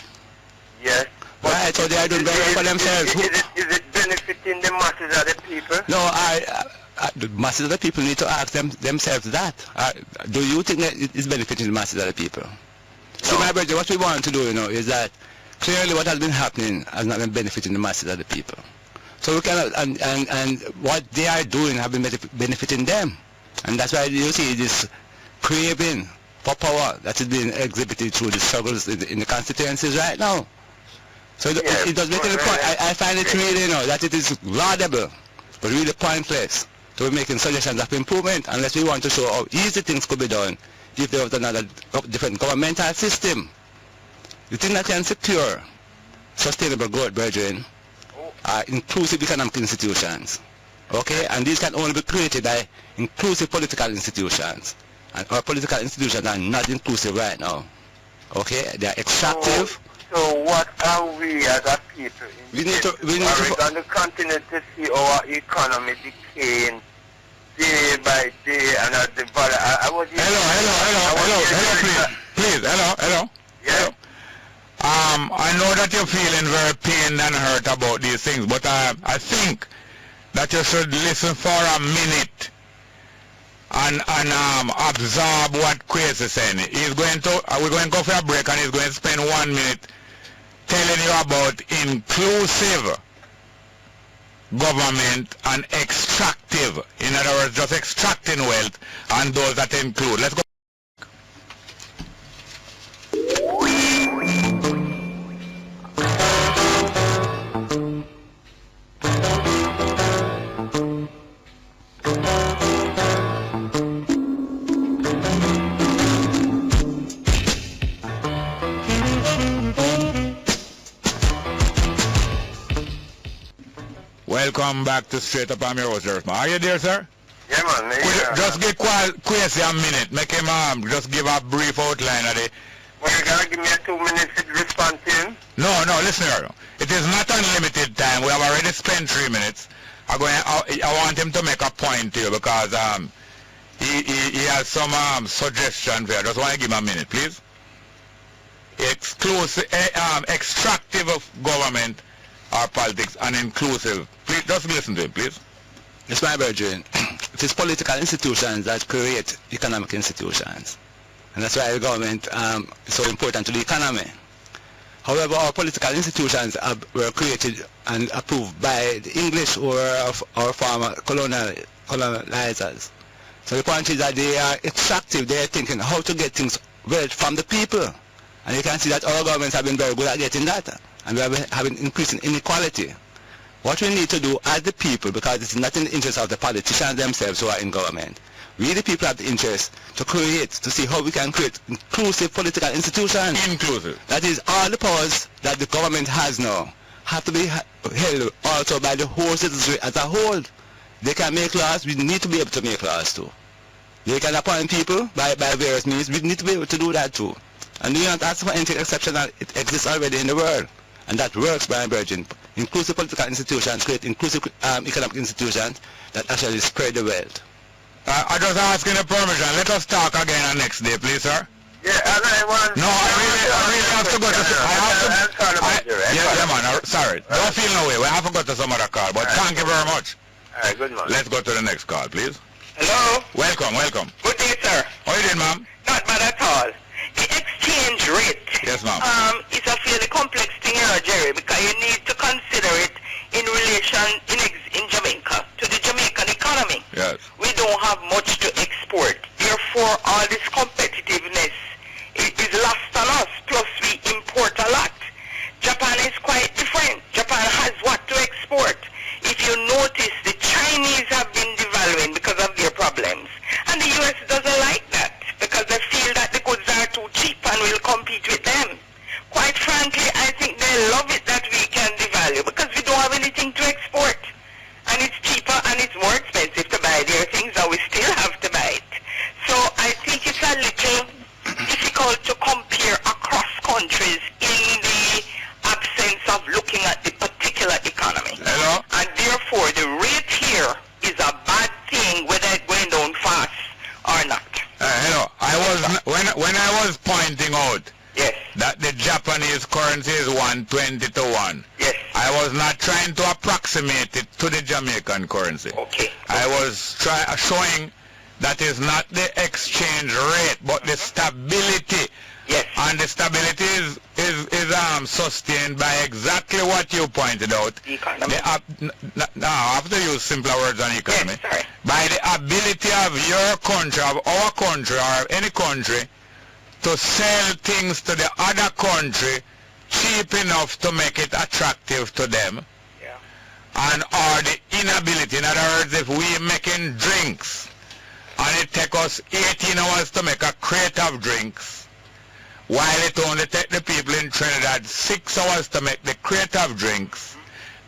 Speaker 10: Yes.
Speaker 13: Right, so they are doing very well for themselves.
Speaker 10: Is it benefiting the masses of the people?
Speaker 13: No, the masses of the people need to ask themselves that. Do you think that it is benefiting the masses of the people? No. So my brother, what we want to do, is that clearly what has been happening has not been benefiting the masses of the people. So we cannot, and what they are doing have been benefiting them. And that's why you see this craving for power that is being exhibited through the struggles in the constituencies right now. So it does make any point. I find it really, that it is laudable, but really pointless to be making suggestions of improvement unless we want to show how easy things could be done if there was another different governmental system. The thing that can secure sustainable growth, brethren, are inclusive economic institutions. Okay? And these can only be created by inclusive political institutions. And our political institutions are not inclusive right now. Okay? They are extractive.
Speaker 10: So what are we as a people?
Speaker 13: We need to
Speaker 10: going to continue to see our economy decaying day by day and at the value.
Speaker 2: Hello.
Speaker 10: Yeah.
Speaker 2: I know that you're feeling very pained and hurt about these things, but I think that you should listen for a minute and absorb what KWASI is saying. We're going to go for a break, and he's going to spend 1 minute telling you about inclusive government and extractive. In other words, just extracting wealth and those that include. Let's go. Welcome back to Straight Up on Your Road, sir. Are you there, sir?
Speaker 10: Yeah, man.
Speaker 2: Just give KWASI a minute. Make him just give a brief outline of it.
Speaker 10: Well, you gotta give me a 2 minutes to respond to him?
Speaker 2: No, listen here. It is not unlimited time. We have already spent 3 minutes. I want him to make a point to you because he has some suggestions there. Just want to give him a minute, please. Extractive of government or politics and inclusive. Please, just listen to him, please.
Speaker 13: Yes, my brethren. It is political institutions that create economic institutions. And that's why the government is so important to the economy. However, our political institutions were created and approved by the English or our former colonizers. So the point is that they are extractive. They are thinking how to get things wealth from the people. And you can see that our governments have been very good at getting that. And we have been increasing inequality. What we need to do as the people, because it's not in the interest of the politicians themselves who are in government, we the people have the interest to see how we can create inclusive political institutions.
Speaker 2: Inclusive.
Speaker 13: That is, all the powers that the government has now have to be held also by the whole citizenry as a whole. They can make laws, we need to be able to make laws too. They can appoint people by various means, we need to be able to do that too. And we don't ask for anything exceptional, it exists already in the world. And that works, by virgin. Inclusive political institutions create inclusive economic institutions that actually spread the wealth.
Speaker 2: I just asking the permission. Let us talk again on next day, please, sir.
Speaker 10: Yeah, I
Speaker 2: really have to go to... Yeah, man, sorry. Don't feel no way. We have to go to some other call, but thank you very much.
Speaker 10: All right, good man.
Speaker 2: Let's go to the next call, please.
Speaker 6: Hello?
Speaker 2: Welcome.
Speaker 6: Good day, sir.
Speaker 2: How you doing, ma'am?
Speaker 6: Not bad at all. The exchange rate
Speaker 2: yes, ma'am.
Speaker 6: Is a fairly complex thing, Jerry, because you need to consider it in relation in Jamaica to the Jamaican economy.
Speaker 2: Yes.
Speaker 6: We don't have much to export. Therefore, all this competitiveness is lost on us. Plus, we import a lot. Japan is quite different. Japan has what to export. If you notice, the Chinese have been devaluing because of their problems. And the U.S. doesn't like that because they feel that the goods are too cheap and will compete with them. Quite frankly, I think they love it that we can devalue because
Speaker 2: not trying to approximate it to the Jamaican currency.
Speaker 9: Okay.
Speaker 2: I was showing that is not the exchange rate, but the stability.
Speaker 9: Yes.
Speaker 2: And the stability is sustained by exactly what you pointed out.
Speaker 9: The economy.
Speaker 2: Now, I have to use simpler words than economy.
Speaker 9: Yes, sorry.
Speaker 2: By the ability of your country, of our country, or of any country, to sell things to the other country cheap enough to make it attractive to them.
Speaker 9: Yeah.
Speaker 2: And or the inability, in other words, if we making drinks, and it take us 18 hours to make a crate of drinks, while it only take the people in Trinidad 6 hours to make the crate of drinks,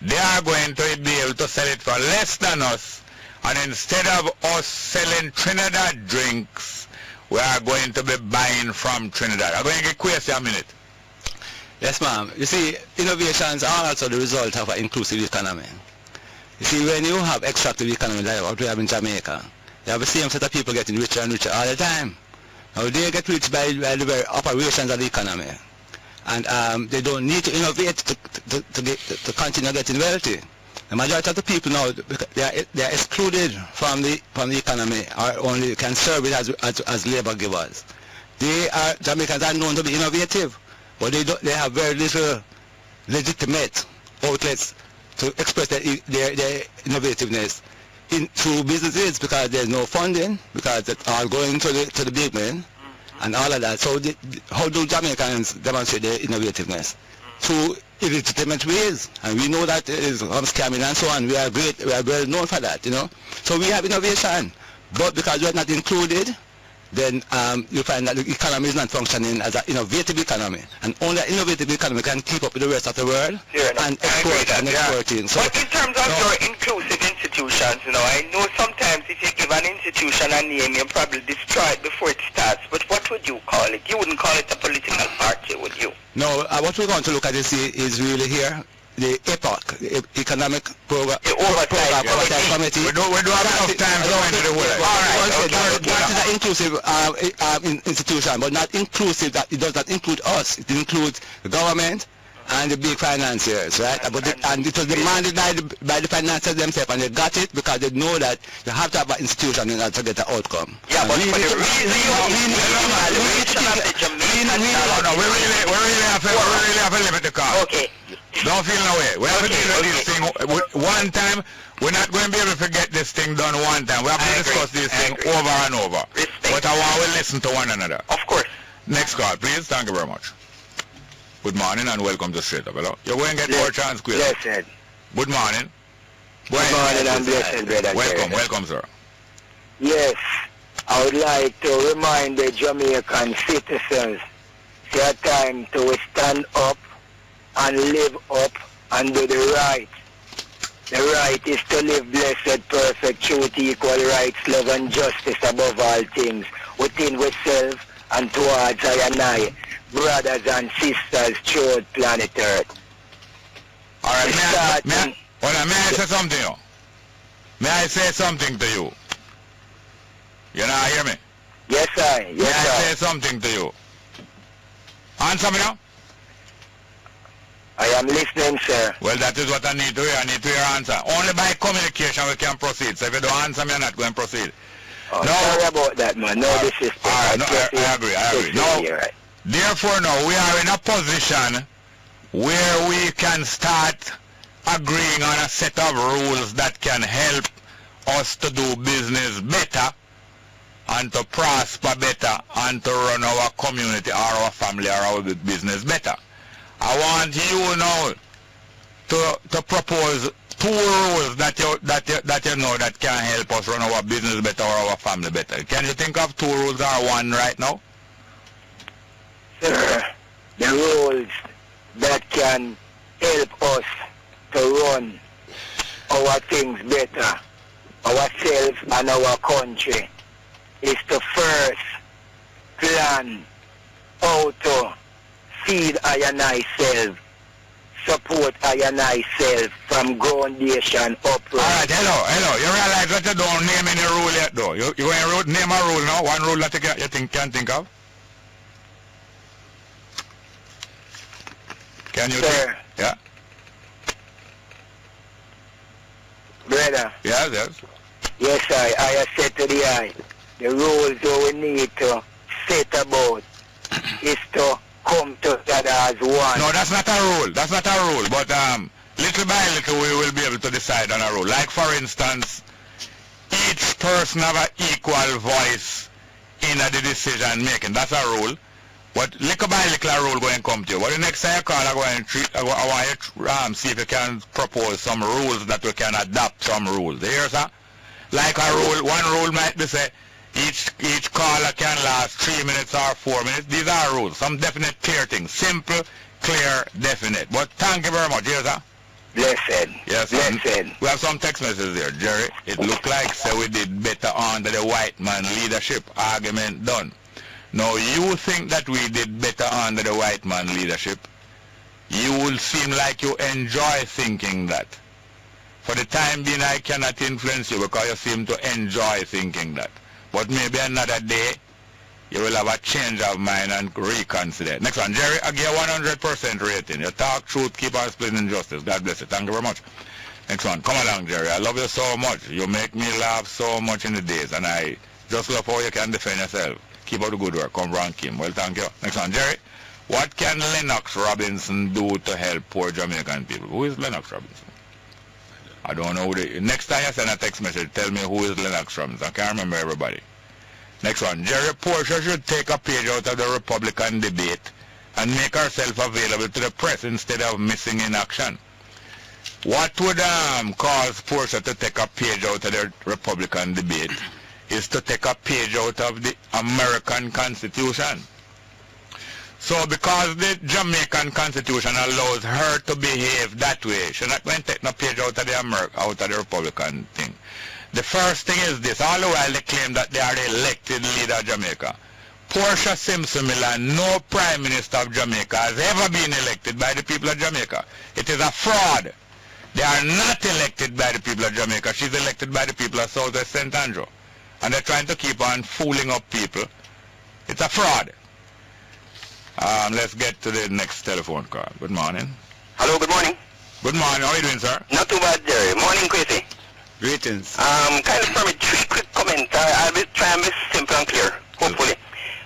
Speaker 2: they are going to be able to sell it for less than us, and instead of us selling Trinidad drinks, we are going to be buying from Trinidad. I'm going to get KWASI a minute.
Speaker 13: Yes, ma'am. You see, innovations are also the result of an inclusive economy. You see, when you have extractive economy like what we have in Jamaica, you have the same set of people getting richer and richer all the time. Now, they get rich by the very operations of the economy. And they don't need to innovate to continue getting wealthy. The majority of the people now, they are excluded from the economy, or only can serve it as labor givers. Jamaicans are known to be innovative, but they have very little legitimate outlets to express their innovativeness through businesses, because there's no funding, because it's all going to the big men and all of that. So how do Jamaicans demonstrate their innovativeness? Through illegitimate ways, and we know that it is scamming and so on. We are well known for that, you know. So we have innovation, but because we are not included, then you find that the economy is not functioning as an innovative economy, and only an innovative economy can keep up with the rest of the world and export and exporting. So,
Speaker 9: but in terms of your inclusive institutions, you know, I know sometimes if you give an institution a name, you probably destroy it before it starts, but what would you call it? You wouldn't call it a political party, would you?
Speaker 13: No, what we're going to look at is really here, the EPOC, the Economic Program Oversight Committee.
Speaker 2: We don't have enough time to go into the word.
Speaker 13: That is an inclusive institution, but not inclusive, that it does not include us. It includes the government and the big financiers, right? And it was demanded by the financiers themselves, and they got it because they know that you have to have an institution in order to get an outcome.
Speaker 9: Yeah, but we really
Speaker 2: have to limit the cost.
Speaker 9: Okay.
Speaker 2: Don't feel no way. We have to deal with this thing one time. We're not going to be able to get this thing done one time. We have to discuss this thing over and over. But I want to listen to one another.
Speaker 9: Of course.
Speaker 2: Next call, please. Thank you very much. Good morning and welcome to Straight Up. Hello. You're going to get more chance, quick.
Speaker 15: Yes, sir.
Speaker 2: Good morning.
Speaker 15: Good morning and blessed, brother.
Speaker 2: Welcome, sir.
Speaker 15: Yes, I would like to remind the Jamaican citizens it's a time to stand up and live up and do the right. The right is to live blessed, perfect, truth, equal rights, love and justice above all things, within ourselves and towards I and I, brothers and sisters throughout planet Earth.
Speaker 2: All right, may I say something? May I say something to you? You know, hear me?
Speaker 15: Yes, sir. Yes,
Speaker 2: may I say something to you? Answer me now.
Speaker 15: I am listening, sir.
Speaker 2: Well, that is what I need to hear. I need to hear answer. Only by communication we can proceed. So if you don't answer me, I'm not going to proceed.
Speaker 15: Oh, no, sorry about that, man. No disrespect.
Speaker 2: All right, I agree. No, therefore, now we are in a position where we can start agreeing on a set of rules that can help us to do business better and to prosper better and to run our community or our family or our business better. I want you now to propose 2 rules that you know that can help us run our business better or our family better. Can you think of 2 rules or 1 right now?
Speaker 15: Sir, the rules that can help us to run our things better, ourselves and our country, is to first plan how to feed I and I self, support I and I self from foundation upward.
Speaker 2: Alright, hello. You realize that you don't name any rule yet though. You're going to name a rule now, 1 rule that you can think of? Can you
Speaker 15: Sir,
Speaker 2: yeah?
Speaker 15: brother.
Speaker 2: Yes, yes.
Speaker 15: Yes, I have said to the eye, the rules that we need to set about is to come together as one.
Speaker 2: No, that's not a rule. That's not a rule. But little by little, we will be able to decide on a rule. Like, for instance, each person have an equal voice in the decision making. That's a rule. But little by little, a rule going to come to you. But the next time you call, I want you see if you can propose some rules that we can adopt some rules. You hear, sir? Like a rule, one rule might be say, each caller can last 3 minutes or 4 minutes. These are rules. Some definite, clear things. Simple, clear, definite. But thank you very much. Yes, sir?
Speaker 15: Blessed.
Speaker 2: Yes, sir. We have some text messages there, Jerry. It looked like we did better under the white man leadership. Argument done. Now, you think that we did better under the white man leadership? You will seem like you enjoy thinking that. For the time being, I cannot influence you because you seem to enjoy thinking that. But maybe another day, you will have a change of mind and reconsider. Next one, Jerry, I give you 100% rating. You talk truth, keep on splitting justice. God bless you. Thank you very much. Next one, come along, Jerry. I love you so much. You make me laugh so much in the days, and I just love how you can defend yourself. Keep up the good work. Come round, Kim. Well, thank you. Next one, Jerry. What can Lennox Robinson do to help poor Jamaican people? Who is Lennox Robinson? I don't know. Next time you send a text message, tell me who is Lennox Robinson. I can't remember everybody. Next one. Jerry, Portia should take a page out of the Republican debate and make herself available to the press instead of missing in action. What would cause Portia to take a page out of the Republican debate is to take a page out of the American Constitution. So because the Jamaican Constitution allows her to behave that way, she's not going to take no page out of the Republican thing. The first thing is this, all the while they claim that they are the elected leader of Jamaica. Portia Simpson-Miller, no Prime Minister of Jamaica, has ever been elected by the people of Jamaica. It is a fraud. They are not elected by the people of Jamaica. She's elected by the people of South West St. Andrew. And they're trying to keep on fooling up people. It's a fraud. Let's get to the next telephone call. Good morning.
Speaker 16: Hello, good morning.
Speaker 2: Good morning. How are you doing, sir?
Speaker 16: Not too bad, Jerry. Morning, KWASI.
Speaker 2: Greetings.
Speaker 16: Kind of from 3 quick comments. I'll be trying to be simple and clear, hopefully.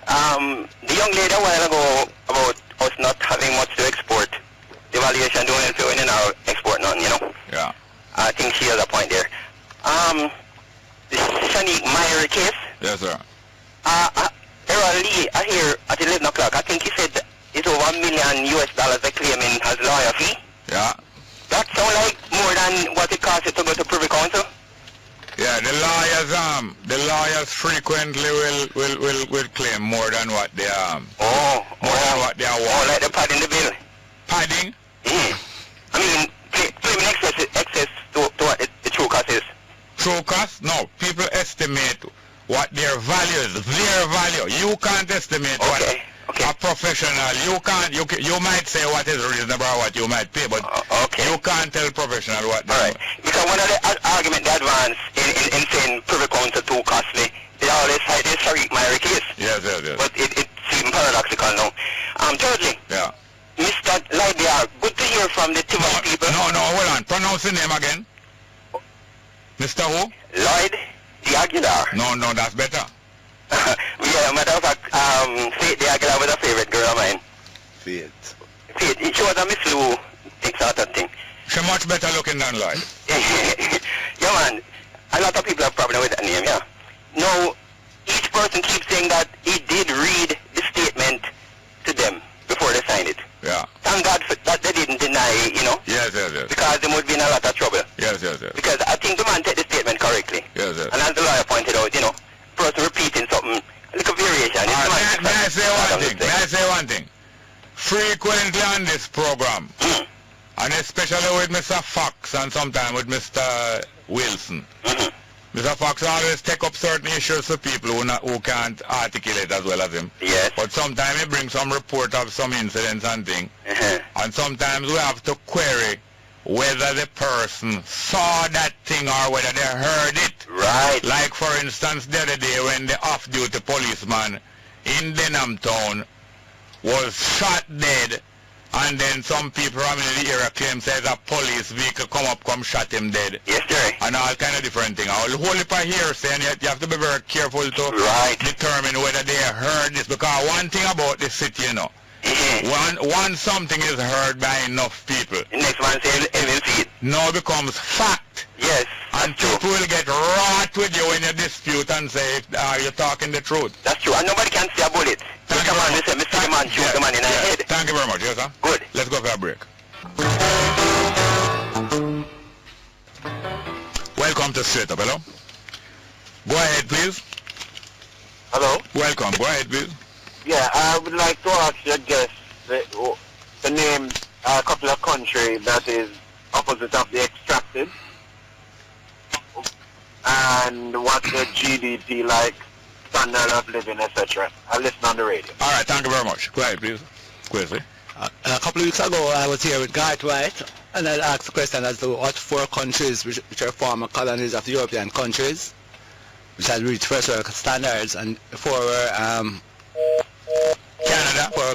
Speaker 16: The young lady a while ago about us not having much to export. The valuation don't help you in our export none, you know.
Speaker 2: Yeah.
Speaker 16: I think she has a point there. The Shanique Meyer case.
Speaker 2: Yes, sir.
Speaker 16: Errol Lee, I hear at 11 o'clock, I think he said it's over $1 million they claiming as lawyer fee.
Speaker 2: Yeah.
Speaker 16: That sounds like more than what it costs you to go to Privy Council.
Speaker 2: Yeah, the lawyers frequently will claim more than what they more than what they are worth.
Speaker 16: Oh, like the padding the bill.
Speaker 2: Padding?
Speaker 16: Yeah. I mean, claiming excess to what the true cost is.
Speaker 2: True cost? No. People estimate what their value is. Their value. You can't estimate what a professional. You might say what is reasonable or what you might pay, but you can't tell professional what.
Speaker 16: All right. Because one of the arguments they advance in saying Privy Council too costly, they always cite this Shanique Meyer case.
Speaker 2: Yes.
Speaker 16: But it seems paradoxical now. Thirdly.
Speaker 2: Yeah.
Speaker 16: Mr. Lydia, good to hear from the Tivoli people.
Speaker 2: No, hold on. Pronounce the name again. Mr. who?
Speaker 16: Lloyd the Aguilar.
Speaker 2: No, that's better.
Speaker 16: Yeah, matter of fact, Faith the Aguilar was a favorite girl of mine.
Speaker 2: Faith.
Speaker 16: She was a Miss Lou, sort of thing.
Speaker 2: She's much better looking than Lloyd.
Speaker 16: Yeah, man. A lot of people have problem with that name, yeah. Now, each person keeps saying that he did read the statement to them before they signed it.
Speaker 2: Yeah.
Speaker 16: Thank God for that they didn't deny, you know.
Speaker 2: Yes.
Speaker 16: Because they would be in a lot of trouble.
Speaker 2: Yes.
Speaker 16: Because I think the man take the statement correctly.
Speaker 2: Yes.
Speaker 16: And as the lawyer pointed out, you know, person repeating something, a little variation.
Speaker 2: May I say one thing? Frequently on this program, and especially with Mr. Fox and sometimes with Mr. Wilson, Mr. Fox always take up certain issues for people who can't articulate as well as him.
Speaker 16: Yes.
Speaker 2: But sometimes he brings some report of some incidents and things. And sometimes we have to query whether the person saw that thing or whether they heard it.
Speaker 16: Right.
Speaker 2: Like, for instance, the other day when the off-duty policeman in Denham Town was shot dead And then some people from the area claim says a police vehicle come shot him dead.
Speaker 16: Yes, Jerry.
Speaker 2: And all kind of different things. I'll hold it for hearsay, and you have to be very careful to determine whether they heard this. Because one thing about this city, you know, once something is heard by enough people,
Speaker 16: next one say it.
Speaker 2: Now becomes fact.
Speaker 16: Yes.
Speaker 2: And people will get wrath with you when you dispute and say, you're talking the truth.
Speaker 16: That's true. And nobody can see a bullet.
Speaker 2: Thank you very much.
Speaker 16: Mr. The man shoot the man in the head.
Speaker 2: Thank you very much, yes, sir.
Speaker 16: Good.
Speaker 2: Let's go for a break. Welcome to Straight Up, hello? Go ahead, please.
Speaker 11: Hello?
Speaker 2: Welcome, go ahead, please.
Speaker 11: Yeah, I would like to ask your guest the name a couple of countries that is opposite of the extracted, and what's the GDP like, standard of living, etc. I listen on the radio.
Speaker 2: All right, thank you very much. Go ahead, please. KWASI.
Speaker 13: A couple of weeks ago, I was here with Garth White, and I asked the question as to what 4 countries which are former colonies of the European countries, which had reached first world standards, and 4 were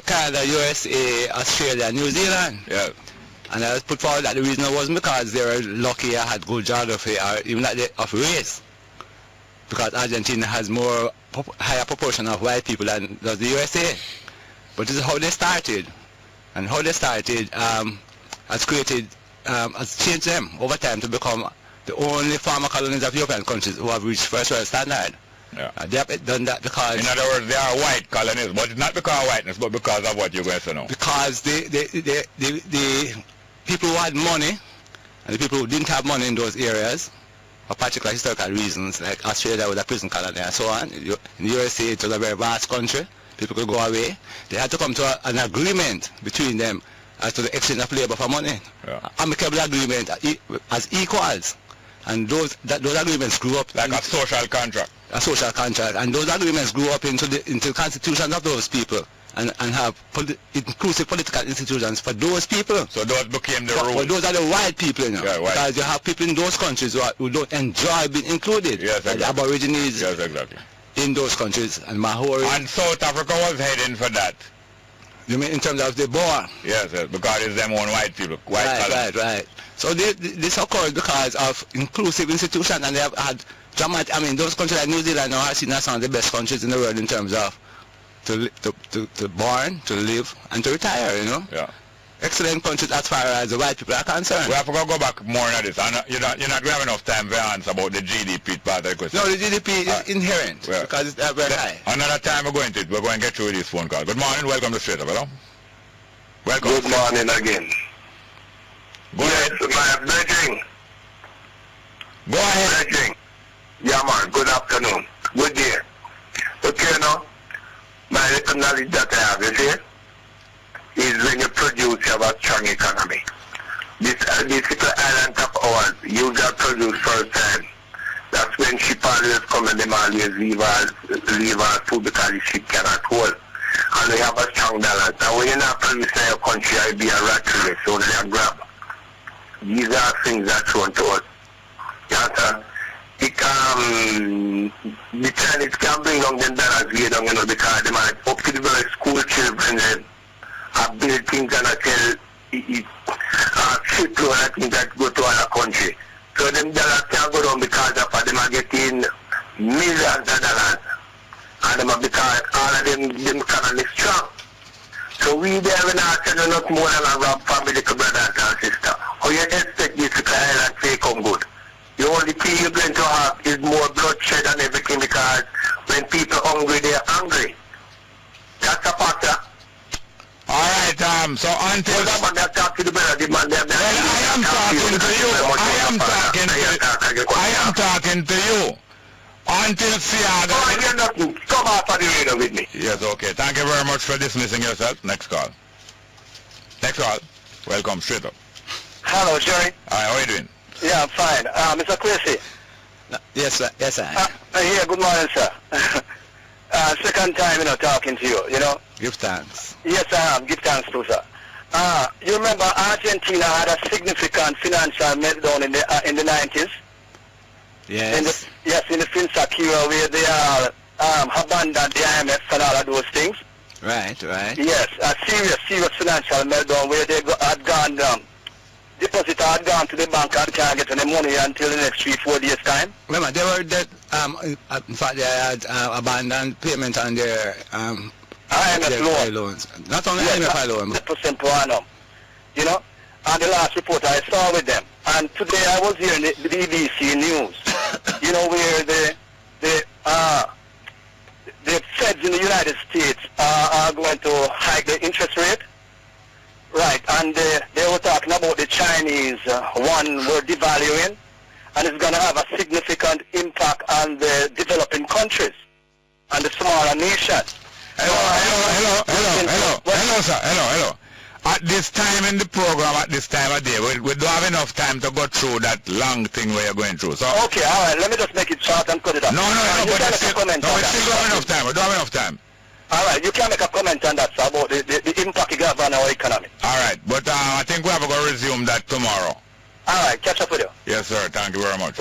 Speaker 13: Canada, USA, Australia, New Zealand.
Speaker 2: Yeah.
Speaker 13: And I put forward that the reason wasn't because they were lucky or had good geography or even that of race. Because Argentina has higher proportion of white people than does the USA. But this is how they started. And how they started has changed them over time to become the only former colonies of European countries who have reached first world standard.
Speaker 2: Yeah.
Speaker 13: They have done that because...
Speaker 2: In other words, they are white colonies, but it's not because of whiteness, but because of what you're going to know.
Speaker 13: Because the people who had money, and the people who didn't have money in those areas, for particular historical reasons, like Australia with a prison colony and so on, in the USA it was a very vast country, people could go away. They had to come to an agreement between them as to the exchange of labor for money.
Speaker 2: Yeah.
Speaker 13: Amicable agreement as equals. And those agreements grew up
Speaker 2: like a social contract.
Speaker 13: A social contract, and those agreements grew up into the constitutions of those people, and have inclusive political institutions for those people.
Speaker 2: So those became the rules.
Speaker 13: But those are the white people, you know.
Speaker 2: Yeah, white.
Speaker 13: Because you have people in those countries who don't enjoy being included.
Speaker 2: Yes, exactly.
Speaker 13: Like the Aborigines.
Speaker 2: Yes, exactly.
Speaker 13: In those countries, and Maori.
Speaker 2: And South Africa was heading for that.
Speaker 13: You mean in terms of the Boer?
Speaker 2: Yes, because it's them own white people.
Speaker 13: Right. So this occurred because of inclusive institutions, and they have had dramatic. I mean, those countries like New Zealand now are seen as some of the best countries in the world in terms of to born, to live, and to retire. You know.
Speaker 2: Yeah.
Speaker 13: Excellent countries as far as the white people are concerned.
Speaker 2: We have to go back more on this. You're not going to have enough time to answer about the GDP part of the question.
Speaker 13: No, the GDP is inherent because it's very high.
Speaker 2: Another time we're going to get through this phone call. Good morning, welcome to Straight Up, hello? Welcome.
Speaker 10: Good morning again.
Speaker 2: Go ahead.
Speaker 10: My brethren.
Speaker 2: Go ahead.
Speaker 10: Brethren. Yeah, man. Good afternoon. Good day. Okay, now, my little knowledge that I have, you see, is when you produce, you have a strong economy. This little island of ours, you got produced first time. That's when ship always come and them always leave our food because the ship cannot hold. And we have a strong dollar. Now when you're not producing in your country, I'll be a rat race, so they grab. These are things that shown to us. Yes, the Chinese can bring down them dollars way down, you know, because they might up to the very school children and have built things and I tell shipload of things that go to other country. So them dollars can go down because of them are getting millions of dollars. And them are because all of them economy strong. So we there will not send enough more than a rob family to brothers and sisters. How you expect this to island to come good? The only thing you're going to have is more bloodshed and everything because when people are hungry, they're hungry. That's a factor.
Speaker 2: Alright, so until...
Speaker 10: Well, I am talking to you.
Speaker 2: I am talking to you. Until Siaga...
Speaker 10: Oh, I hear nothing. Come off of the radio with me.
Speaker 2: Yes, okay. Thank you very much for dismissing yourself. Next call. Next call. Welcome, Straight Up.
Speaker 12: Hello, Jerry.
Speaker 2: Hi, how are you doing?
Speaker 12: Yeah, I'm fine. Mr. KWASI.
Speaker 13: Yes, sir. Yes, sir.
Speaker 12: Yeah, good morning, sir. Second time, talking to you,
Speaker 13: Give thanks.
Speaker 12: Yes, I am. Give thanks too, sir. You remember Argentina had a significant financial meltdown in the 90s?
Speaker 13: Yes.
Speaker 12: In the Finsac era where they abandoned the IMF and all of those things.
Speaker 13: Right.
Speaker 12: Yes, a serious financial meltdown where they had gone down. Depositor had gone to the bank and can't get any money until the next 3-4 days time.
Speaker 13: Remember, they were dead. In fact, they had abandoned payment on their
Speaker 12: IMF
Speaker 13: loans. Not only IMF loan.
Speaker 12: 100% per annum. You know, and the last report I saw with them. And today I was hearing the BBC News. You know, where the feds in the United States are going to hike the interest rate. Right, and they were talking about the Chinese one were devaluing, and it's going to have a significant impact on the developing countries and the smaller nations.
Speaker 2: Hello, sir. At this time in the program, at this time of day, we don't have enough time to go through that long thing where you're going through. So
Speaker 12: okay, all right, let me just make it short and cut it off.
Speaker 2: No, but we still don't have enough time. We don't have enough time.
Speaker 12: All right, you can make a comment on that, sir, about the impact it has on our economy.
Speaker 2: All right, but I think we have to go resume that tomorrow.
Speaker 12: All right, catch up with you.
Speaker 2: Yes, sir. Thank you very much.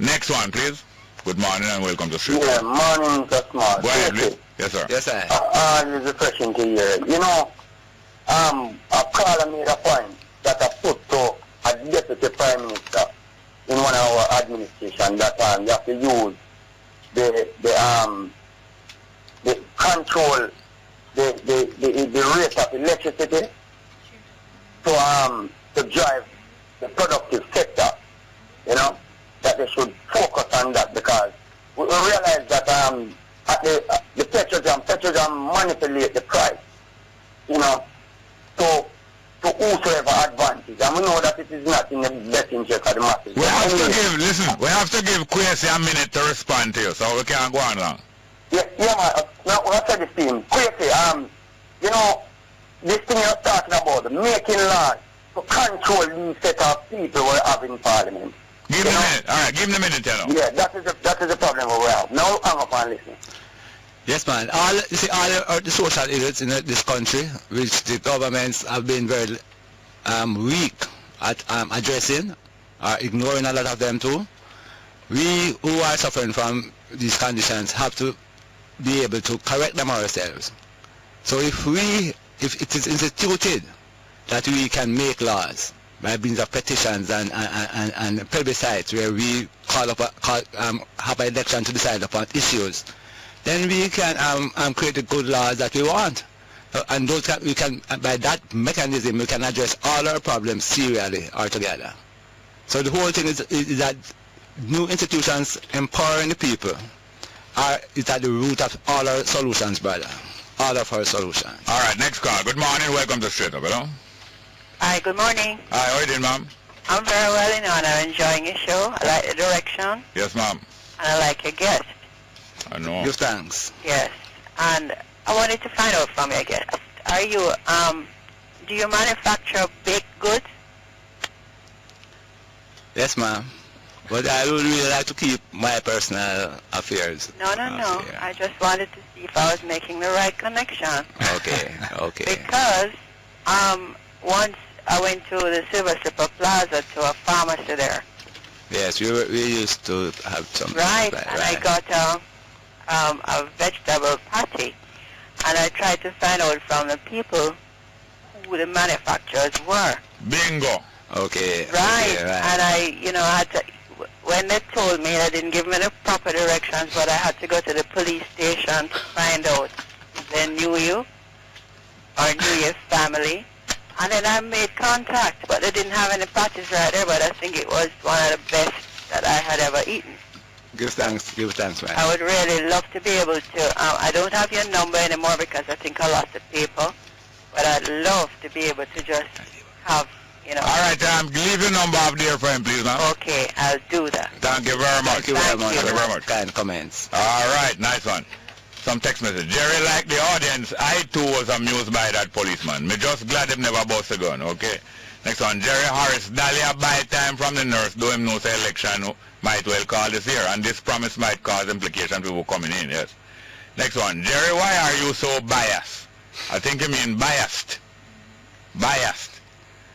Speaker 2: Next one, please. Good morning and welcome to Street.
Speaker 15: Yeah, morning, just morning.
Speaker 2: Go ahead, please. Yes, sir.
Speaker 13: Yes, sir.
Speaker 15: It's refreshing to hear. You know, a caller made a point that I put to a deputy prime minister in one of our administration that you have to use the control the rate of electricity to drive the productive sector. You know, that they should focus on that, because we realize that the petrojam manipulate the price, you know, to whosoever advantage, and we know that it is not in the best interest of the masses.
Speaker 2: We have to give KWASI a minute to respond to you, so we can't go on long.
Speaker 15: Yeah, man. Now, when I said this thing, KWASI, you know, this thing you're talking about, making laws to control these set of people we have in Parliament.
Speaker 2: Give him a minute. All right, give him a minute, tell him.
Speaker 15: Yeah, that is the problem we have. Now, hang up and listen.
Speaker 13: Yes, man. All the social ills in this country, which the governments have been very weak at addressing, are ignoring a lot of them too. We who are suffering from these conditions have to be able to correct them ourselves. So if it is instituted that we can make laws by means of petitions and plebiscites where we have an election to decide upon issues, then we can create the good laws that we want. And we can by that mechanism we can address all our problems serially altogether. So the whole thing is that new institutions empowering the people is at the root of all our solutions, brother. All of our solutions.
Speaker 2: All right, next call. Good morning. Welcome to Straight Up. Hello.
Speaker 17: Hi, good morning.
Speaker 2: Hi, how are you doing, ma'am?
Speaker 17: I'm very well, you know, and I'm enjoying your show. I like the direction.
Speaker 2: Yes, ma'am.
Speaker 17: And I like your guest.
Speaker 2: I know.
Speaker 13: Give thanks.
Speaker 17: Yes. And I wanted to find out from you, I guess. Are you, do you manufacture baked goods?
Speaker 13: Yes, ma'am. But I would really like to keep my personal affairs.
Speaker 17: No. I just wanted to see if I was making the right connection.
Speaker 13: Okay.
Speaker 17: Because once I went to the Silver Slipper Plaza to a pharmacy there.
Speaker 13: Yes, we used to have some.
Speaker 17: Right. I got a vegetable patty, and I tried to find out from the people who the manufacturers were.
Speaker 2: Bingo.
Speaker 13: Okay.
Speaker 17: Right. And I, had to. When they told me, they didn't give me the proper directions, but I had to go to the police station to find out if they knew you or knew your family. And then I made contact, but they didn't have any patties right there, but I think it was one of the best that I had ever eaten.
Speaker 13: Give thanks, man.
Speaker 17: I would really love to be able to, I don't have your number anymore because I think I lost the paper, but I'd love to be able to just have,
Speaker 2: All right, leave your number up there for him, please, ma'am.
Speaker 17: Okay, I'll do that.
Speaker 2: Thank you very much.
Speaker 13: Thank you very much. Kind comments.
Speaker 2: All right, nice one. Some text message. Jerry, like the audience, I too was amused by that policeman. Me just glad him never bust a gun, okay? Next one, Jerry Harris, Dahlia buy time from the nurse, though him know say election might well call this year, and this promise might cause implications people coming in, yes. Next one, Jerry, why are you so biased? I think you mean biased. Biased.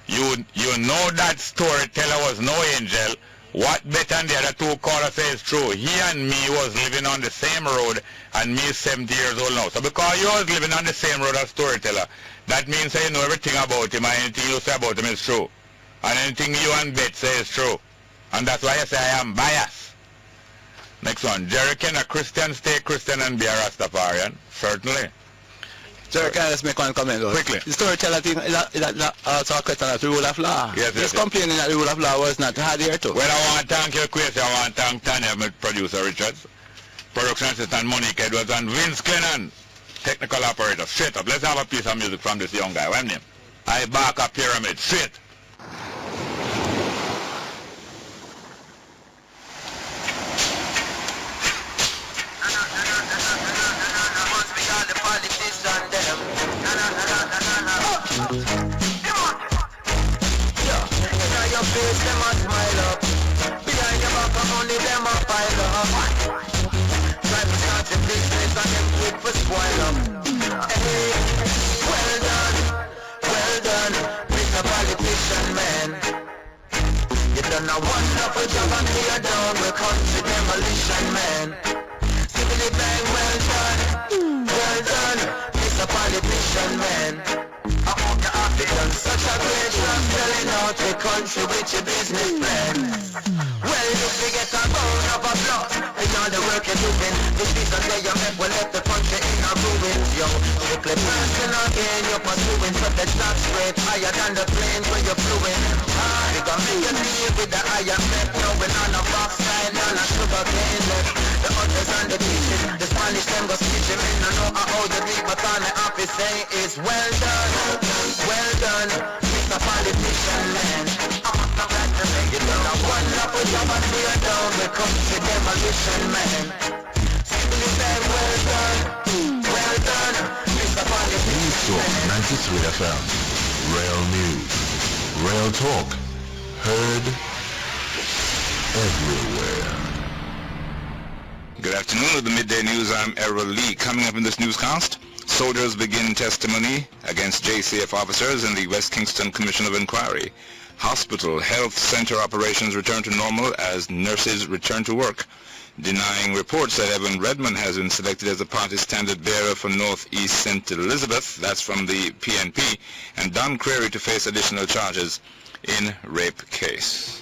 Speaker 2: You know that storyteller was no angel What Bet and the other two callers say is true. He and me was living on the same road, and me is 70 years old now. So because you was living on the same road as Storyteller, that means that you know everything about him, and anything you say about him is true. And anything you and Bet say is true. And that's why I say I am biased. Next one. Jerry, can a Christian stay Christian and be a Rastafarian? Certainly.
Speaker 13: Jerry, can I just make one comment? Though?
Speaker 2: Quickly.
Speaker 13: The Storyteller thing is also a question of the rule of law.
Speaker 2: Yes,
Speaker 13: He's complaining that the rule of law was not adhered to.
Speaker 2: Well, I want to thank you, KWASI. I want to thank Tanya, my producer Richards, production assistant Monique Edwards, and Vince Clennon, technical operator. Straight up. Let's have a piece of music from this young guy. What's his name? I back a pyramid. Straight.
Speaker 3: Face them a smile up. Behind your back only them a pile up. Try to start your business and them quick for spoil up. Hey, well done, Mr. Politician man. You done a wonderful job and tear down the country demolition man. Simply bang, well done, Mr. Politician man. I hope you have done such a great job selling out the country with your business plan. Well, you get a round of applause and all the work you're doing. This vision that you make will let the country in a ruins, yo. Strictly personal gain you're pursuing, so the tax rate higher than the plane where you're fluing. You gon' make your deal with the higher met, now we're on a box side, on a sugar cane left. The others and the dishes, the Spanish them go stitch him in. I know how the deep, but all the office say is well done, Mr. Politician man. I'm glad to make it done a wonderful job and tear down the country demolition man. Simply saying well done, Mr. Politician man.
Speaker 18: 93 FM, Real News, Real Talk, heard everywhere.
Speaker 19: Good afternoon. With the Midday News, I'm Errol Lee. Coming up in this newscast, soldiers begin testimony against JCF officers in the West Kingston Commission of Inquiry. Hospital health center operations return to normal as nurses return to work. Denying reports that Evan Redmond has been selected as the party standard bearer for Northeast St. Elizabeth, that's from the PNP, and Don Crary to face additional charges in rape case.